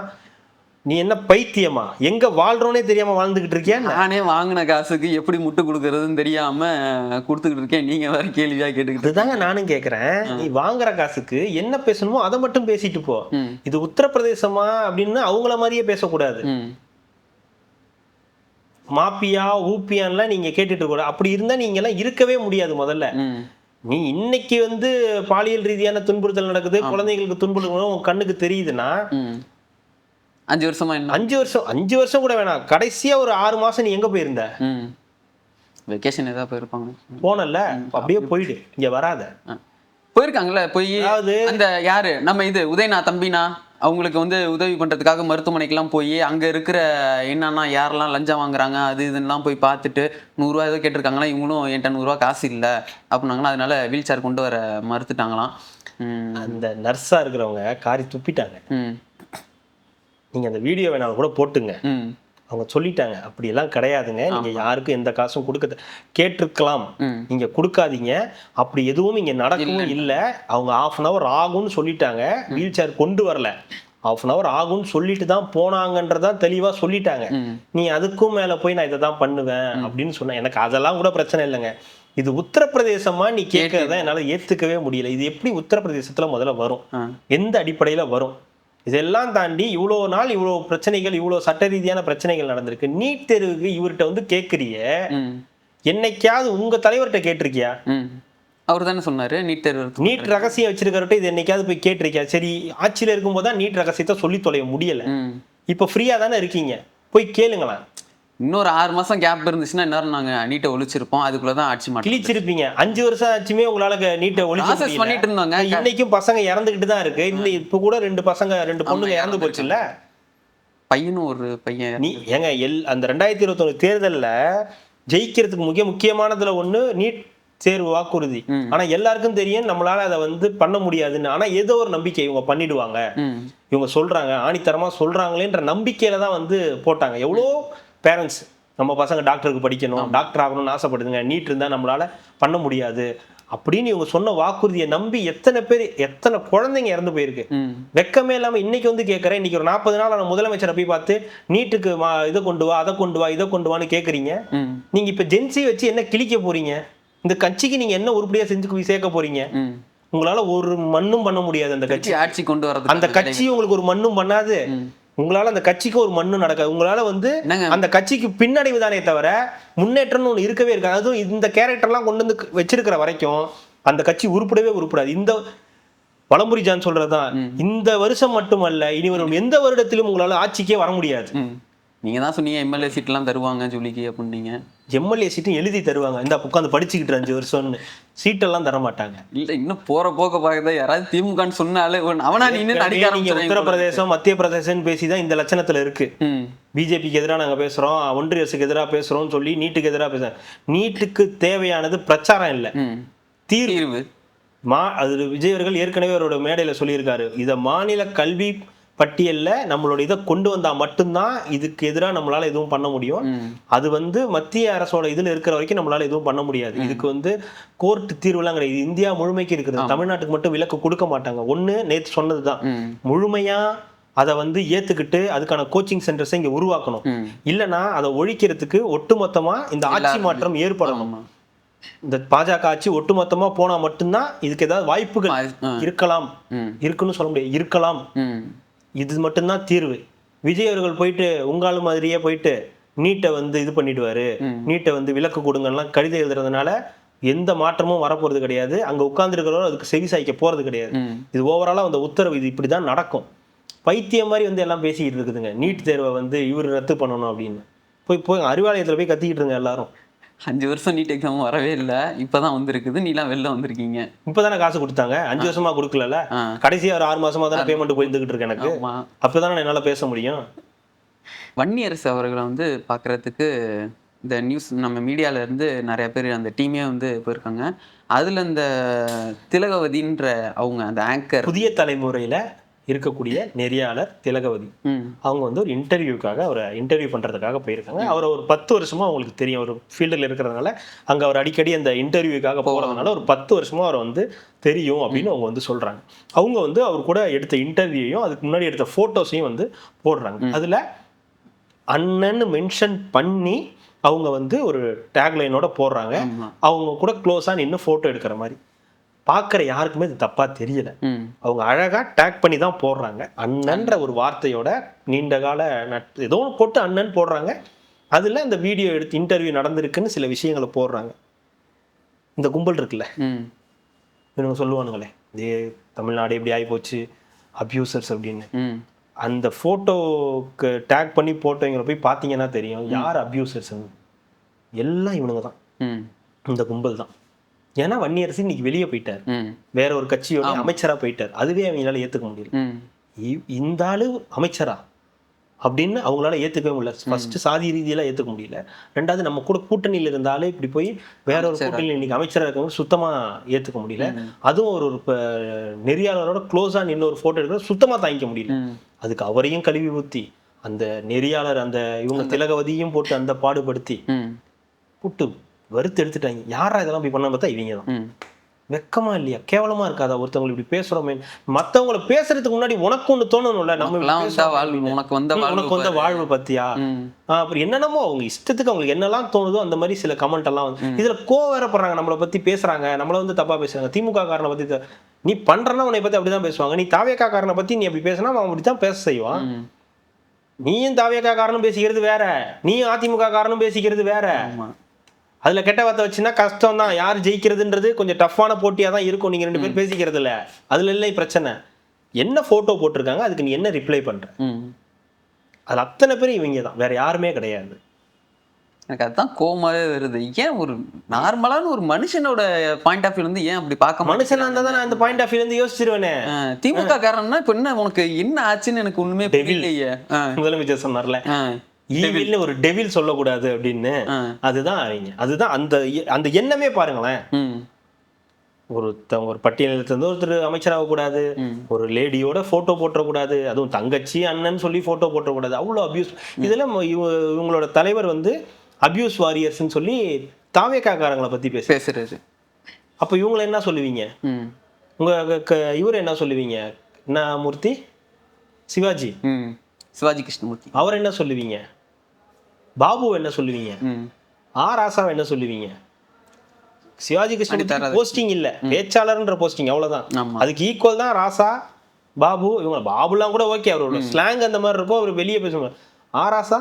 நீ என்ன பைத்தியமா? எங்க வாழ்றோனே தெரியாம வாழ்ந்துகிட்டு இருக்கியா? நானே வாங்கின காசுக்கு எப்படி முட்டு கொடுக்கறதுன்னு தெரியாம கொடுத்துக்கிட்டு இருக்கேன். நீங்க வேற கேள்வியா கேட்டுக்கிட்டு. இதுதாங்க நானும் கேக்குறேன். நீ வாங்குற காசுக்கு என்ன பேசணுமோ அதை மட்டும் பேசிட்டு போ. இது உத்தரப்பிரதேசமா அப்படின்னு அவங்கள மாதிரியே பேசக்கூடாது. மாப்பியா ஊப்பியான்லாம் நீங்க கேட்டுட்டு இருக்க. அப்படி இருந்தா நீங்க எல்லாம் இருக்கவே முடியாது. முதல்ல நீ இன்னைக்கு வந்து பாலியல் ரீதியான துன்புறுத்தல் நடக்குது, குழந்தைகளுக்கு துன்புறுத்தல் உன் கண்ணுக்கு தெரியுதுன்னா 5 வருஷமா என்ன? 5 வருஷம் கூட வேணாம், கடைசியா ஒரு 6 மாசம் நீ எங்க போயிருந்த? வெக்கேஷன் ஏதாவது போயிருப்பாங்க. போனல, அப்படியே போயிடு, இங்க வராத. போயிருக்காங்கல்ல. போய் அந்த யாரு நம்ம இது உதயனா தம்பினா அவங்களுக்கு வந்து உதவி பண்றதுக்காக மருத்துவமனைக்கெல்லாம் போய் அங்க இருக்கிற என்னன்னா யாரெல்லாம் லஞ்சம் வாங்குறாங்க அது இதுன்னெலாம் போய் பார்த்துட்டு 100 ரூபா ஏதோ கேட்டிருக்காங்களா, இவங்களும் என்கிட்ட 100 ரூபா காசு இல்லை அப்படின்னாங்களா, அதனால வீல் சேர் கொண்டு வர மறுத்துட்டாங்களாம். அந்த நர்ஸா இருக்கிறவங்க காரி துப்பிட்டாங்க. நீங்க அந்த வீடியோ வேணாலும் கூட போட்டுங்க. அவங்க சொல்லிட்டாங்க அப்படியெல்லாம் கிடையாதுங்க, நீங்க யாருக்கும் எந்த காசும் கொடுக்க கேட்டிருக்கலாம், நீங்க கொடுக்காதீங்க, அப்படி எதுவும் இங்க நடக்கவும் இல்லை. அவங்க 1/2 hour ஆகும்னு சொல்லிட்டாங்க, வீல் சேர் கொண்டு வரல, 1/2 hour ஆகும்னு சொல்லிட்டு தான் போனாங்கன்றதான் தெளிவா சொல்லிட்டாங்க. நீ அதுக்கும் மேல போய் நான் இதை தான் பண்ணுவேன் அப்படின்னு சொன்ன, எனக்கு அதெல்லாம் கூட பிரச்சனை இல்லைங்க. இது உத்தரப்பிரதேசமா நீ கேட்கறத என்னால ஏத்துக்கவே முடியல. இது எப்படி உத்தரப்பிரதேசத்துல முதல்ல வரும், எந்த அடிப்படையில வரும்? இதெல்லாம் தாண்டி இவ்வளோ நாள் இவ்வளோ பிரச்சனைகள், இவ்வளோ சட்ட ரீதியான பிரச்சனைகள் நடந்திருக்கு. நீட் தேர்வுக்கு இவர்கிட்ட வந்து கேட்குறிய, என்னைக்காவது உங்க தலைவர்கிட்ட கேட்டிருக்கியா? அவர் தானே சொன்னாரு நீட் தேர்வு, நீட் ரகசியம் வச்சிருக்கிறவர்கிட்ட இது என்னைக்காவது போய் கேட்டிருக்கியா? சரி, ஆட்சியில் இருக்கும்போது தான் நீட் ரகசியத்தை சொல்லி தொலைய முடியல, இப்போ ஃப்ரீயா தானே இருக்கீங்க, போய் கேளுங்களேன். இன்னொரு 6 மாசம் கேப் இருந்துச்சுன்னா இன்னும் நாங்க நீட்டை ஒழிச்சிருப்போம், அதுக்குள்ளதான் ஆட்சி மாட்டோம் கிழிச்சிருப்பீங்க. 5 வருஷம் ஆச்சுமே உங்களால நீட்டை ஒழிச்சு பண்ணிட்டு இருந்தாங்க. இன்னைக்கும் பசங்க இறந்துகிட்டு தான் இருக்கு. இன்னும் இப்ப கூட 2 பொண்ணுங்க இறந்து போச்சு இல்ல, பையனும் ஒரு பையன். நீ ஏங்க அந்த 2021 தேர்தல்ல ஜெயிக்கிறதுக்கு முக்கியமானதுல ஒண்ணு நீட் தேர்வு வாக்குறுதி. ஆனா எல்லாருக்கும் தெரியும் நம்மளால அதை வந்து பண்ண முடியாதுன்னு. ஆனா ஏதோ ஒரு நம்பிக்கை இவங்க பண்ணிடுவாங்க, இவங்க சொல்றாங்க, ஆணித்தரமா சொல்றாங்களேன்ற நம்பிக்கையில தான் வந்து போட்டாங்க. எவ்வளோ பேரண்ட்ஸ் நம்ம பசங்க டாக்டருக்கு படிக்கணும், டாக்டர் ஆகணும்னு ஆசைப்படுதுங்க, நீட் இருந்தா நம்மளால பண்ண முடியாது அப்படின்னு இவங்க சொன்ன வாக்குறுதியை நம்பி எத்தனை பேர், எத்தனை குழந்தைங்க இறந்து போயிருக்கு. வெக்கமே இல்லாம இன்னைக்கு வந்து கேட்கறேன், இன்னைக்கு ஒரு 40 நாள் முதலமைச்சரை போய் பார்த்து நீட்டுக்கு இதை கொண்டு வா, அதை கொண்டு வா, இதை கொண்டு வான்னு கேட்குறீங்க. நீங்க இப்ப ஜென்சி வச்சு என்ன கிழிக்க போறீங்க? இந்த கட்சிக்கு நீங்க என்ன உருப்படியா செஞ்சு சேர்க்க போறீங்க? உங்களால ஒரு மண்ணும் பண்ண முடியாது. அந்த கட்சி ஆட்சி கொண்டு வரது, அந்த கட்சி உங்களுக்கு ஒரு மண்ணும் பண்ணாது. உங்களால அந்த கட்சிக்கு ஒரு மண்ணும் நடக்காது. உங்களால வந்து அந்த கட்சிக்கு பின்னடைவு தானே தவிர முன்னேற்றம்னு ஒண்ணு இருக்கவே இருக்காது. அதுவும் இந்த கேரக்டர்லாம் கொண்டு வந்து வச்சிருக்கிற வரைக்கும் அந்த கட்சி உருப்படாது. இந்த பழம்புரி ஜான் சொல்றதுதான், இந்த வருஷம் மட்டுமல்ல இனி வரும் எந்த வருடத்திலும் உங்களால ஆட்சிக்கே வர முடியாது. நீங்க தான் சொன்னீங்க எம்எல்ஏ சீட் எல்லாம் தருவாங்க ஜூலிக்கு அப்படின்னீங்க. எம்எல்ஏ சீட்டும் எழுதி தருவாங்க, இந்த உட்காந்து படிச்சுக்கிட்டு 5 வருஷம்னு. சீட்டெல்லாம் தர மாட்டாங்க. இல்ல இன்னும் போற போக்க பார்க்கதான் யாராவது திமுகன்னு சொன்னாலே அவனா நீங்க உத்தரப்பிரதேசம் மத்திய பிரதேசம் பேசிதான் இந்த லட்சணத்துல இருக்கு. பிஜேபிக்கு எதிராக நாங்க பேசுறோம், ஒன்றிய அரசுக்கு எதிராக பேசுறோம்னு சொல்லி நீட்டுக்கு எதிராக பேசுறோம். நீட்டுக்கு தேவையானது பிரச்சாரம் இல்ல, தீர்வு. அது விஜய் அவர்கள் ஏற்கனவே அவரோட மேடையில சொல்லியிருக்காரு, இத மாநில கல்வி பட்டியல்ல நம்மளோட இதை கொண்டு வந்தா மட்டும்தான் இதுக்கு எதிராக நம்மளால எதுவும் பண்ண முடியும். அது வந்து மத்திய அரசோட இதுல இருக்கிற வரைக்கும் நம்மளால எதுவும் பண்ண முடியாது. இதுக்கு வந்து கோர்ட் தீர்வுலாம் கிடையாது. இந்தியா முழுமைக்கு இருக்கிறது, தமிழ்நாட்டுக்கு மட்டும் விலக்கு கொடுக்க மாட்டாங்க. ஒண்ணு நேற்று சொன்னதுதான், முழுமையா அதை வந்து ஏத்துக்கிட்டு அதுக்கான கோச்சிங் சென்டர்ஸை இங்க உருவாக்கணும். இல்லைன்னா அதை ஒழிக்கிறதுக்கு ஒட்டுமொத்தமா இந்த ஆட்சி மாற்றம் ஏற்படணும். இந்த பாஜக ஆட்சி ஒட்டுமொத்தமா போனா மட்டும்தான் இதுக்கு ஏதாவது வாய்ப்புகள் இருக்கலாம். இருக்குன்னு சொல்ல முடியாது, இருக்கலாம். இது மட்டும்தான் தீர்வு. விஜய் அவர்கள் போயிட்டு உங்காலும் மாதிரியே போயிட்டு நீட்டை வந்து இது பண்ணிடுவாரு, நீட்டை வந்து விலக்கு கொடுங்கலாம் கடிதம் எழுதுறதுனால எந்த மாற்றமும் வரப்போறது கிடையாது. அங்க உட்கார்ந்துருக்கிறவரும் அதுக்கு செவி சாய்க்க போறது கிடையாது. இது ஓவராலா அந்த உத்தரவு இது இப்படிதான் நடக்கும். பைத்தியம் மாதிரி வந்து எல்லாம் பேசிக்கிட்டு இருக்குதுங்க. நீட் தேர்வை வந்து இவர் ரத்து பண்ணணும் அப்படின்னு போய் அறிவாலயத்துல போய் கத்திக்கிட்டு இருங்க எல்லாரும். 5 வருஷம் நீட் எக்ஸாம் வரவே இல்லை, இப்பதான் வந்திருக்குது, நீலாம் வெளில வந்திருக்கீங்க. இப்பதானே காசு கொடுத்தாங்க, 5 வருஷமா கொடுக்கல, கடைசியா ஒரு 6 மாசமா தானே பேமெண்ட் போயிருந்துகிட்டு இருக்கு எனக்கு. அப்பதானே என்னால பேச முடியும். வன்னியரசு அவர்களை வந்து பாக்குறதுக்கு இந்த நியூஸ் நம்ம மீடியால இருந்து நிறைய பேர் அந்த டீமே வந்து போயிருக்காங்க. அதுல இந்த திலகவதின்ற அவங்க அந்த ஆங்கர், புதிய தலைமுறையில இருக்கக்கூடிய நெறியாளர் திலகவதி, அவங்க வந்து ஒரு இன்டர்வியூக்காக அவரை இன்டர்வியூ பண்றதுக்காக போயிருக்காங்க. அவர் ஒரு 10 வருஷமா அவங்களுக்கு தெரியும், ஒரு ஃபீல்டில் இருக்கிறதுனால அங்க அவர் அடிக்கடி அந்த இன்டர்வியூக்காக போறதுனால ஒரு 10 வருஷமா அவரை வந்து தெரியும் அப்படின்னு அவங்க வந்து சொல்றாங்க. அவங்க வந்து அவர் கூட எடுத்த இன்டர்வியூயும் அதுக்கு முன்னாடி எடுத்த போட்டோஸையும் வந்து போடுறாங்க. அதுல அண்ணன்னு மென்ஷன் பண்ணி அவங்க வந்து ஒரு டேக்லைனோட போடுறாங்க. அவங்க கூட க்ளோஸா நின்று போட்டோ எடுக்கிற மாதிரி. பார்க்குற யாருக்குமே இது தப்பா தெரியல. அவங்க அழகா டேக் பண்ணி தான் போடுறாங்க. அண்ணன்ற ஒரு வார்த்தையோட நீண்ட கால ஏதோ போட்டு அண்ணன் போடுறாங்க. அதுல இந்த வீடியோ எடுத்து இன்டர்வியூ நடந்திருக்குன்னு சில விஷயங்களை போடுறாங்க. இந்த கும்பல் இருக்குல்ல, இவங்க சொல்லுவானுங்களே இதே தமிழ்நாடு எப்படி ஆகி போச்சு அபியூசர்ஸ் அப்படின்னு, அந்த போட்டோக்கு டேக் பண்ணி போட்டோங்களை போய் பார்த்தீங்கன்னா தெரியும் யார் அபியூசர்ஸ். எல்லாம் இவனுங்க தான், இந்த கும்பல் தான். ஏன்னா வன்னியரசு இன்னைக்கு வெளியே போயிட்டார், வேற ஒரு கட்சியோட அமைச்சரா போயிட்டார். அதுவே அவங்களால ஏத்துக்க முடியல. இந்த ஆளு அமைச்சரா அப்படின்னு அவங்களால ஏத்துக்கவே முடியல. ஃபர்ஸ்ட் சாதி ரீதியெல்லாம் ஏத்துக்க முடியல. ரெண்டாவது நம்ம கூட கூட்டணியில் இருந்தாலே இப்படி போய் வேற ஒரு கூட்டணியில் இன்னைக்கு அமைச்சராக இருக்கவங்க சுத்தமா ஏத்துக்க முடியல. அதுவும் ஒரு நெறியாளரோட க்ளோஸா நின்று ஒரு போட்டோ எடுக்கிறது சுத்தமா தாங்கிக்க முடியல. அதுக்கு அவரையும் கழுவி ஊத்தி அந்த நெறியாளர் அந்த இவங்க திலகவதியும் போட்டு அந்த பாடுபடுத்தி போட்டு வறுத்து எடுத்துட்டாங்க. யாரா இதெல்லாம் போய் பண்ண பார்த்தா இவங்க தான். வெக்கமா இல்லையா? கேவலமா இருக்காதா ஒருத்தவங்களை இப்படி பேசுறோமே? மத்தவங்களை பேசுறதுக்கு முன்னாடி உனக்கு ஒண்ணு தோணணும்ல, நம்ம உனக்கு வந்த வாழ்வு பத்தியா அப்புறம் என்னென்னமோ அவங்க இஷ்டத்துக்கு அவங்களுக்கு என்னெல்லாம் தோணுதோ அந்த மாதிரி சில கமெண்ட் எல்லாம் வந்து இதுல வேறப்படுறாங்க. நம்மளை பத்தி பேசுறாங்க, நம்மள வந்து தப்பா பேசுறாங்க. திமுக காரனை பத்தி நீ பண்றனா உன்னை பத்தி அப்படிதான் பேசுவாங்க. நீ தாவேகா காரனை பத்தி நீ அப்படி பேசினா அவன் அப்படித்தான் பேச செய்வான். நீயும் தாவேகா காரனும் பேசிக்கிறது வேற, நீயும் அதிமுக காரனும் பேசிக்கிறது வேற. அதுல கெட்ட வார்த்தை வச்சுன்னா கஷ்டம் தான். யார் ஜெயிக்கிறதுன்றது கொஞ்சம் டஃப்பான போட்டியா தான் இருக்கும். நீங்க 2 பேர் பேசிக்கிறது இல்ல, அதுல இல்லை பிரச்சனை. என்ன போட்டோ போட்டிருக்காங்க, அதுக்கு நீ என்ன ரிப்ளை பண்ற? அது அத்தனை பேர் இவங்க தான், வேற யாருமே கிடையாது. எனக்கு அதுதான் கோவமாவே வருது. ஏன் ஒரு நார்மலான ஒரு மனுஷனோட பாயிண்ட் ஆஃப் வியூ வந்து ஏன் அப்படி பார்க்க மனுஷனா இருந்தா தான் நான் அந்த பாயிண்ட் ஆஃப் வியூ இருந்து யோசிச்சிருவேனே. திமுக காரணம்னா இப்ப என்ன உனக்கு என்ன ஆச்சுன்னு எனக்கு ஒண்ணுமே புரியலையே. முதலமைச்சர் சொன்னார்ல ஈவில்னு ஒரு டெவில் சொல்லக்கூடாது அப்படின்னு. அதுதான் அவங்க, அதுதான் அந்த எண்ணமே பாருங்களேன். ஒரு பட்டியலில் இருந்து ஒருத்தர் அமைச்சராக கூடாது, ஒரு லேடியோட போட்டோ போட்டக்கூடாது, அதுவும் தங்கச்சி அண்ணன் சொல்லி போட்டோ போட்டக்கூடாது. அவ்வளோ அபியூஸ். இதெல்லாம் இவங்களோட தலைவர் வந்து அபியூஸ் வாரியர்ஸ்ன்னு சொல்லி தாவேக்காரங்களை பத்தி பேசுறது. அப்ப இவங்களை என்ன சொல்லுவீங்க? உங்க இவர் என்ன சொல்லுவீங்க? என்ன மூர்த்தி? சிவாஜி கிருஷ்ணமூர்த்தி அவர் என்ன சொல்லுவீங்க? பாபு என்ன சொல்லுவீங்க? ராசாவை என்ன சொல்லுவீங்க? சிவாஜி கிருஷ்ணமூர்த்தி போஸ்டிங் இல்ல, பேச்சாளர்ன்ற போஸ்டிங், அவ்வளவுதான். அதுக்கு ஈக்குவல் தான் ராசா, பாபு. இவங்க பாபுலாம் கூட ஓகே, அவரோட ஸ்லாங் அந்த மாதிரி இருக்கும், அவர் வெளியே பேசுவாங்க. ராசா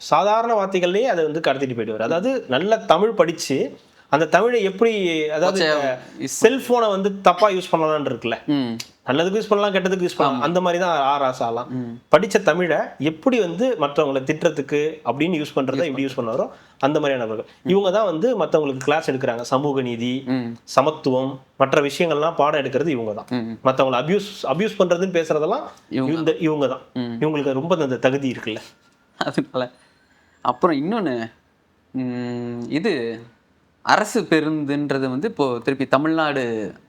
சாதாரண வார்த்தைகள்லயே அதை வந்து கடத்திட்டு போயிடுவார். அதாவது நல்ல தமிழ் படிச்சு அந்த தமிழை எப்படி, அதாவது செல்போனை வந்து தப்பா யூஸ் பண்ணலாம்னு இருக்குல்ல, நல்லதுக்கு யூஸ் பண்ணலாம், கெட்டதுக்கு யூஸ் பண்ணலாம். அந்த மாதிரி தான் ராசாலாம் படிச்ச தமிழை எப்படி வந்து மற்றவங்களை திட்டுறதுக்கு அப்படின்னு யூஸ் பண்றதை எப்படி யூஸ் பண்ணாரோ அந்த மாதிரியானவர்கள். இவங்க தான் வந்து மற்றவங்களுக்கு கிளாஸ் எடுக்கிறாங்க. சமூக நீதி, சமத்துவம், மற்ற விஷயங்கள்லாம் பாடம் எடுக்கிறது இவங்க தான். மற்றவங்களை அபியூஸ் பண்றதுன்னு பேசுறதெல்லாம் இவங்க தான். இவங்களுக்கு ரொம்ப அந்த தகுதி இருக்குல்ல. அதனால அப்புறம் இன்னொன்னு, இது அரசு பேருந்துன்றது வந்து இப்போ திருப்பி தமிழ்நாடு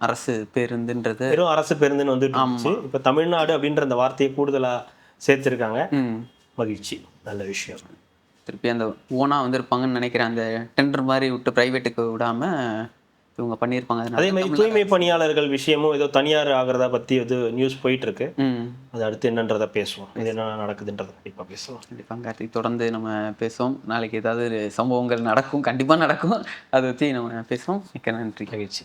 அரசு பேருந்துன்றது வெறும் அரசு பேருந்துன்னு வந்துட்டு இப்ப தமிழ்நாடு அப்படின்ற அந்த வார்த்தையை கூடுதலா சேர்த்திருக்காங்க. மகிழ்ச்சி, நல்ல விஷயம். திருப்பி அந்த ஓனா வந்திருப்பாங்கன்னு நினைக்கிறேன். அந்த டெண்டர் மாதிரி விட்டு பிரைவேட்டுக்கு விடாம இவங்க பண்ணியிருப்பாங்க. அதே மாதிரி தூய்மை பணியாளர்கள் விஷயமும் ஏதோ தனியார் ஆகிறதா பத்தி ஏதோ நியூஸ் போயிட்டு இருக்கு. அது அடுத்து என்னன்றதை பேசுவோம். இது என்ன நடக்குதுன்றதை கண்டிப்பா பேசுவோம். கண்டிப்பா கார்த்திக், தொடர்ந்து நம்ம பேசுவோம். நாளைக்கு ஏதாவது சம்பவங்கள் நடக்கும், கண்டிப்பா நடக்கும். அதை பற்றி நம்ம பேசுவோம். மிக்க நன்றி. மகிழ்ச்சி.